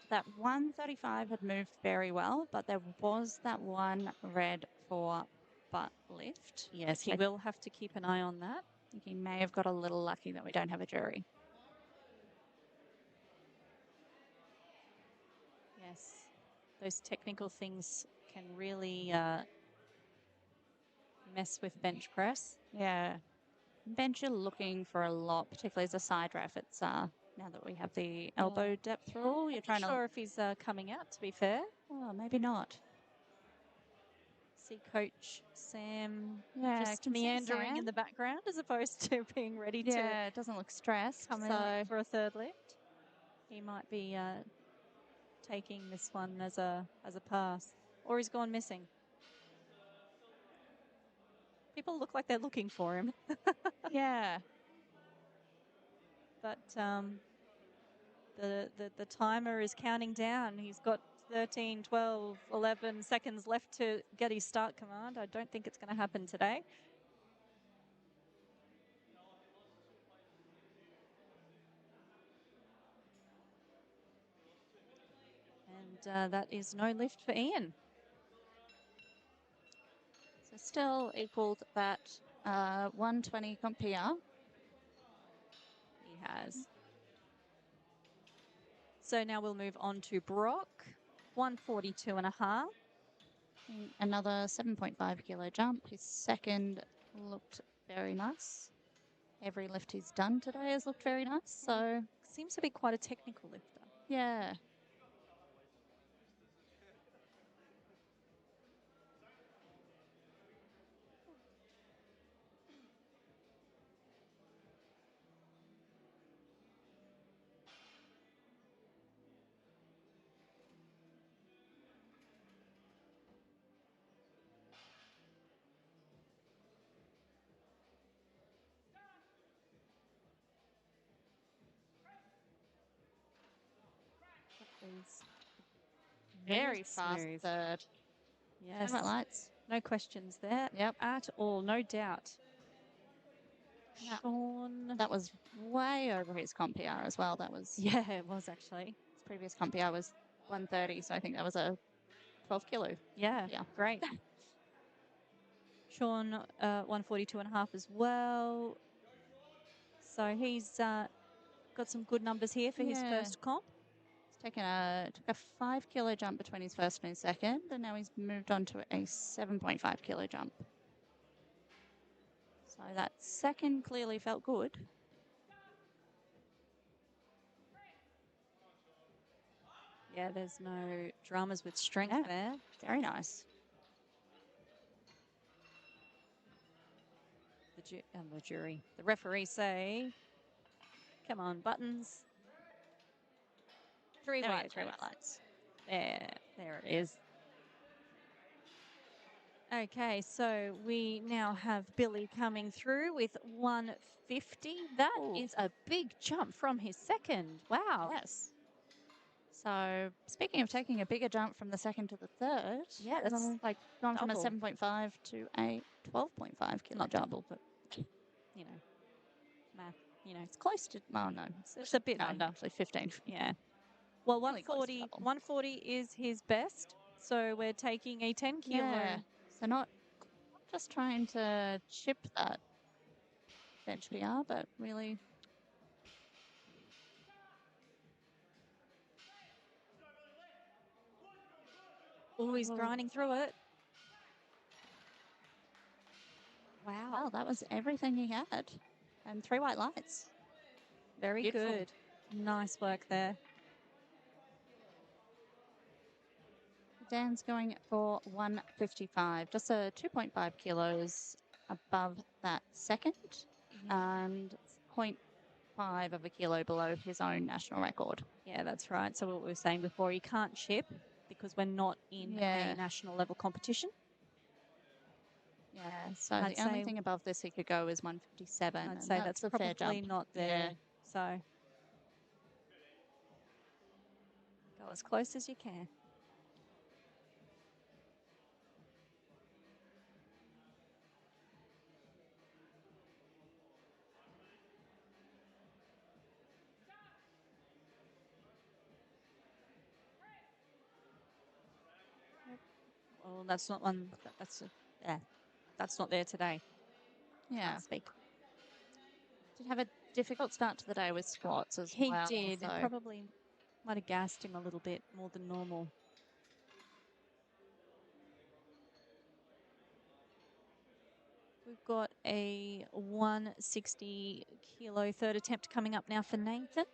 That 135 had moved very well, but there was that one red for butt lift. Yes, he will have to keep an eye on that. I think he may have got a little lucky that we don't have a jury. Yes, those technical things can really mess with bench press. Yeah, bench you're looking for a lot, particularly as a side ref. It's now that we have the elbow depth rule, you're trying to. I'm not sure if he's coming out, to be fair. Oh, maybe not. See Coach Sam just meandering in the background as opposed to being ready to. Yeah, it doesn't look stressed. Come out for a third lift. He might be taking this one as a pass, or he's gone missing. People look like they're looking for him. Yeah. But the timer is counting down. He's got 13, 12, 11 seconds left to get his start command. I don't think it's going to happen today. And that is no lift for Ian. So still equaled that 120 comp PR. He has. So now we'll move on to Brock, 142.5. Another 7.5 kilo jump. His second looked very nice. Every lift he's done today has looked very nice. So seems to be quite a technical lifter. Yeah. Very fast smooth. third. Yes. Lights. No questions there. Yep. At all. No doubt. Sean. That was way over his comp PR as well. That was. Yeah, it was actually. His previous comp PR was 130, so I think that was a 12 kilo. Yeah. Great. Sean, 142.5 as well. So he's got some good numbers here for his first comp. He's took a 5 kilo jump between his first and his second, and now he's moved on to a 7.5 kilo jump. So that second clearly felt good. Yeah, there's no dramas with strength there. Very nice. The jury. The referees say, come on, buttons. Three white lights. There it is. Okay, so we now have Billy coming through with 150. That is a big jump from his second. Wow. Yes. So speaking of taking a bigger jump from the second to the third, Yeah, it's that's like gone from a double. 7.5 to a 12.5 kilo Not jump. double, but you know, math. You know, It's close to. Oh no, it's a bit no, under. actually 15. Yeah. Well, Really close to 140, double. 140 is his best. So we're taking a 10 kilo. Yeah. So not just trying to chip that bench PR, but really. Oh, he's grinding through it. Wow. Well, that was everything he had. And 3 white lights. Very Beautiful. good. Nice work there. Dan's going for 155, just a 2.5 kilos above that second, and 0.5 of a kilo below his own national record. Yeah, that's right. So what we were saying before, he can't chip because we're not in a national level competition. Yeah, so the only thing above this he could go is 157. I'd say that's a fair probably jump. not there. So go as close as you can. Well, that's not one. That's not there today. Yeah. Can't speak. Did have a difficult start to the day with squats as well. He did. So. It probably might have gassed him a little bit more than normal. We've got a 160 kilo third attempt coming up now for Nathan.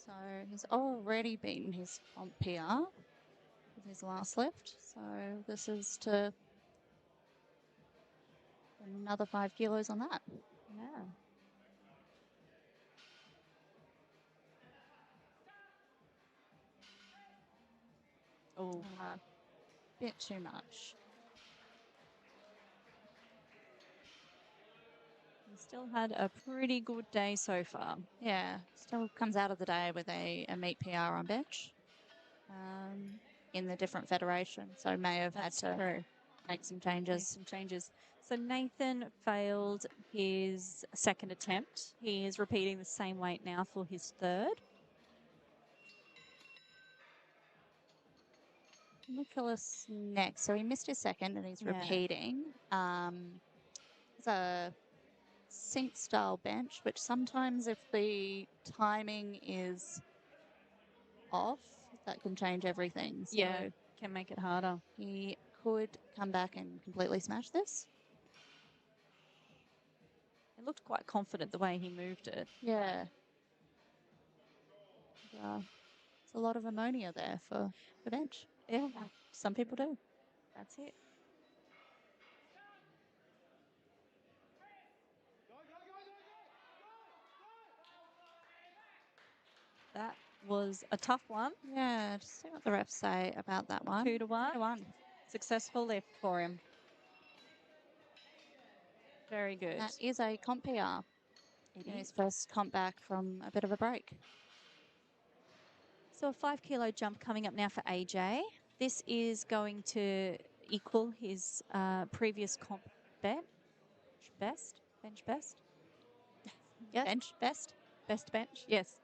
So he's already beaten his comp PR with his last lift. So this is to another 5 kilos on that. Yeah. Oh, bit too much. He still had a pretty good day so far. Yeah, still comes out of the day with a meet PR on bench in the different federation. So may have had to make some changes. So Nathan failed his second attempt. He is repeating the same weight now for his third. Nicholas next. So he missed his second and he's repeating. It's a sync style bench, which sometimes if the timing is off, that can change everything. So yeah, can make it harder. He could come back and completely smash this. It looked quite confident the way he moved it. Yeah. It's a lot of ammonia there for the bench. Yeah. Some people do. That's it. That was a tough one. Yeah, just see what the refs say about that one. 2 to 1. 2 to 1. Successful lift for him. Very good. That is a comp PR. It is his first comp back from a bit of a break. So a 5 kilo jump coming up now for AJ. This is going to equal his previous comp bench best. Yes. Bench best? Best bench. Yes.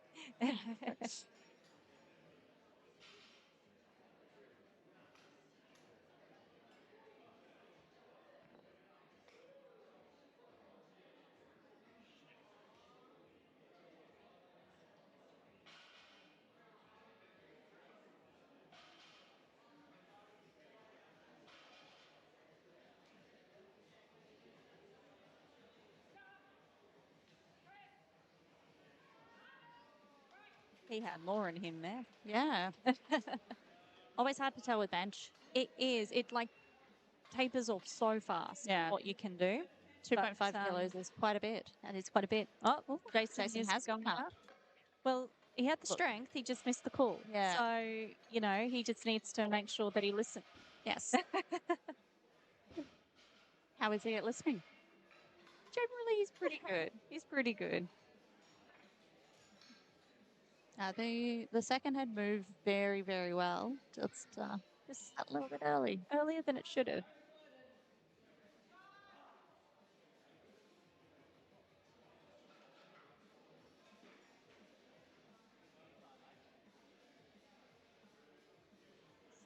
He had more in him there. Yeah. Always hard to tell with bench. It is. It like tapers off so fast. Yeah. What you can do. 2.5 kilos is quite a bit. That is quite a bit. Oh, Jason has going come. up. Well, he had the strength. He just missed the call. Yeah. So, you know, he just needs to make sure that he listens. Yes. How is he at listening? generally he's pretty good. He's pretty good. The second had moved very, very well. Just a little bit early. Earlier than it should have.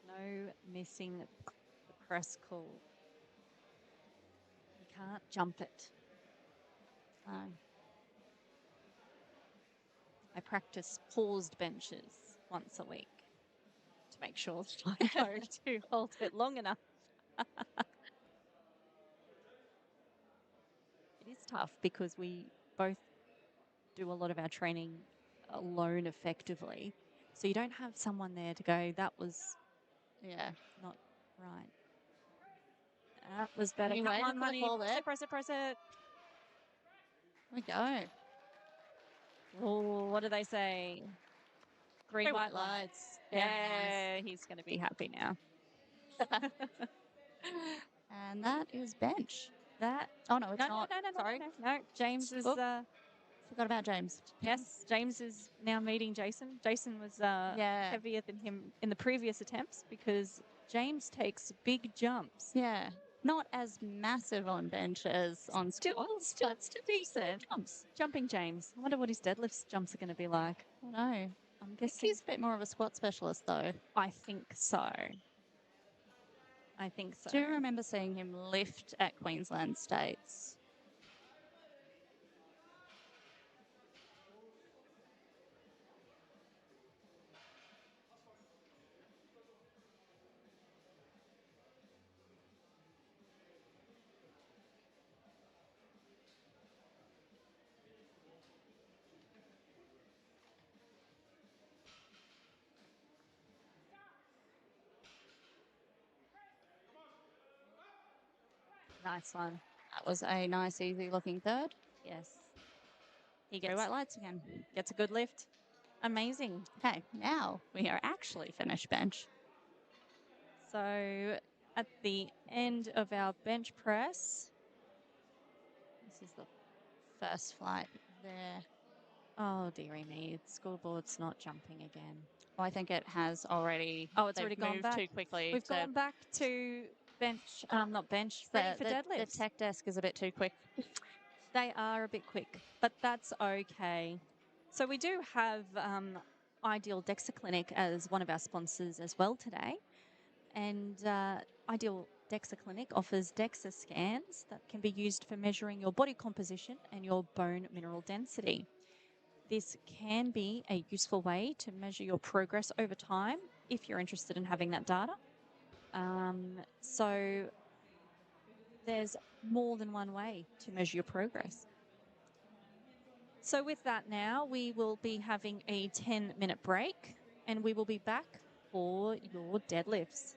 No missing the press call. You can't jump it. I practice paused benches once a week to make sure that I go to hold it long enough. It is tough because we both do a lot of our training alone effectively. So you don't have someone there to go, that was not right. That was better. Come on, honey. Press it. Here we go. Oh, what do they say? Green white lights. Yeah, he's going to be happy now. And that is bench. Oh, no, it's not. No. Sorry. No, James is... Forgot about James. Yes, James is now meeting Jason. Jason was heavier than him in the previous attempts because James takes big jumps. Yeah. Not as massive on bench as on squats. Still decent. Jumps. Jumping James. I wonder what his deadlift jumps are going to be like. I don't know. I'm guessing he's a bit more of a squat specialist, though. I think so. Do you remember seeing him lift at Queensland States? Nice one. That was a nice, easy-looking third. Yes. He gets white lights again. Gets a good lift. Amazing. Okay, now we are actually finished bench. So at the end of our bench press, this is the first flight there. Oh, dearie me. The scoreboard's not jumping again. Well, I think it has already. Oh, it's already gone back. Too quickly. We've gone back to bench, not bench, ready for deadlifts. The tech desk is a bit too quick. They are a bit quick, but that's okay. So we do have Ideal DEXA Clinic as one of our sponsors as well today. And Ideal DEXA Clinic offers DEXA scans that can be used for measuring your body composition and your bone mineral density. This can be a useful way to measure your progress over time if you're interested in having that data. So there's more than one way to measure your progress. So with that now, we will be having a 10-minute break and we will be back for your deadlifts.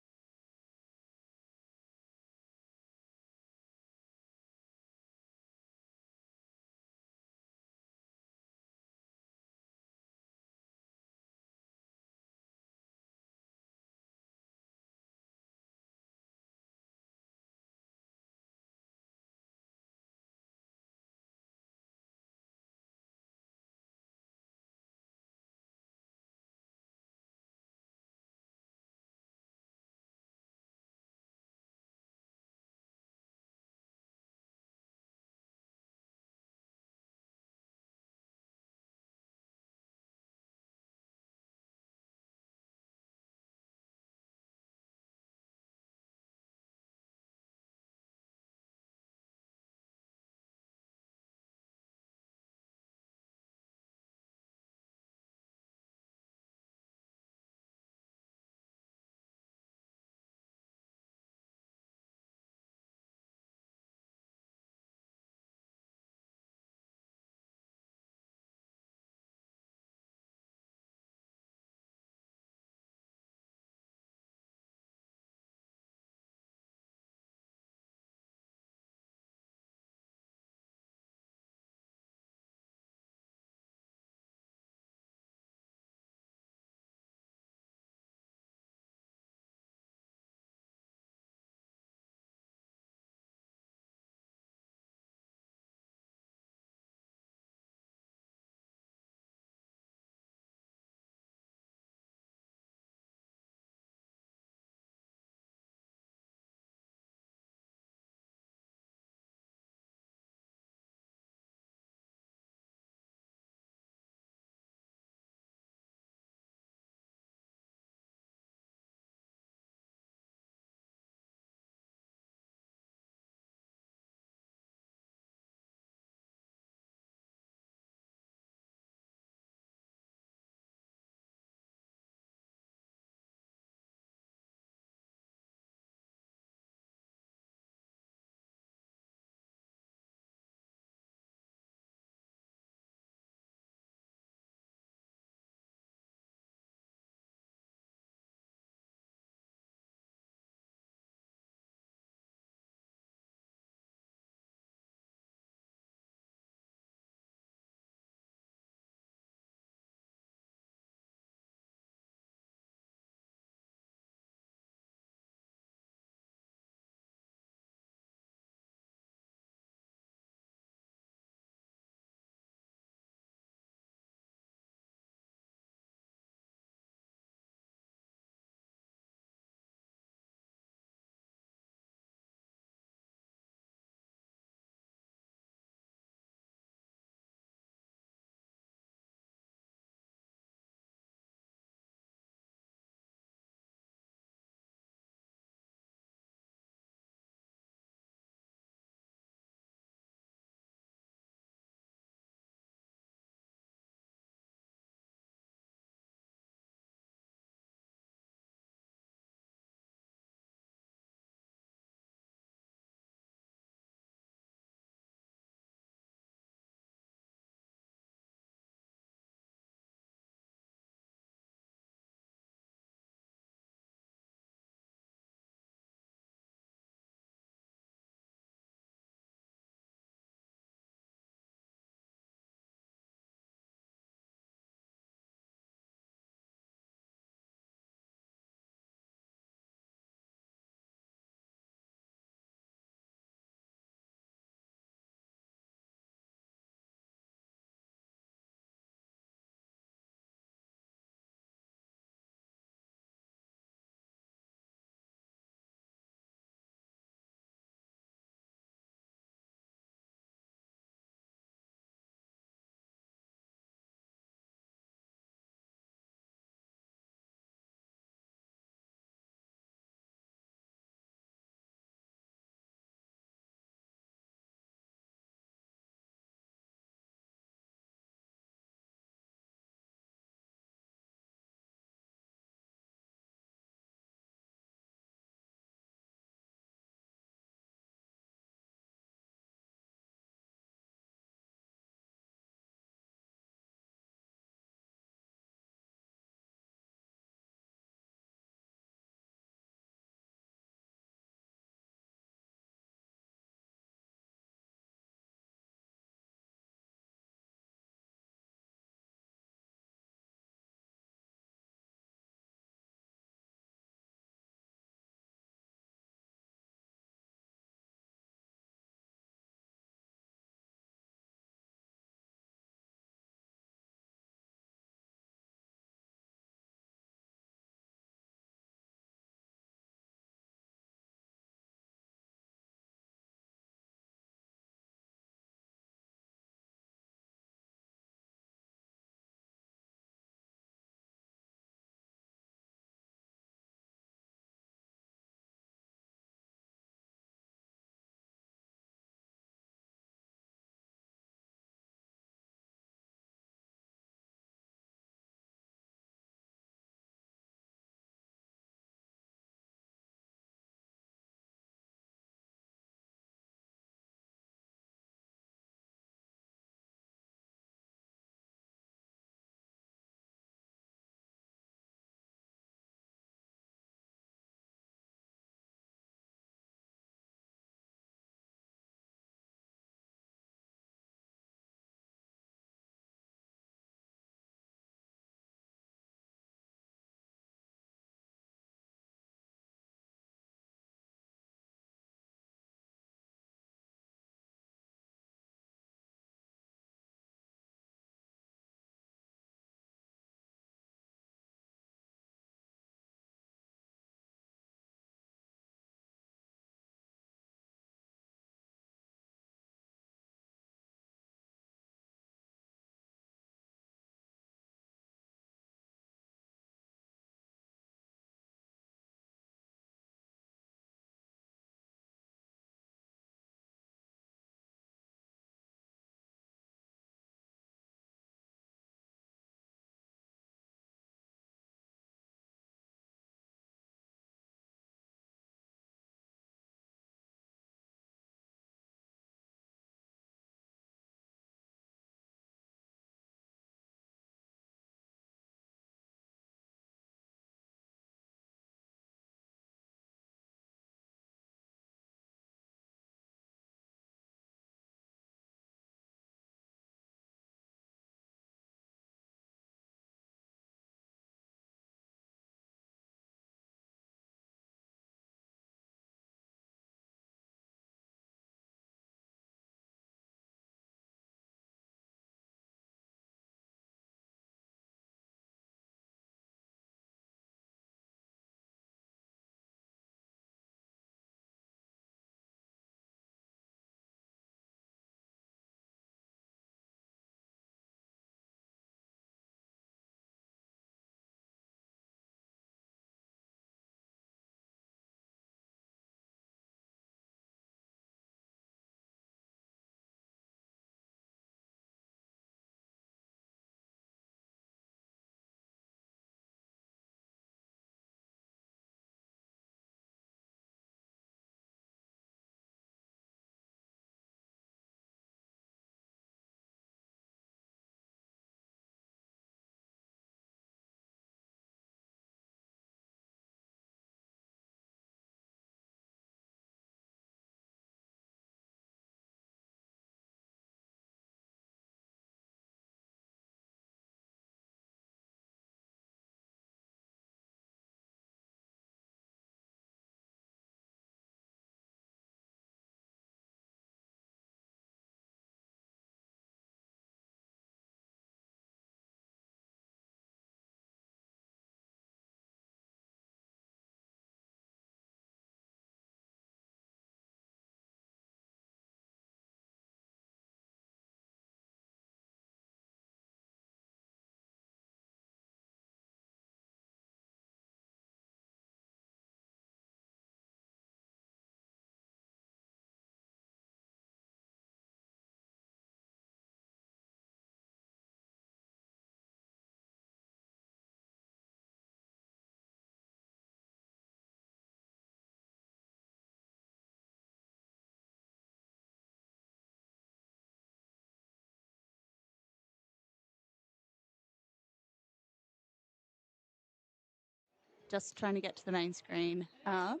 just trying to get to the main screen. As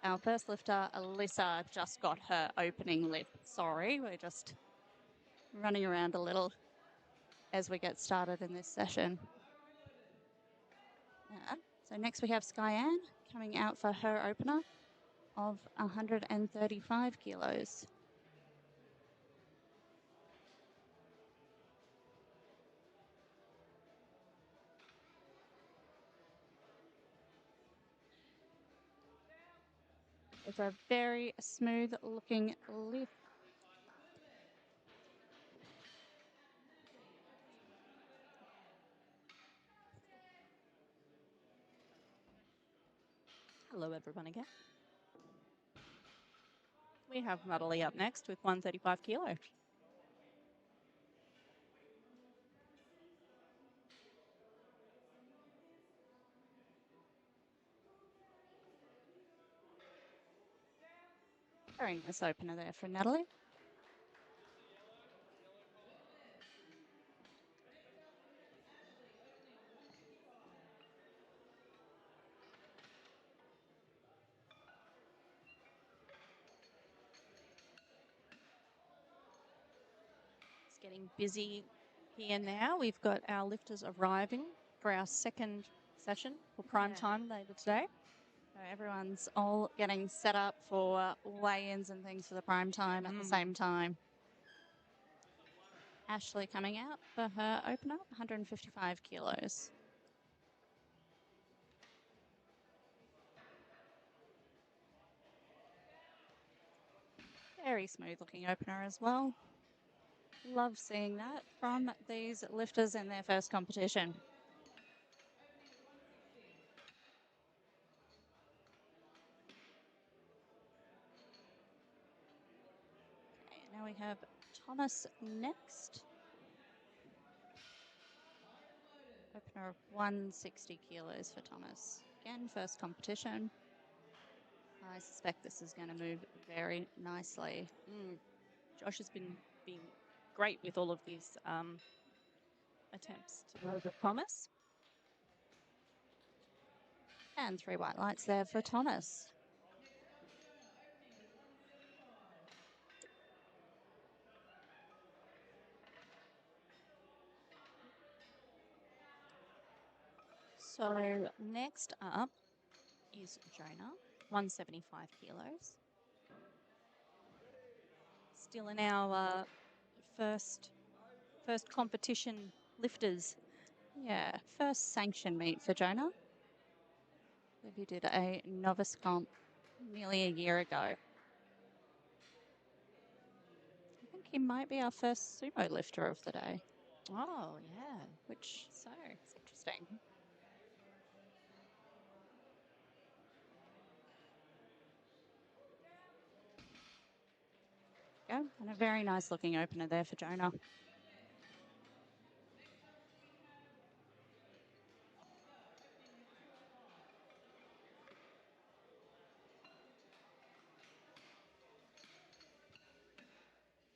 our first lifter, Alyssa, just got her opening lift. Sorry, we're just running around a little as we get started in this session. So next we have Skyanne coming out for her opener of 135 kilos. It's a very smooth looking lift. Hello, everyone, again. We have Natalie up next with 135 kilo. Very nice opener there for Natalie. It's getting busy here now. We've got our lifters arriving for our second session for prime time later today. So everyone's all getting set up for weigh-ins and things for the prime time at the same time. Ashley coming out for her opener, 155 kilos. Very smooth looking opener as well. Love seeing that from these lifters in their first competition. Okay, now we have Thomas next. Opener of 160 kilos for Thomas. Again, first competition. I suspect this is going to move very nicely. Josh has been great with all of these attempts to over Thomas. And 3 white lights there for Thomas. So next up is Jonah, 175 kilos. Still in our first competition lifters. Yeah, first sanction meet for Jonah. He did a novice comp nearly a year ago. I think he might be our first sumo lifter of the day. Oh, yeah. Which So is interesting. Yeah, and a very nice looking opener there for Jonah.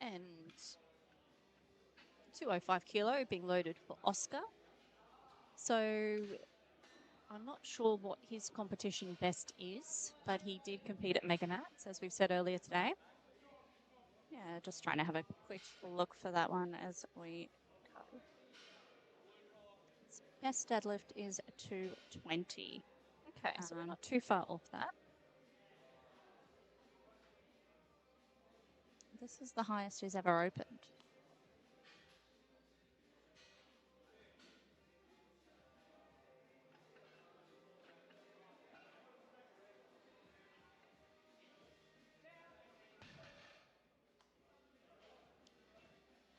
and 205 kilo being loaded for Oscar. So I'm not sure what his competition best is, but he did compete at Mega Nats, as we've said earlier today. Yeah, just trying to have a quick look for that one as we go. His best deadlift is 220. Okay, so we're not too far off that. This is the highest he's ever opened.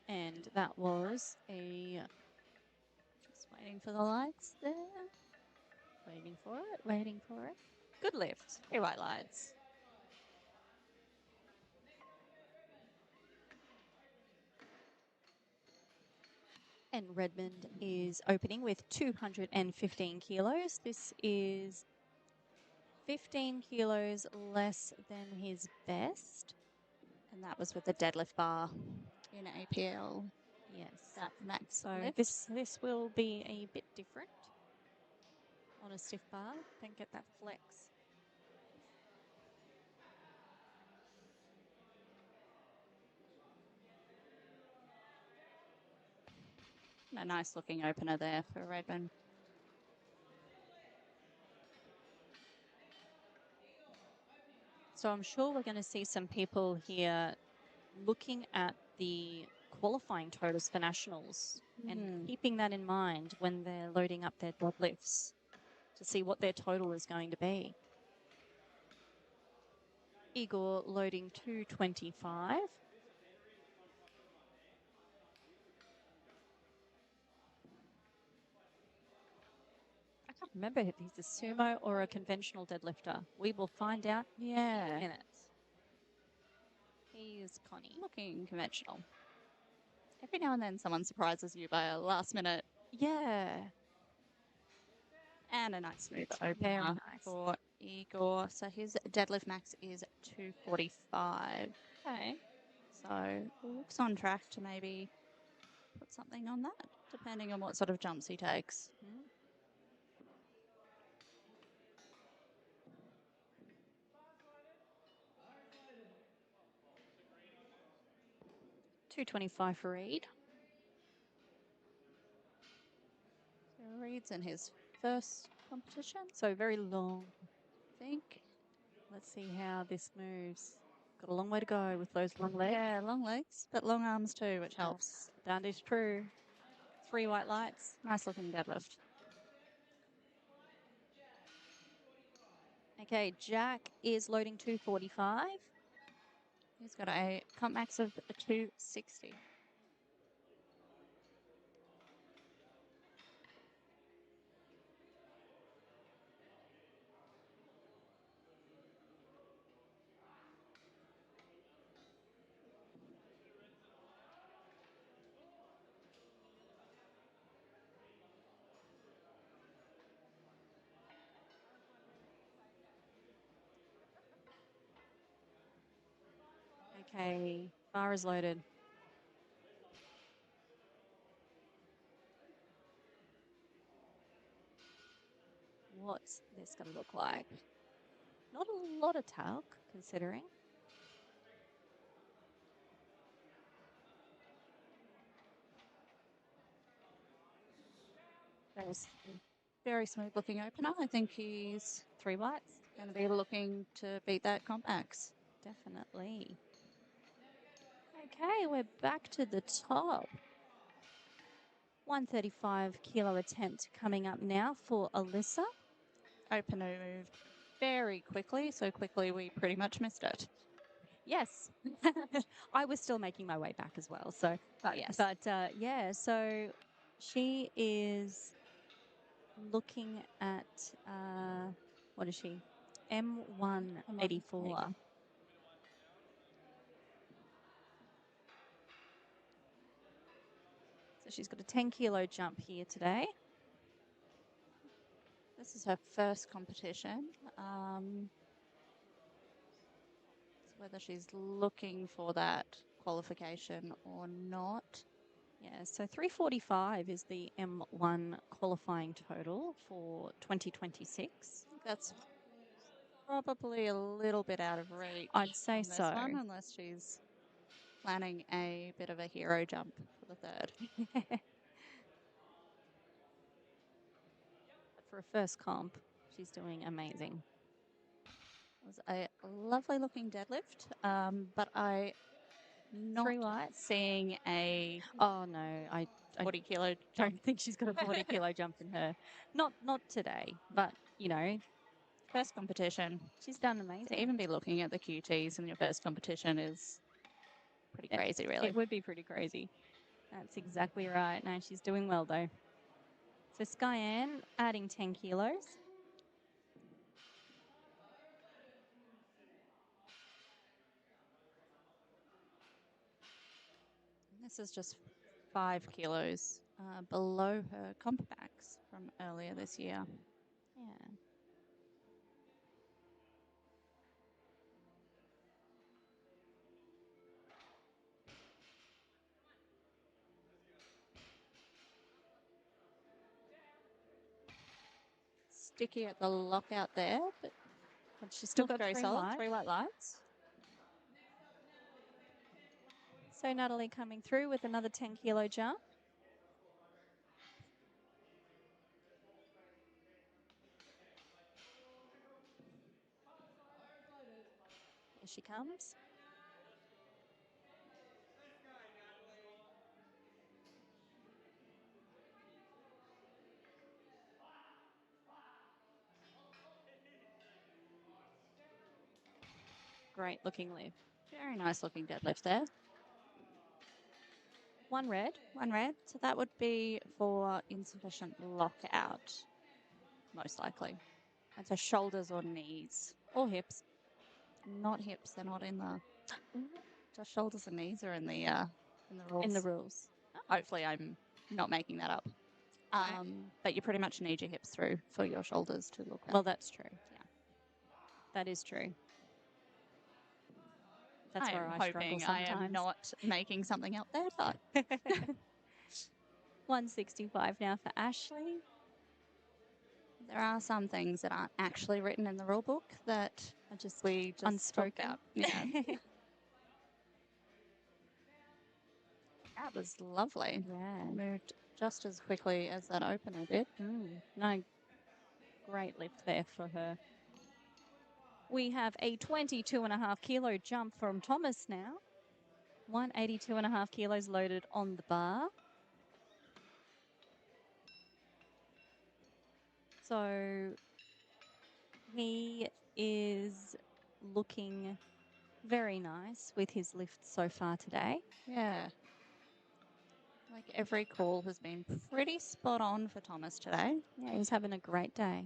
And that was a... Just waiting for the lights there. Waiting for it. Good lift. 3 white lights. And Redmond is opening with 215 kilos. This is 15 kilos less than his best. And that was with the deadlift bar in APL. Yes. That max So lift. this will be a bit different. on a stiff bar. Don't get that flex. A nice looking opener there for Redmond. So I'm sure we're going to see some people here looking at the qualifying totals for nationals and keeping that in mind when they're loading up their deadlifts to see what their total is going to be. Igor loading 225. I can't remember if he's a sumo or a conventional deadlifter. We will find out in a minute. Here's Connie. Looking conventional. Every now and then someone surprises you by a last minute. Yeah. And a nice smooth opener for Igor. So his deadlift max is 245. Okay. So looks on track to maybe put something on that, depending on what sort of jumps he takes. 225 for Reed. So Reed's in his first competition. So very long. I think. Let's see how this moves. Got a long way to go with those long legs. Yeah, long legs, but long arms too, which helps. That is true. 3 white lights. Nice looking deadlift. Okay, Jack is loading 245. He's got a comp max of 260. Okay, bar is loaded. What's this going to look like? Not a lot of talc, considering. There's a very smooth looking opener. I think he's 3 whites. Going to be looking to beat that comp max. Definitely. Okay, we're back to the top. 135 kilo attempt coming up now for Alyssa. Opener moved very quickly, so quickly we pretty much missed it. Yes. I was still making my way back as well. So, yes. But yeah, so she is looking at, what is she? M184. So she's got a 10 kilo jump here today. This is her first competition. Whether she's looking for that qualification or not. Yeah, so 345 is the M1 qualifying total for 2026. That's probably a little bit out of reach. I'd say on this so. one, unless she's planning a bit of a hero jump for the third. But for a first comp, she's doing amazing. It was a lovely looking deadlift, but I not 3 whites. Seeing a 40 kilo don't think she's got a 40 kilo jump in her. Not today, but you know, first competition. She's done amazing. To even be looking at the QTs in your first competition is pretty crazy, really. It would be pretty crazy. That's exactly right. No, she's doing well though. So Skyanne adding 10 kilos. This is just 5 kilos below her comp max from earlier this year. Yeah. sticky at the lockout there, but she's still got very three solid. white. 3 white lights. So Natalie coming through with another 10-kilo jump. Here she comes. Great looking lift. Very nice looking deadlift there. One red. One red. So that would be for insufficient lockout, most likely. And so shoulders or knees. Or hips. Not hips. They're not in the... Just shoulders and knees are in the rules. In the rules. Hopefully I'm not making that up. But you pretty much need your hips through for your shoulders to look out. Well, that's true. Yeah. That is true. That's where I struggle sometimes. I am not making something up there, but 165 now for Ashley. There are some things that aren't actually written in the rule book that are just unspoken. Out. Yeah. That was lovely. Yeah. Moved just as quickly as that opener did. No, great lift there for her. We have a 22.5 kilo jump from Thomas now. 182.5 kilos loaded on the bar. So he is looking very nice with his lift so far today. Yeah. Like every call has been pretty spot on for Thomas today. Yeah, he's having a great day.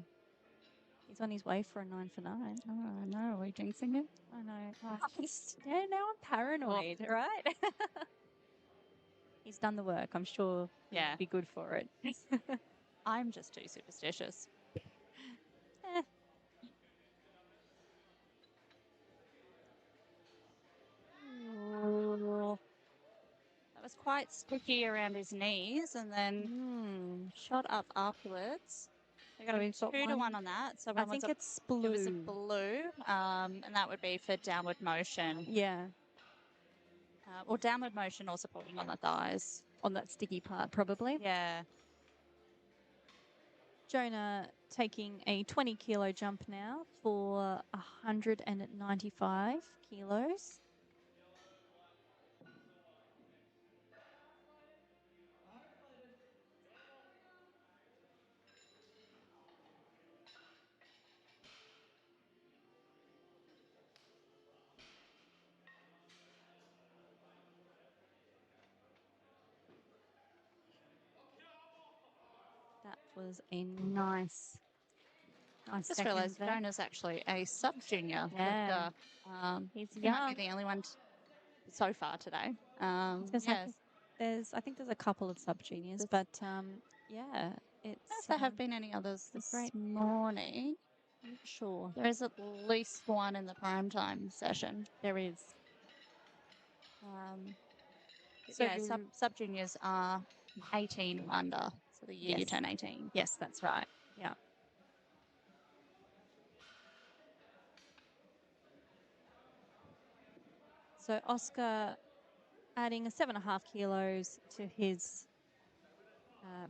He's on his way for a 9 for 9. Oh, I know. Are we jinxing him? I know. Oh, yeah, now I'm paranoid, right? He's done the work. I'm sure he'll be good for it. I'm just too superstitious. That was quite sticky around his knees and then shot up afterwards. We're going to be 2-1 on that. So I think it's blue. It was a blue, and that would be for downward motion. Yeah. Or downward motion or supporting on the thighs. On that sticky part, probably. Yeah. Jonah taking a 20-kilo jump now for 195 kilos. That was a nice I just realised Jonah's actually a sub-junior. Yeah. He's young. He might be the only one so far today. Yes. I think there's a couple of sub-juniors, but yeah. If there have been any others this morning. I'm not sure. There is at least one in the primetime session. There is. So yeah, sub-juniors are 18 under. So the year you turn 18. Yes, that's right. Yeah. So Oscar adding 7.5 kilos to his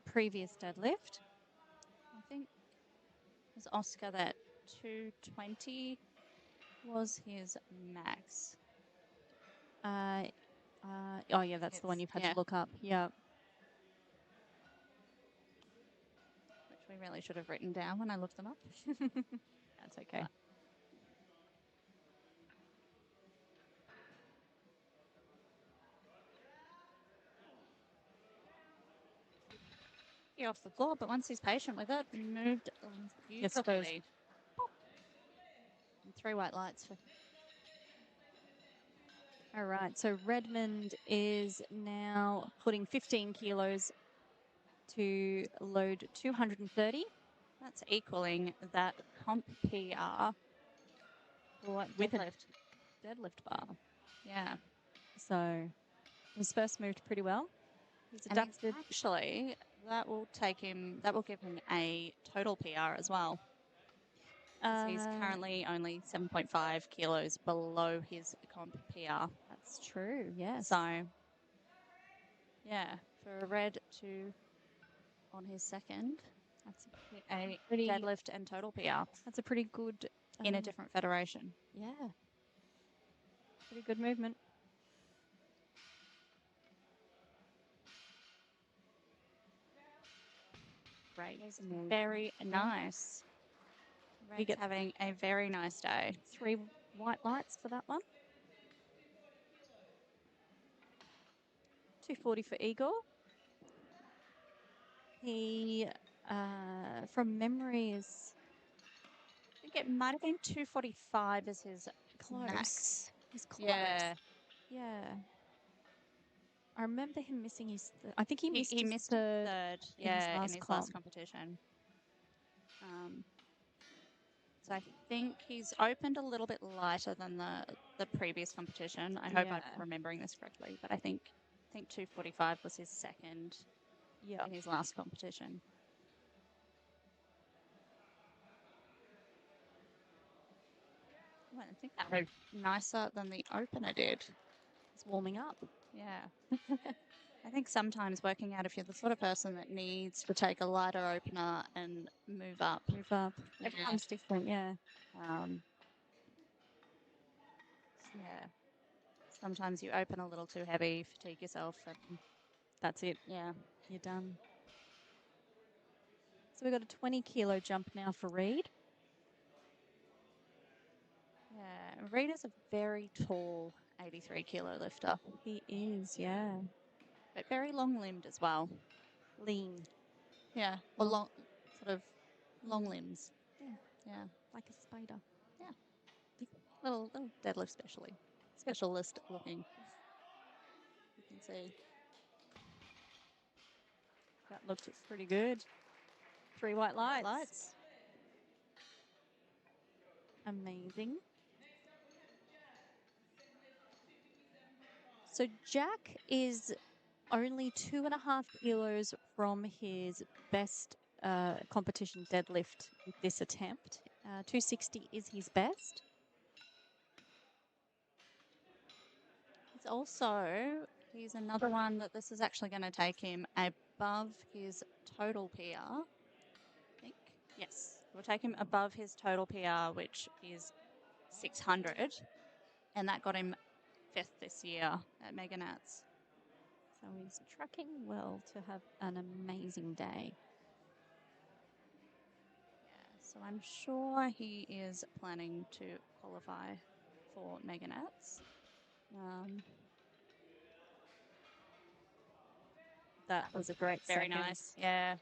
previous deadlift. I think it was Oscar that 220 was his max. Oh, yeah, that's the one you've had to look up. Yeah. Which we really should have written down when I looked them up. That's okay. Off the floor, but once he's patient with it, moved beautifully. And 3 white lights for. All right, so Redmond is now putting 15 kilos to load 230. That's equaling that comp PR with a deadlift bar. Yeah. So his first moved pretty well. He's adapted. Actually, That will give him a total PR as well. He's currently only 7.5 kilos below his comp PR. That's true, yes. So, yeah, for a red to on his second, that's a pretty deadlift and total PR. That's a pretty good in a different federation. Yeah. Pretty good movement. Great. Very nice. Red's having a very nice day. 3 white lights for that one. 240 for Igor. He, from memory, is... I think it might have been 245 as his max. He's close. Yeah. Yeah. I remember him missing his... I think he missed his third. Yeah, in his comp. last competition. So I think he's opened a little bit lighter than the previous competition. I hope I'm remembering this correctly, but I think 245 was his second in his last competition. Well, I think that was nicer than the opener did. It's warming up. Yeah. I think sometimes working out if you're the sort of person that needs to take a lighter opener and move up. Everyone's different, yeah. Yeah. Sometimes you open a little too heavy, fatigue yourself, and that's it. Yeah. You're done. So we've got a 20 kilo jump now for Reed. Yeah, Reed is a very tall 83 kilo lifter. He is, yeah. But very long-limbed as well. Lean. Yeah, or long, sort of long limbs. Yeah. Yeah. Like a spider. Yeah. Little deadlift specialist looking. You can see. That looked pretty good. 3 white lights. Amazing. So Jack is only 2.5 kilos from his best competition deadlift with this attempt. 260 is his best. He's another one that this is actually going to take him above his total PR. I think. Yes. We'll take him above his total PR, which is 600. And that got him 5th this year at Mega Nats. So he's tracking well to have an amazing day. Yeah, so I'm sure he is planning to qualify for Mega Nats. That was a great Very nice. Yeah.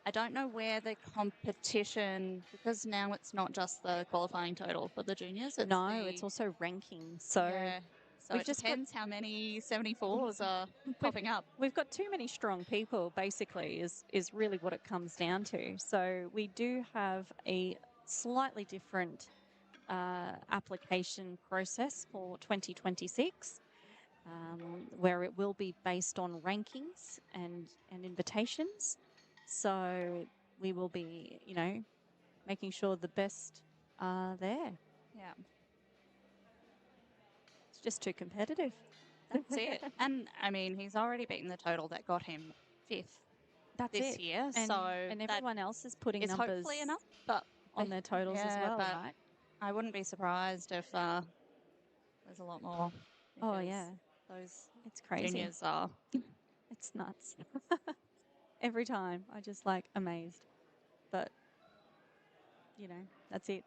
I don't know where the competition, because now it's not just the qualifying total for the juniors. It's also ranking. So yeah. So it depends how many 74s are popping up. We've got too many strong people, basically, is really what it comes down to. So we do have a slightly different application process for 2026. Where it will be based on rankings and invitations. So we will be, making sure the best are there. Yeah. It's just too competitive. That's it. And, I mean, he's already beaten the total that got him 5th this year. And everyone else is putting numbers hopefully enough, but on their totals as well, right? I wouldn't be surprised if there's a lot more. Oh, yeah. It's crazy. Juniors are. It's nuts. Every time. I just amazed. But, that's it.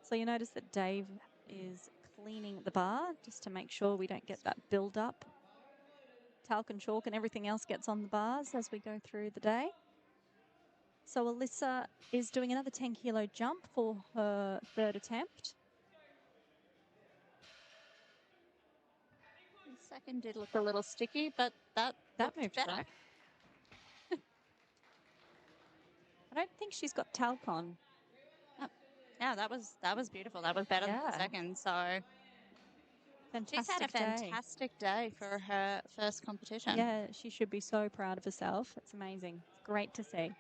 So you notice that Dave is cleaning the bar just to make sure we don't get that build up. Talc and chalk and everything else gets on the bars as we go through the day. So Alyssa is doing another 10 kilo jump for her 3rd attempt. The second did look a little sticky, but that moved better. Right. I don't think she's got talc on. Oh. Yeah, that was beautiful. That was better than the second. So Fantastic She's had a fantastic day for her first competition. Yeah, she should be so proud of herself. It's amazing. It's great to see.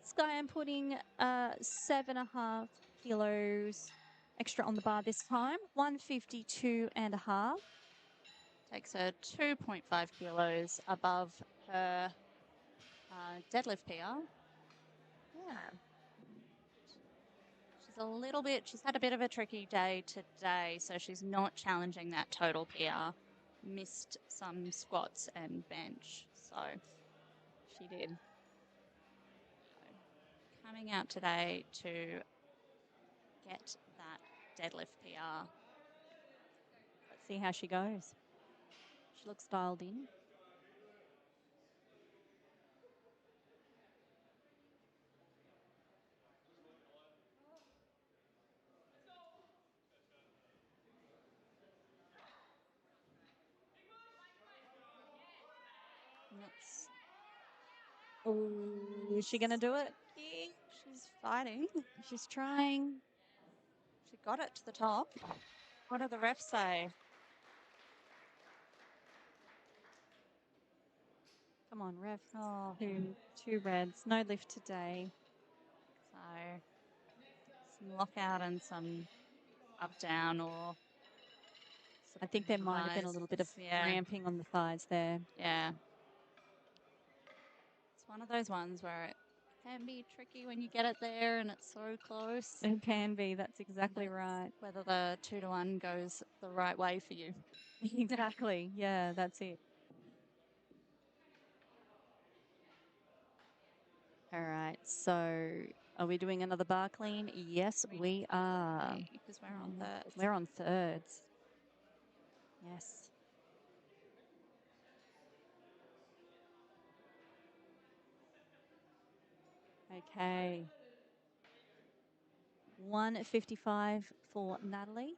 Sky, I'm putting 7.5 kilos extra on the bar this time. 152.5. Takes her 2.5 kilos above her deadlift PR. Yeah. She's had a bit of a tricky day today, so she's not challenging that total PR. Missed some squats and bench, so she did. Coming out today to get that deadlift PR. Let's see how she goes. She looks dialed in. Oh, is she going to do it? Yeah, she's fighting. She's trying. She got it to the top. What do the refs say? Come on, ref. Oh, two reds. No lift today. So some lockout and some up down, or I think there might have been a little bit of ramping on the thighs there. Yeah. It's one of those ones where it can be tricky when you get it there and it's so close. It can be. That's exactly right. Whether the 2-to-1 goes the right way for you. Exactly. Yeah, that's it. All right. So are we doing another bar clean? Yes, we are. Because we're on thirds. We're on thirds. Yes. Okay. 155 for Natalie.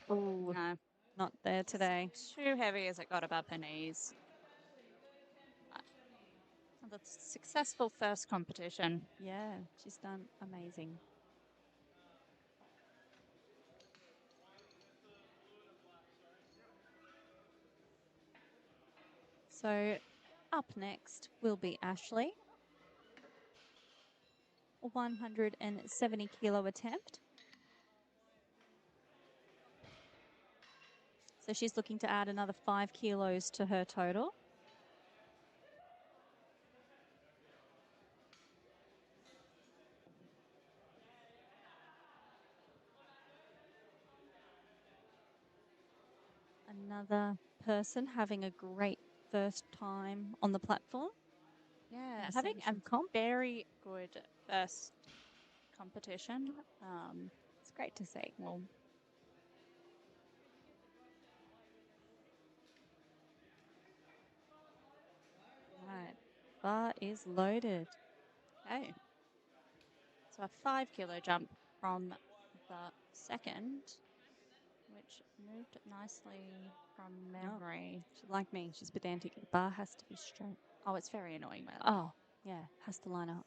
Oh, no, not there today. Too heavy as it got above her knees. That's a successful first competition. Yeah, she's done amazing. So up next will be Ashley. A 170 kilo attempt. So she's looking to add another 5 kilos to her total. Another person having a great first time on the platform. Yeah, having a very good first competition. It's great to see. Well, right, bar is loaded. Okay. So a 5 kilo jump from the second, which moved nicely from memory. Like me, she's pedantic. The bar has to be straight. Oh, it's very annoying. Oh, yeah, has to line up.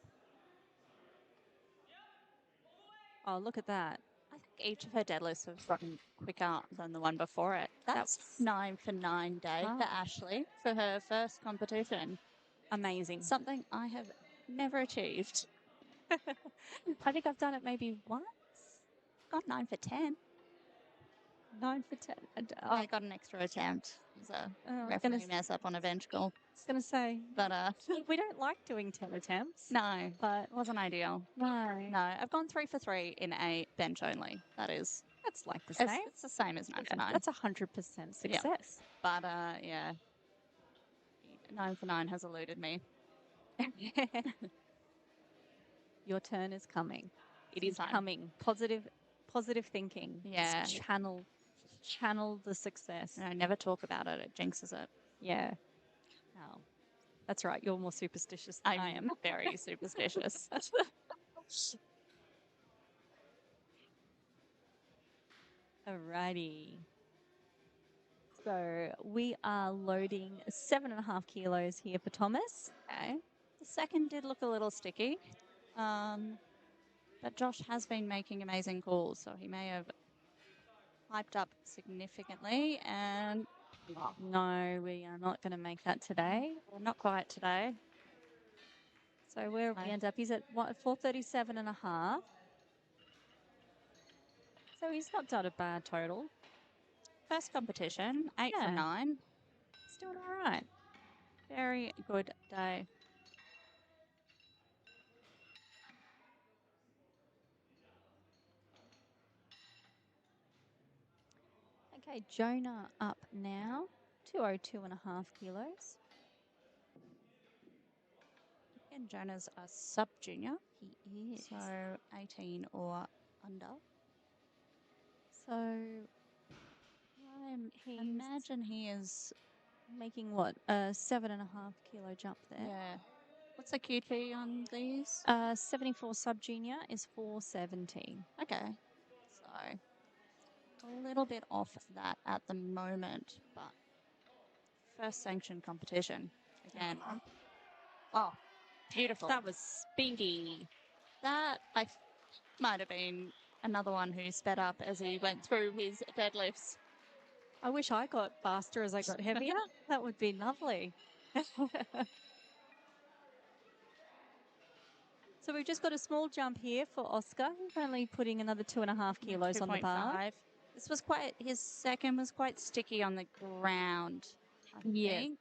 Oh, look at that. I think each of her deadlifts have gotten quicker than the one before it. That's 9 for 9 day for Ashley for her first competition. Amazing. Something I have never achieved. I think I've done it maybe once. Got 9 for 10. 9 for 10. I got an extra attempt. It was a referee mess up on a bench goal. I was going to say, but we don't like doing 10 attempts. No, but it wasn't ideal. No, I've gone 3 for 3 in a bench only. That's like the same. It's the same as 9 for 9. That's 100% success. Yeah. But yeah, 9 for 9 has eluded me. Your turn is coming. It is coming. Positive thinking. Yeah. Just channel the success. And I never talk about it. It jinxes it. Yeah. Oh, that's right. You're more superstitious than I am. Very superstitious. Alrighty. So we are loading 7.5 kilos here for Thomas. Okay. The second did look a little sticky, but Josh has been making amazing calls, so he may have hyped up significantly, and No, we are not going to make that today. well, not quite today. So where we end up, he's at what, 437.5. So he's not done a bad total. First competition, 8 from 9. He's doing all right. Very good day. Okay, Jonah up now, 202.5 kilos. And Jonah's a sub-junior. He is. So 18 or under. So I imagine he is making what, a 7.5 kilo jump there. Yeah. What's the QT on these? 74 sub-junior is 470. Okay. So a little bit off that at the moment, but first sanctioned competition again. Oh, beautiful. That was speedy. That might have been another one who sped up as he went through his deadlifts. I wish I got faster as I got heavier. That would be lovely. So we've just got a small jump here for Oscar. He's only putting another 2.5 kilos on the bar. This was his second was quite sticky on the ground, I think.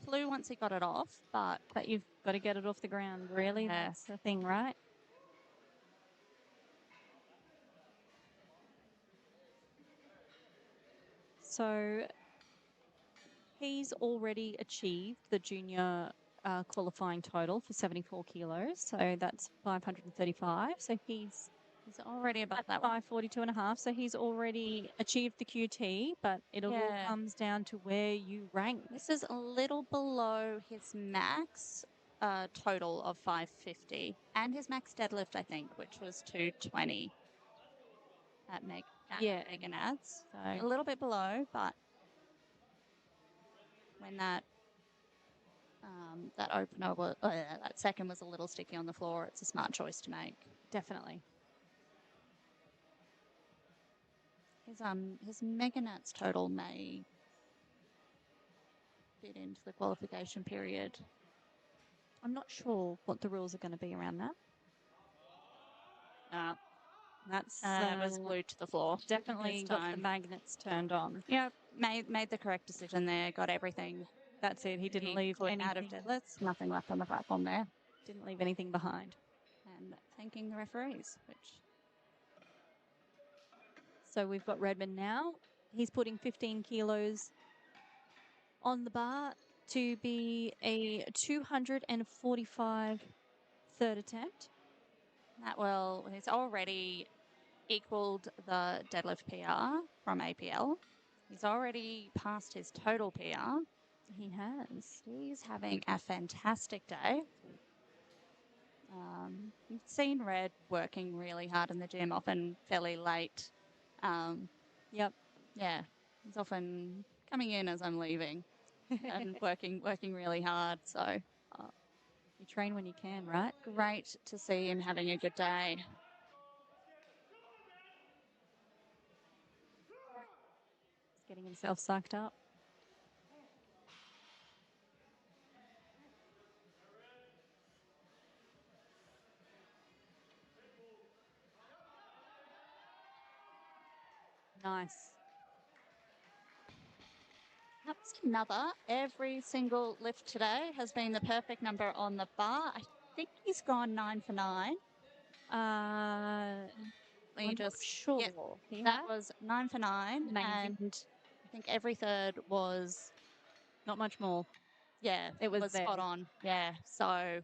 Flew once he got it off, but you've got to get it off the ground, really. Yeah. That's the thing, right? So he's already achieved the junior qualifying total for 74 kilos. So that's 535. So he's already about that 542.5. So he's already achieved the QT, but it all comes down to where you rank. This is a little below his max total of 550 and his max deadlift, I think, which was 220 at Megan adds. So a little bit below, but when that opener was, that second was a little sticky on the floor, it's a smart choice to make. Definitely. His Meganats total may fit into the qualification period. I'm not sure what the rules are going to be around that. That was glued to the floor. Definitely got the magnets turned on. Yep, made the correct decision there. Got everything. That's it. He didn't leave anything out of deadlifts. Nothing left on the platform there. Didn't leave anything behind. And thanking the referees, So we've got Redmond now. He's putting 15 kilos on the bar to be a 245 third attempt. He's already equaled the deadlift PR from APL. He's already passed his total PR. He has. He's having a fantastic day. You've seen Red working really hard in the gym, often fairly late. Yep. Yeah, he's often coming in as I'm leaving and working really hard. So you train when you can, right? Great to see him having a good day. He's getting himself sucked up. Nice. That's another. Every single lift today has been the perfect number on the bar. I think he's gone 9 for 9. I'm not sure. That was 9 for 9. Amazing. And I think every third was not much more. Yeah, it was spot on. Yeah, so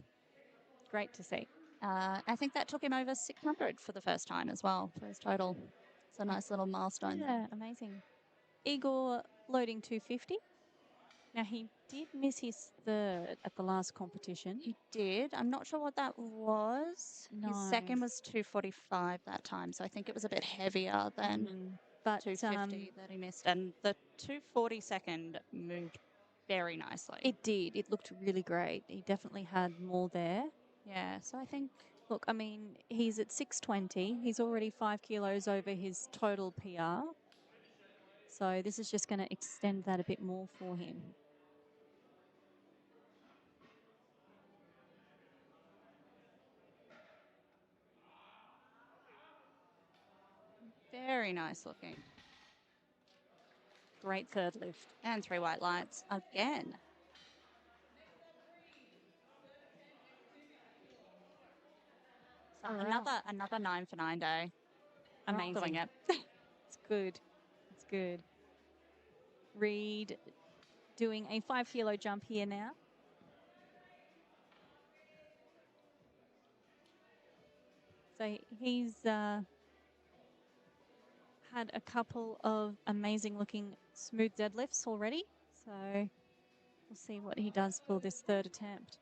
great to see. I think that took him over 600 for the first time as well for his total. It's a nice little milestone. Yeah, amazing. Igor loading 250. Now, he did miss his third at the last competition. He did. I'm not sure what that was. No. His second was 245 that time, so I think it was a bit heavier than but 250 that he missed. And the 240 second moved very nicely. It did. It looked really great. He definitely had more there. Yeah, so I think, look, I mean, he's at 620. He's already 5 kilos over his total PR. So this is just going to extend that a bit more for him. very nice looking. Great third lift. And 3 white lights again. So another 9 for 9 day. Amazing. Doing it. It's good. It's good. Reed doing a 5 kilo jump here now. So he's had a couple of amazing looking smooth deadlifts already. So we'll see what he does for this third attempt.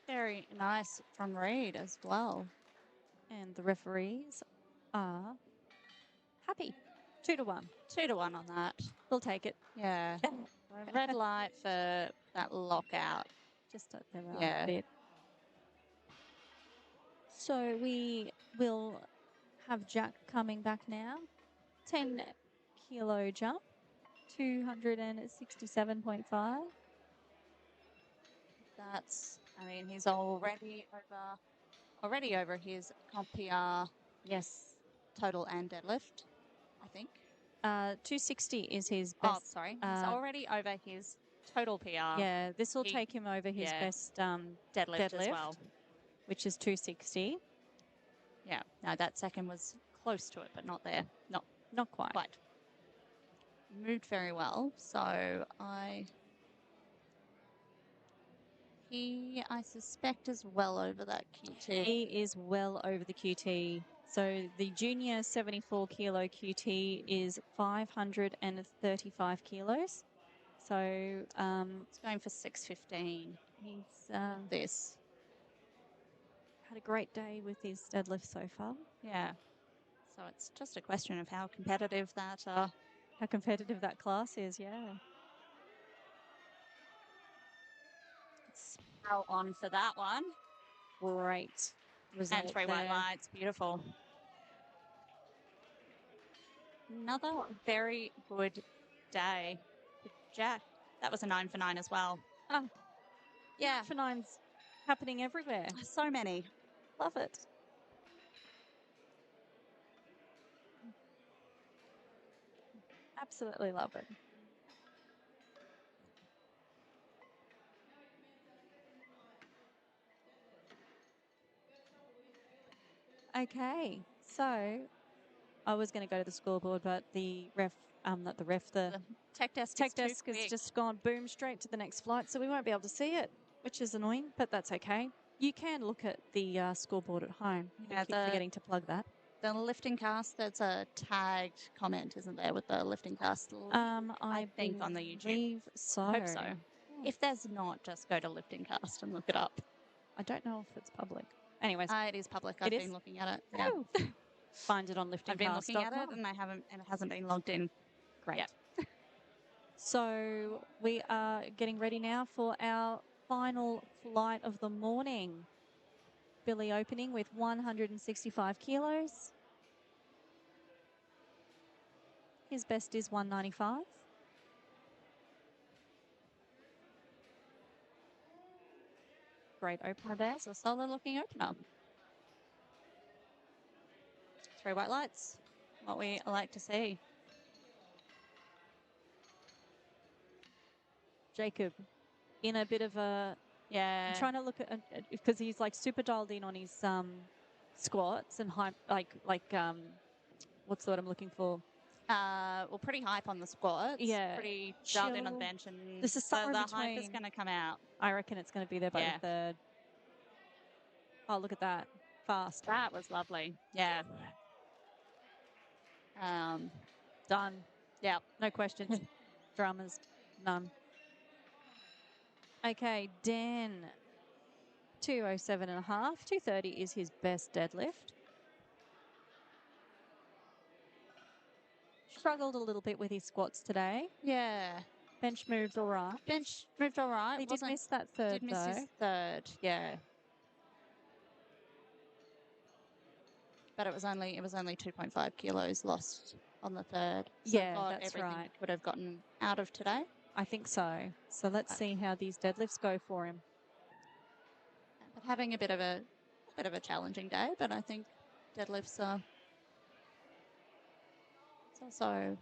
Very nice from Reed as well. And the referees are happy. 2 to 1. 2 to 1 on that. We'll take it. Yeah. Red light for that lockout. Just up there a bit. So we will have Jack coming back now. 10 kilo jump. 267.5. That's, I mean, he's already over his comp PR. Yes. Total and deadlift, I think. 260 is his best. Oh, sorry. He's already over his total PR. Yeah, this will take him over his best deadlift as well, which is 260. Yeah. No, that second was close to it, but not there. Not quite. Moved very well. So I suspect is well over that QT. He is well over the QT. So the junior 74 kilo QT is 535 kilos. So it's going for 615. He's this had a great day with his deadlift so far. Yeah. So it's just a question of how competitive that class is. Yeah. How on for that one. Great result. And 3 white lights. Beautiful. Another very good day. Jack, that was a 9 for 9 as well. Oh, yeah. 9 for 9's happening everywhere. So many. Love it. Absolutely love it. Okay, so I was going to go to the scoreboard, but the tech desk has just gone boom straight to the next flight, so we won't be able to see it, which is annoying, but that's okay. You can look at the scoreboard at home. Yeah, I keep forgetting to plug that. The lifting cast, there's a tagged comment, isn't there, with the lifting cast? I think on the YouTube. Believe so. I hope so. If there's not, just go to lifting cast and look it up. I don't know if it's public. Anyways, it is public. I've been looking at it. Yeah. Find it on liftingcast.com. I've been looking at it and it hasn't been logged in. Great. Yet. So we are getting ready now for our final flight of the morning. Billy opening with 165 kilos. His best is 195. Great opener there. So solid looking opener. 3 white lights. What we like to see. Jacob in a bit of a, I'm trying to look at, because he's like super dialed in on his squats and high, what's the word I'm looking for? Well, pretty hype on the squats. Yeah. Pretty dialed in on the bench. And this is somewhere the between, hype is going to come out. I reckon it's going to be there by the third. Oh, look at that. Fast. That was lovely. Yeah. Done. Yeah. No questions. Dramas. None. Okay, Dan. 207 and a half. 230 is his best deadlift. Struggled a little bit with his squats today. Yeah. Bench moved all right. Bench moved all right. He did miss that third, Did miss though. his third, yeah. But it was only 2.5 kilos lost on the third. So Yeah, got that's everything right. Would have gotten out of today. I think so. So let's see how these deadlifts go for him. But having a bit of a challenging day, but I think deadlifts are it's also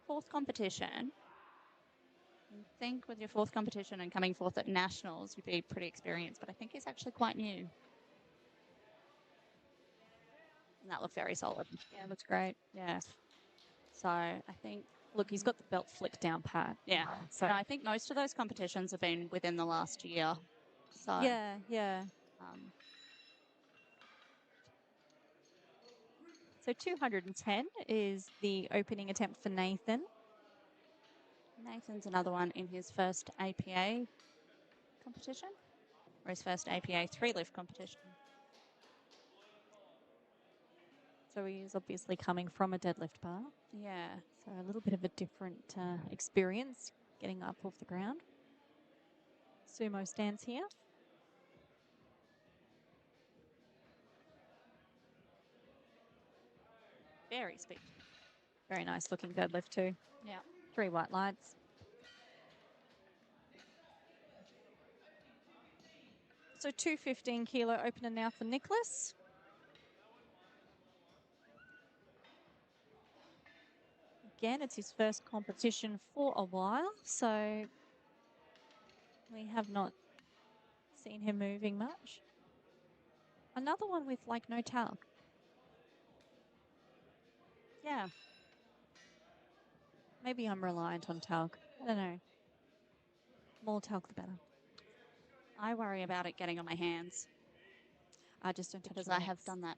fourth competition. I think with your fourth competition and coming fourth at nationals, you'd be pretty experienced, but I think he's actually quite new. And that looked very solid. Yeah, looks great. Yeah. So I think, look, he's got the belt flicked down pat. Yeah. So I think most of those competitions have been within the last year. So yeah. So 210 is the opening attempt for Nathan. Nathan's another one in his first APA competition, or his first APA 3-lift competition. So he is obviously coming from a deadlift bar. Yeah. So a little bit of a different experience getting up off the ground. Sumo stance here. Very speed. Very nice looking deadlift too. Yeah. 3 white lights. So 215 kilo opener now for Nicholas. Again, it's his first competition for a while, so we have not seen him moving much. Another one with like no talc. Yeah. Maybe I'm reliant on talc. I don't know. More talc, the better. I worry about it getting on my hands. I just don't because I have done that.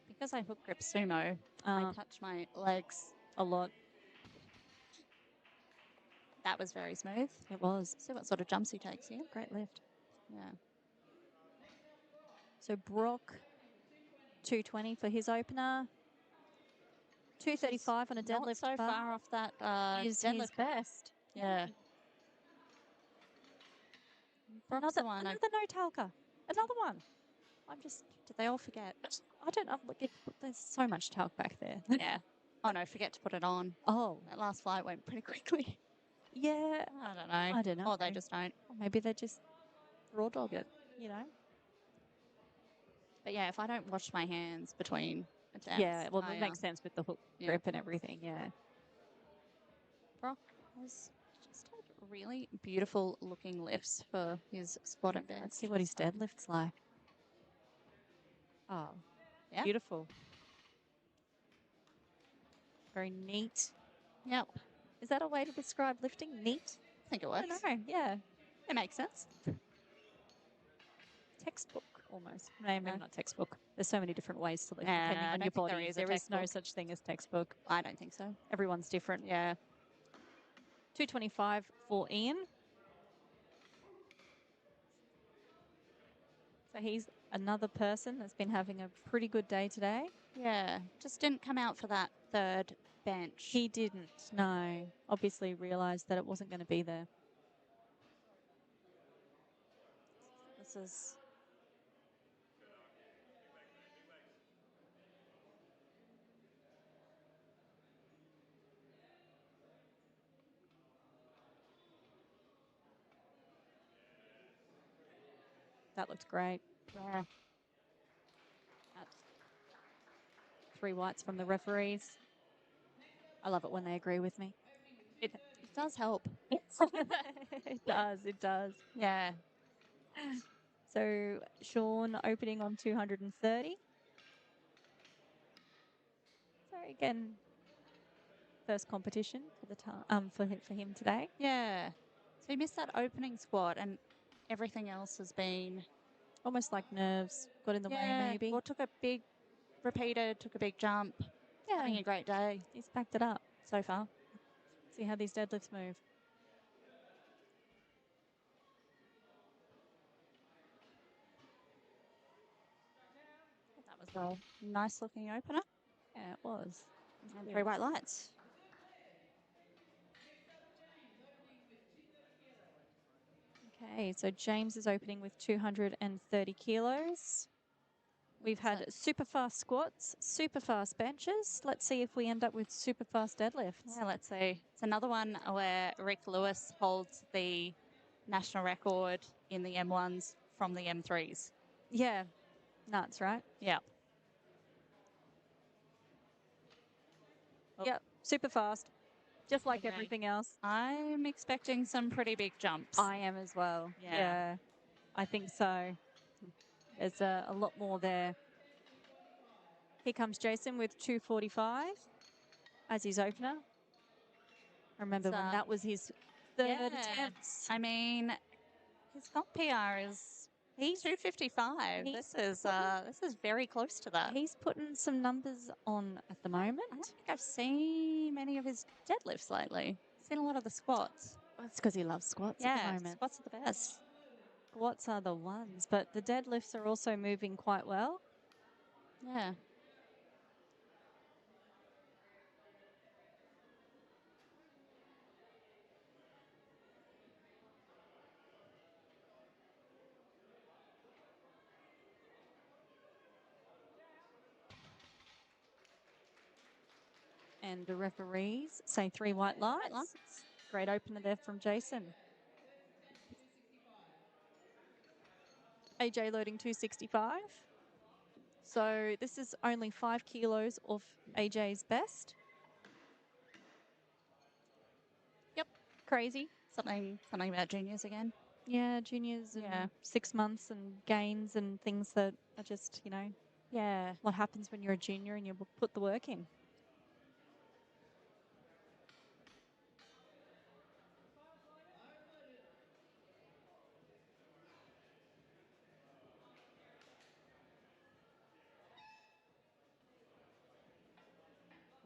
Because I hook grip sumo, I touch my legs a lot. That was very smooth. It was. See what sort of jumps he takes here. Great lift. Yeah. So Brock, 220 for his opener. 235 on a deadlift. Not so far off that is deadlift. his best. Yeah. Another no talca. Another one. Did they all forget? I don't know. Look, there's so much talc back there. Yeah. Oh no, forget to put it on. Oh. That last flight went pretty quickly. Yeah. I don't know. Or they just don't. Or maybe they just raw dog it, you know? But yeah, if I don't wash my hands between attempts. Yeah, well, it makes sense with the hook grip and everything, yeah. Brock has just had really beautiful looking lifts for his squat and bench. Let's see what his deadlift's like. Oh, yeah. Beautiful. Very neat. Yep. Is that a way to describe lifting? Neat? I think it works. I don't know. Yeah. It makes sense. Textbook, almost. No, maybe not textbook. There's so many different ways to lift depending on your body. There is no such thing as textbook. I don't think so. Everyone's different. Yeah. 225 for Ian. So he's another person that's been having a pretty good day today. Yeah. Just didn't come out for that third bench. He didn't, no. Obviously realised that it wasn't going to be there. This is... That looks great. Yeah. 3 whites from the referees. I love it when they agree with me. It does help. It does. Yeah. So Sean opening on 230. So again, first competition for the for him today. Yeah. So he missed that opening squat and everything else has been almost like nerves got in the way maybe. Or took a big repeated, took a big jump. Yeah, Having a great day he's backed it up. so far. See how these deadlifts move. That was a nice looking opener. Yeah, it was. And 3 white lights. Okay, so James is opening with 230 kilos. We've had super fast squats, super fast benches. Let's see if we end up with super fast deadlifts. Yeah, let's see. It's another one where Rick Lewis holds the national record in the M1s from the M3s. Yeah, nuts, right? Yeah. Yep, super fast, just like everything else. I'm expecting some pretty big jumps. I am as well. Yeah, I think so. There's a lot more there. Here comes Jason with 245 as his opener. I remember when that was his third attempt. I mean, his comp PR is 255. This is very close to that. He's putting some numbers on at the moment. I don't think I've seen many of his deadlifts lately. I've seen a lot of the squats. Well, it's because he loves squats at the moment. Squats are the best. Squats are the ones, but the deadlifts are also moving quite well. Yeah. And the referees say 3 white lights. Great opener there from Jason. AJ loading 265. So this is only 5 kilos off AJ's best. Yep. Crazy. Something about juniors again. Yeah, juniors and 6 months and gains and things that are just, you know, what happens when you're a junior and you put the work in.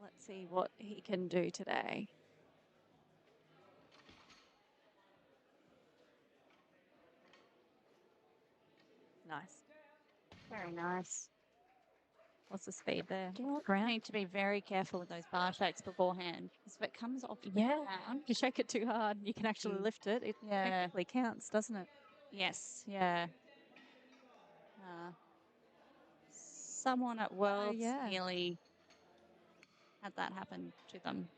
Let's see what he can do today. Nice. Very nice. What's the speed there? You need to be very careful with those bar shakes beforehand. Because if it comes off the ground, if you shake it too hard, you can actually lift it. It technically counts, doesn't it? Yes, yeah. Someone at Worlds nearly had that happen to them.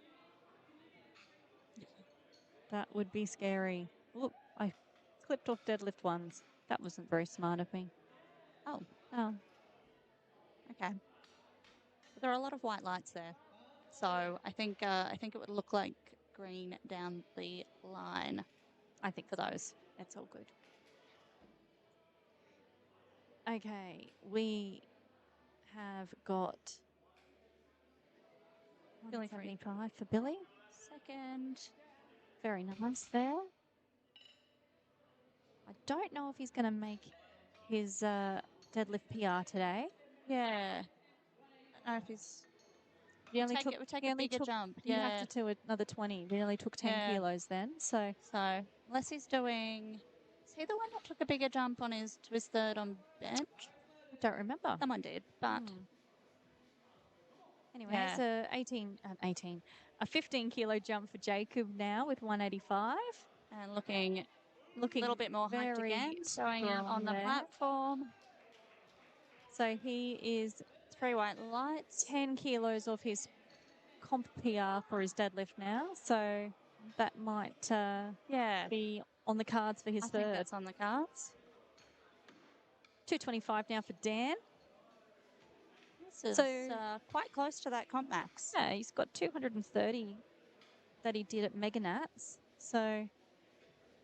That would be scary. Look, I clipped off deadlift ones. That wasn't very smart of me. Oh. Oh. Okay. But there are a lot of white lights there. So I think it would look like green down the line. I think for those. That's all good. Okay, we have got 175 for Billy. Second. Very nice there. I don't know if he's going to make his deadlift PR today. Yeah. I don't know if he's... He only took a bigger jump. You have to do another 20. We only took 10 kilos then. So unless he's doing... Is he the one that took a bigger jump on to his third on bench? I don't remember. Someone did, but... Anyway, it's a 15 kilo jump for Jacob now with 185. And looking a little bit more hyped again, showing out on the platform. So he is 3 white lights. 10 kilos off his comp PR for his deadlift now. So that might be on the cards for his third. I think that's on the cards. 225 now for Dan. This is quite close to that comp max. Yeah, he's got 230 that he did at Mega Nats. So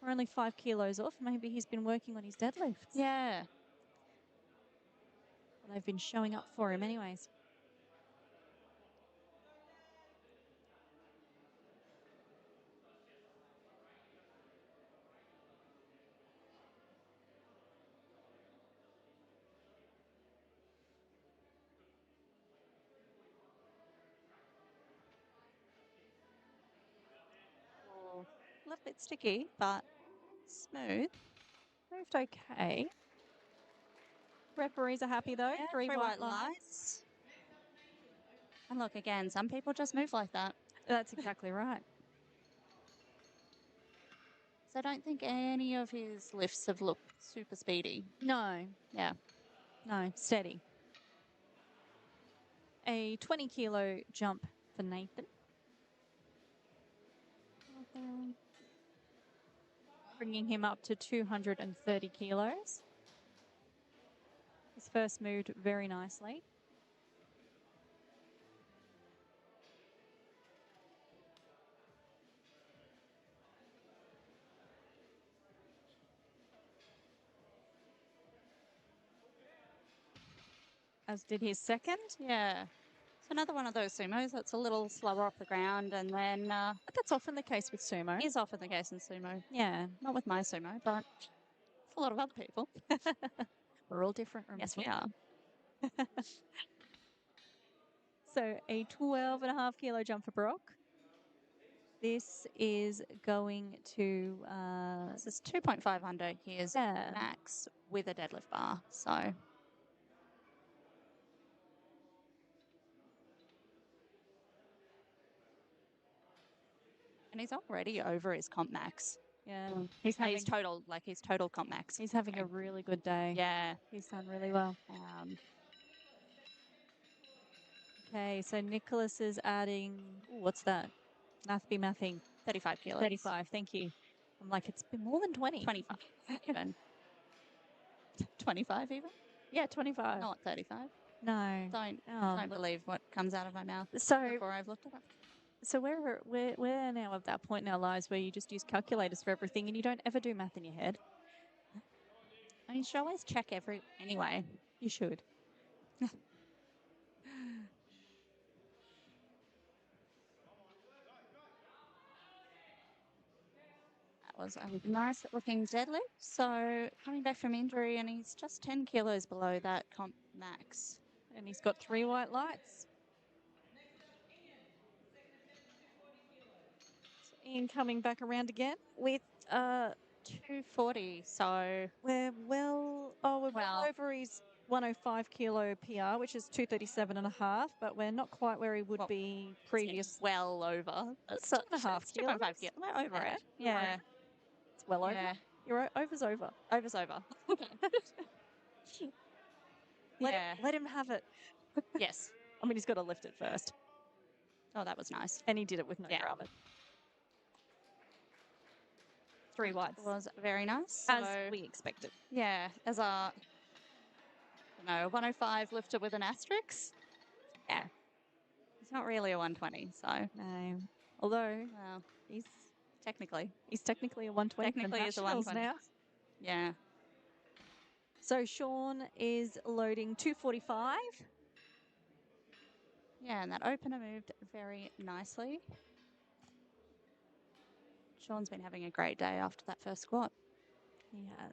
we're only 5 kilos off. Maybe he's been working on his deadlifts. Yeah. Well, they've been showing up for him anyways. A little bit sticky, but smooth. Moved okay. Referees are happy though. Yeah, 3 white lights. lights. And look, again, some people just move like that. That's exactly right. So I don't think any of his lifts have looked super speedy. No. Yeah. No, steady. A 20-kilo jump for Nathan. Bringing him up to 230 kilos. His first moved very nicely. As did his second. Yeah. So another one of those sumos that's a little slower off the ground, and then But that's often the case with sumo. is often the case in sumo. Yeah. Not with my sumo, but for a lot of other people. We're all different. Yes, we are. So a 12.5-kilo jump for Brock. This is going to... This is 2.5 under his yeah. max with a deadlift bar. So... And he's already over his comp max. Yeah. He's total comp max. He's having a really good day. Yeah. He's done really well. Okay, so Nicholas is adding, what's that? Mathing. 35 kilos. 35, thank you. I'm like, it's been more than 20. 25 even. 25 even? Yeah, 25. Not 35. No. Don't believe what comes out of my mouth So before I've looked it up. So we're now at that point in our lives where you just use calculators for everything and you don't ever do math in your head. I mean, you should always check anyway. You should. That was a nice looking deadlift. So coming back from injury, and he's just 10 kilos below that comp max. And he's got 3 white lights. So Ian coming back around again with 240. So we're well over his 105 kilo PR, which is 237.5, but we're not quite where he would be previous. Well over. It's 2.5 kilos. 2.5 kilos. We're over it. Yeah. It's well over. Yeah. Over's over. Over's over. Let him have it. Yes. I mean, he's got to lift it first. Oh, that was nice. And he did it with no drama. 3 whites. Was very nice. As we expected. Yeah. As a 105 lifter with an asterisk. Yeah. It's not really a 120, so. No. Although, he's technically a 120. Technically is a 120. Now. Yeah. So Sean is loading 245. Yeah, and that opener moved very nicely. Sean's been having a great day after that first squat. He has.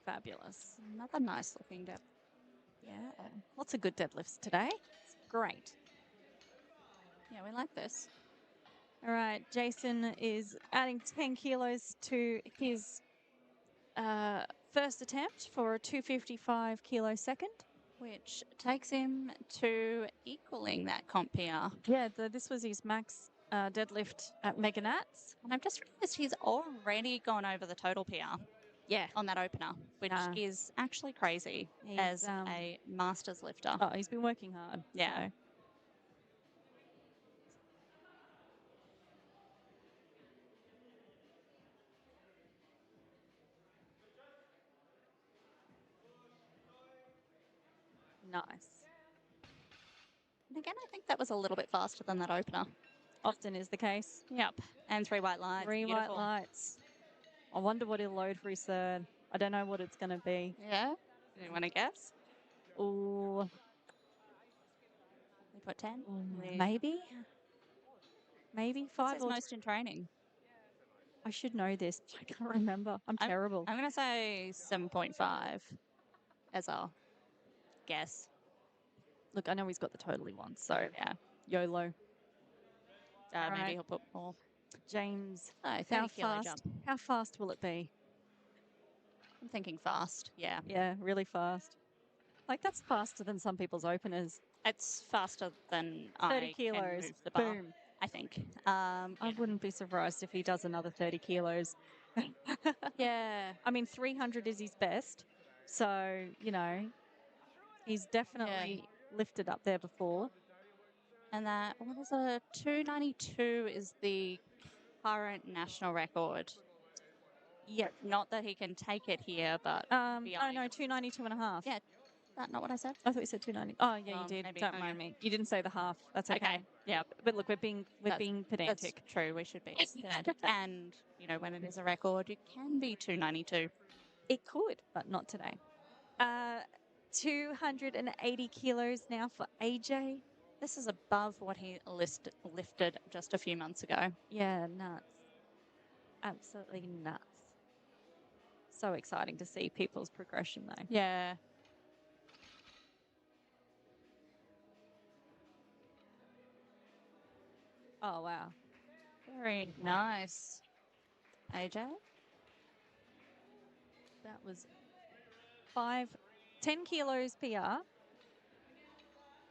Fabulous. Another nice looking deadlift. Yeah. Lots of good deadlifts today. It's great. Yeah, we like this. All right. Jason is adding 10 kilos to his first attempt for a 255 kilo second. Which takes him to equaling that comp PR. Yeah, this was his max deadlift at Mega Nats. And I've just realized he's already gone over the total PR. Yeah. On that opener, which is actually crazy as a master's lifter. Oh, he's been working hard. Yeah. So. Nice. And again, I think that was a little bit faster than that opener. Often is the case. Yep. And 3 white lights. 3 white lights. I wonder what he'll load for his third. I don't know what it's going to be. Yeah? You want to guess? Ooh. We put 10? Maybe. Maybe 5 or... most in training. I should know this. I can't remember. I'm terrible. I'm going to say 7.5 as our... guess. Look, I know he's got the total he wants, so Yeah. YOLO. Maybe Right. he'll put more. James, Oh, 30 how kilo fast? jump. How fast will it be? I'm thinking fast. Yeah. Yeah, really fast. Like that's faster than some people's openers. It's faster than 30 I kilos. can move the bar. Boom. I think. I wouldn't be surprised if he does another 30 kilos. Yeah. I mean, 300 is his best. So, you know, he's definitely lifted up there before. And that, what is it? 292 is the current national record. Yeah. Not that he can take it here, but No, 292 and a half. Yeah. That's not what I said. I thought you said 290. Oh, yeah, you did. Maybe. Don't mind me. You didn't say the half. That's okay. Okay. Yeah. But look, we're being pedantic. That's true. We should be pedantic. And, you know, when it is a record, it can be 292. It could, but not today. 280 kilos now for AJ. This is above what he lifted just a few months ago. Yeah, nuts. Absolutely nuts. So exciting to see people's progression, though. Yeah. Oh, wow. Very nice. AJ? That was 10 kilos PR.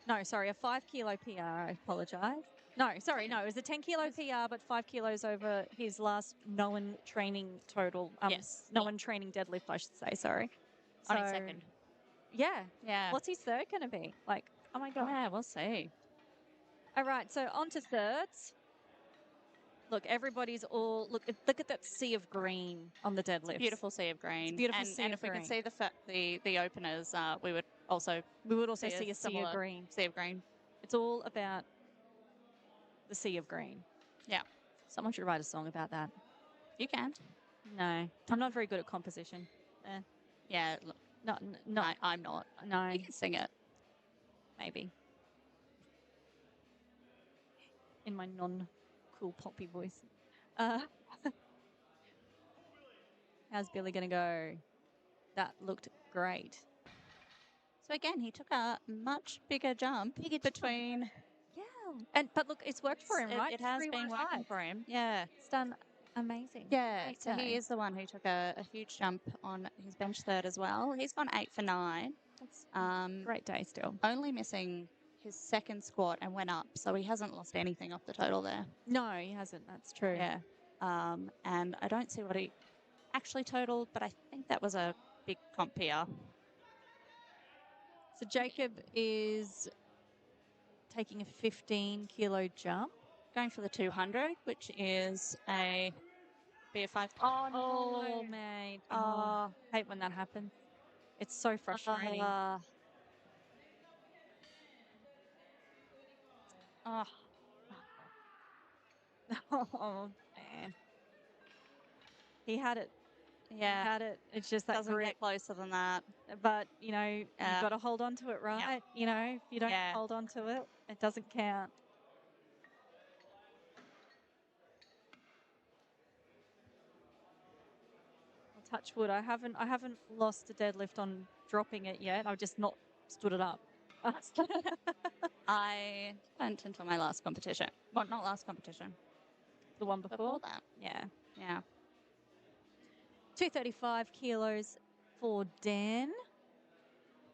No, sorry, a 5 kilo PR. I apologize. No, sorry, no, it was a 10 kilo PR, but 5 kilos over his last known training total. Yes. Known training deadlift, I should say, sorry. On his second. Yeah. Yeah. What's his third going to be? Like, oh my God. Yeah, we'll see. All right, so on to thirds. Look, everybody's all look at that sea of green on the deadlift. It's a beautiful sea of green. It's a beautiful sea and of if we green. could see the openers, we would also see a sea of green. Sea of green. It's all about the sea of green. Yeah. Someone should write a song about that. You can. No, I'm not very good at composition. Yeah. Look, not. I'm not. No. You can sing it. Maybe. In my non-cool poppy voice. How's Billy going to go? That looked great. So again, he took a much bigger jump between. Yeah. But look, it's worked for him, right? It has been working for him. Yeah. It's done amazing. Yeah. Great So day. he is the one who took a huge jump on his bench third as well. He's gone 8 for 9. That's great day still. Only missing his second squat and went up, so he hasn't lost anything off the total there. No, he hasn't. That's true. Yeah. And I don't see what he actually totaled, but I think that was a big comp PR. So Jacob is taking a 15 kilo jump. Going for the 200, which is a BF5. Oh, mate. Oh, hate when that happens. It's so frustrating. Oh, man. He had it. Yeah. He had it. It's just that doesn't get closer than that. But, you know, you've got to hold on to it, right? Yep. You know, if you don't hold on to it, it doesn't count. I'll touch wood. I haven't lost a deadlift on dropping it yet. I've just not stood it up. I went until my last competition. Well, not last competition. The one before that. Yeah. Yeah. 235 kilos for Dan.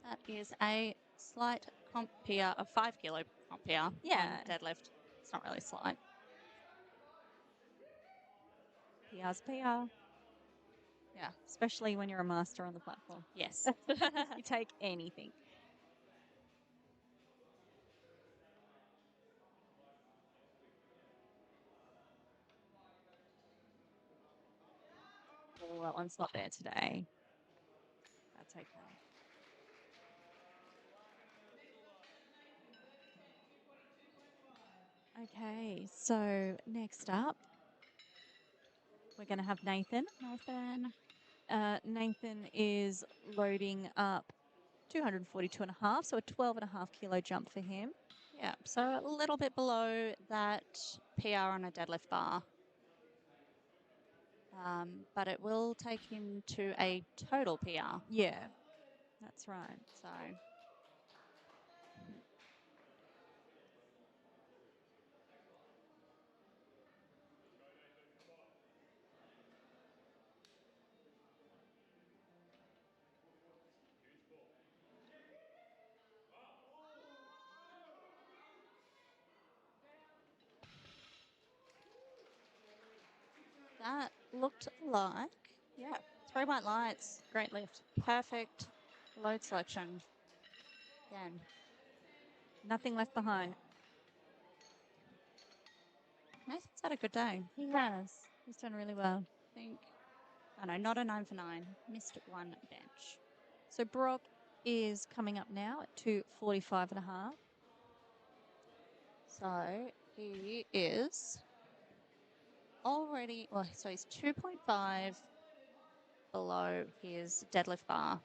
That is a slight comp PR, a 5 kilo comp PR. Yeah. On deadlift. It's not really slight. PR's PR. Yeah. Especially when you're a master on the platform. Yes. You take anything. Oh, that one's not there today. That's okay. Okay, so next up, we're going to have Nathan. Nathan is loading up 242 and a half, so a 12 and a half kilo jump for him. Yeah, so a little bit below that PR on a deadlift bar. But it will take him to a total PR. Yeah, that's right. So That looked like, yeah, 3 white lights. Great lift. Perfect load selection. Again. Nothing left behind. Nathan's had a good day. He has. He's done really well. I think, not a 9 for 9. Missed one bench. So Brock is coming up now at 2:45 and a half. So he is already, so he's 2.5 below his deadlift bar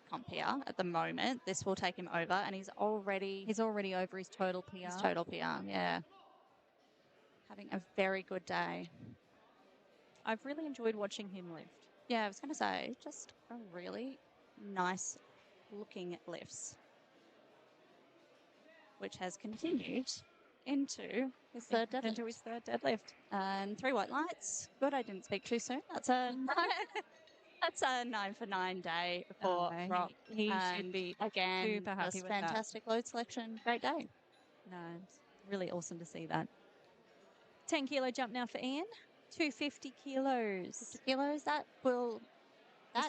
comp here at the moment. This will take him over, and he's already over his total PR. His total PR, yeah. Having a very good day. I've really enjoyed watching him lift. Yeah, I was going to say, just a really nice looking lifts, which has continued into his third deadlift. And 3 white lights. Good, I didn't speak too soon. That's a 9 for 9 day for Brock. He should be again, super happy with fantastic load selection. Great day. No, it's really awesome to see that. 10 kilo jump now for Ian. 250 kilos. 50 kilos, that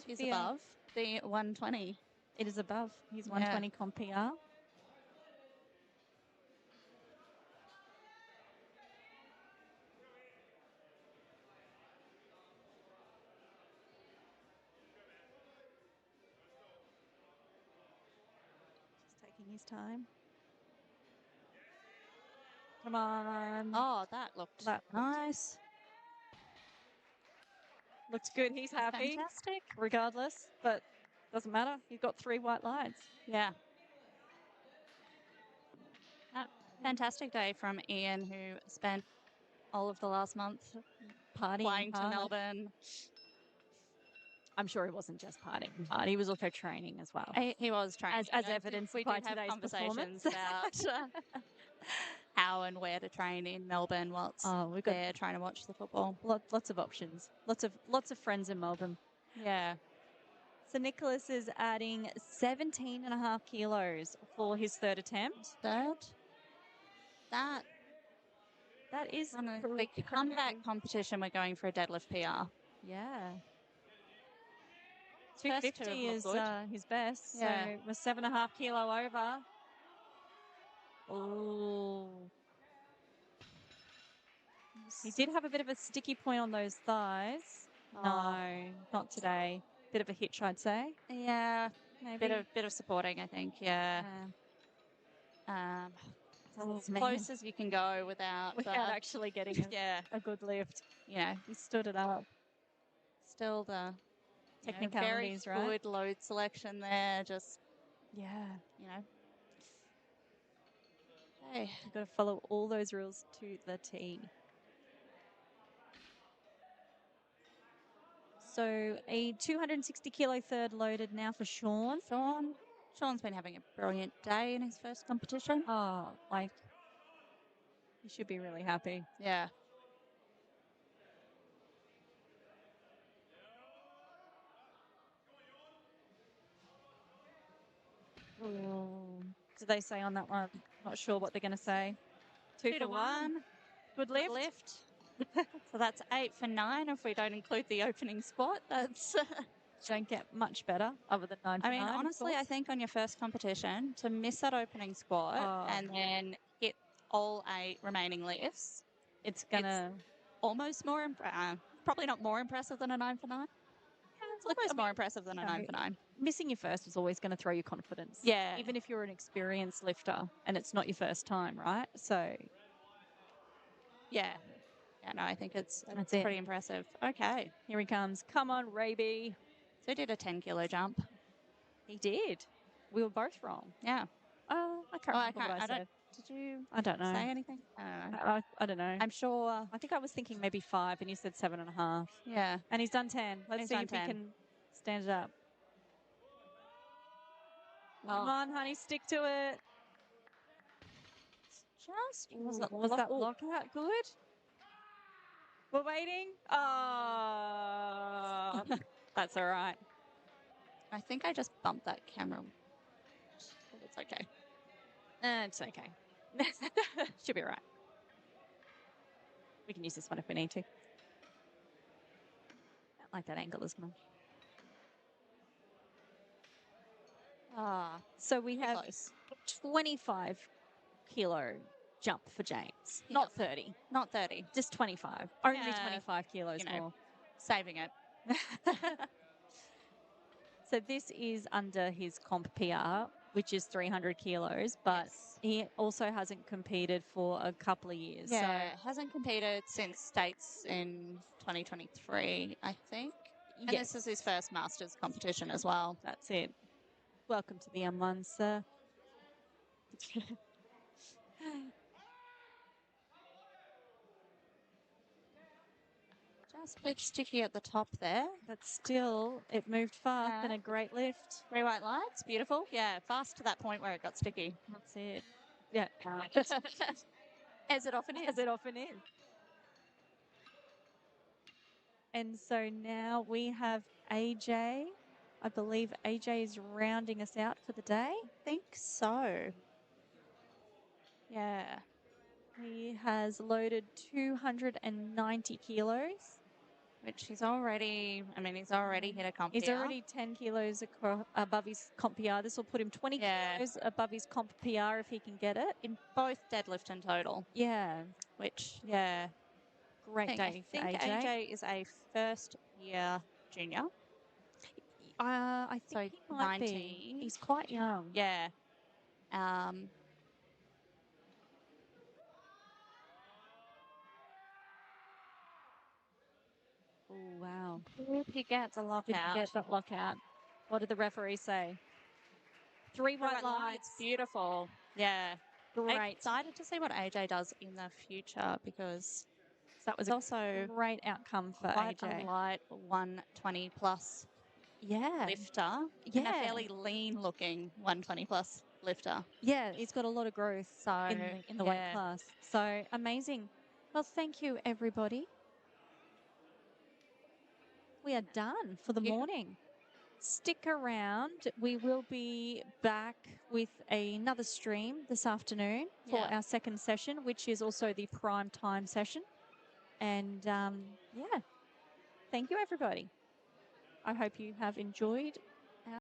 is above the 120. It is above his 120 comp PR. Just taking his time. Come on. Oh, that looked nice. Looks good. He's happy. Fantastic. Regardless, but doesn't matter. You've got 3 white lights. Yeah. Fantastic day from Ian, who spent all of the last month flying to Melbourne. I'm sure he wasn't just partying hard. He was also training as well. He was training. As evidenced by today's conversations about how and where to train in Melbourne whilst we've got there trying to watch the football. Lots of options. Lots of friends in Melbourne. Yeah. So Nicholas is adding 17.5 kilos for his third attempt. That is the comeback competition. We're going for a deadlift PR. Yeah. 250 is his best. Yeah. So we're 7.5 kilo over. Oh. He did have a bit of a sticky point on those thighs. Oh. No, not today. Bit of a hitch, I'd say. Yeah. Maybe. Bit of supporting, I think. Yeah. As close as you can go without actually getting a good lift. Yeah. He stood it up. Still the technicalities, very good load selection there. Just hey, you've got to follow all those rules to the T. So a 260 kilo third loaded now for Sean. Sean's been having a brilliant day in his first competition. Oh, he should be really happy. Yeah. Did they say on that one? Not sure what they're going to say. 2 for 1. Good lift. So that's 8 for 9 if we don't include the opening spot. That's don't get much better other than 9 for 9. I mean, honestly, I think on your first competition, to miss that opening squat and then hit all 8 remaining lifts, it's almost more, probably not more impressive than a 9 for 9. It's almost more impressive than a 9 for 9. Missing your first is always going to throw your confidence. Yeah. Even if you're an experienced lifter and it's not your first time, right? So. Yeah. Yeah, no, I think it's pretty impressive. Okay. Here he comes. Come on, Raby. So he did a 10 kilo jump. He did. We were both wrong. Yeah. I can't remember what I said. Did you I don't know. say anything? I don't know. I don't know. I'm sure. I think I was thinking maybe 5 and you said 7.5. Yeah. And he's done 10. Let's see if he can stand it up. Come on, honey, stick to it. just Was that lockout good? We're waiting. Oh, that's all right. I think I just bumped that camera. But it's okay. It's okay. Should be right. We can use this one if we need to. I don't like that angle as much. So we have 25 kilo jump for James. Yep. Not 30. Not 30. Just 25. Only Yeah, 25 kilos more. Saving it. So this is under his comp PR, which is 300 kilos, but he also hasn't competed for a couple of years. Yeah, hasn't competed since States in 2023, I think. And this is his first Masters competition as well. That's it. Welcome to the M1, sir. Just a bit sticky at the top there. But still, it moved fast and a great lift. 3 white lights, beautiful. Yeah, fast to that point where it got sticky. That's it. Yeah. As it often is. As it often is. And so now we have AJ. I believe AJ is rounding us out for the day. I think so. Yeah. He has loaded 290 kilos. Which he's already, he's already hit a comp PR. He's already 10 kilos above his comp PR. This will put him 20 kilos above his comp PR if he can get it. In both deadlift and total. Yeah. Which, great day I think for AJ is a first-year junior. I think he might 19. be. He's quite young. Yeah. Oh, wow. He gets a lockout. Didn't get that lockout. What did the referee say? 3 white lights. Beautiful. Yeah. Great. I'm excited to see what AJ does in the future because that was also a great outcome for quite AJ. A light 120 plus lifter. Yeah. And a fairly lean looking 120 plus lifter. Yeah, he's got a lot of growth in the weight class. So amazing. Well, thank you, everybody. We are done for the morning. Stick around. We will be back with another stream this afternoon for our second session, which is also the prime time session. And thank you, everybody. I hope you have enjoyed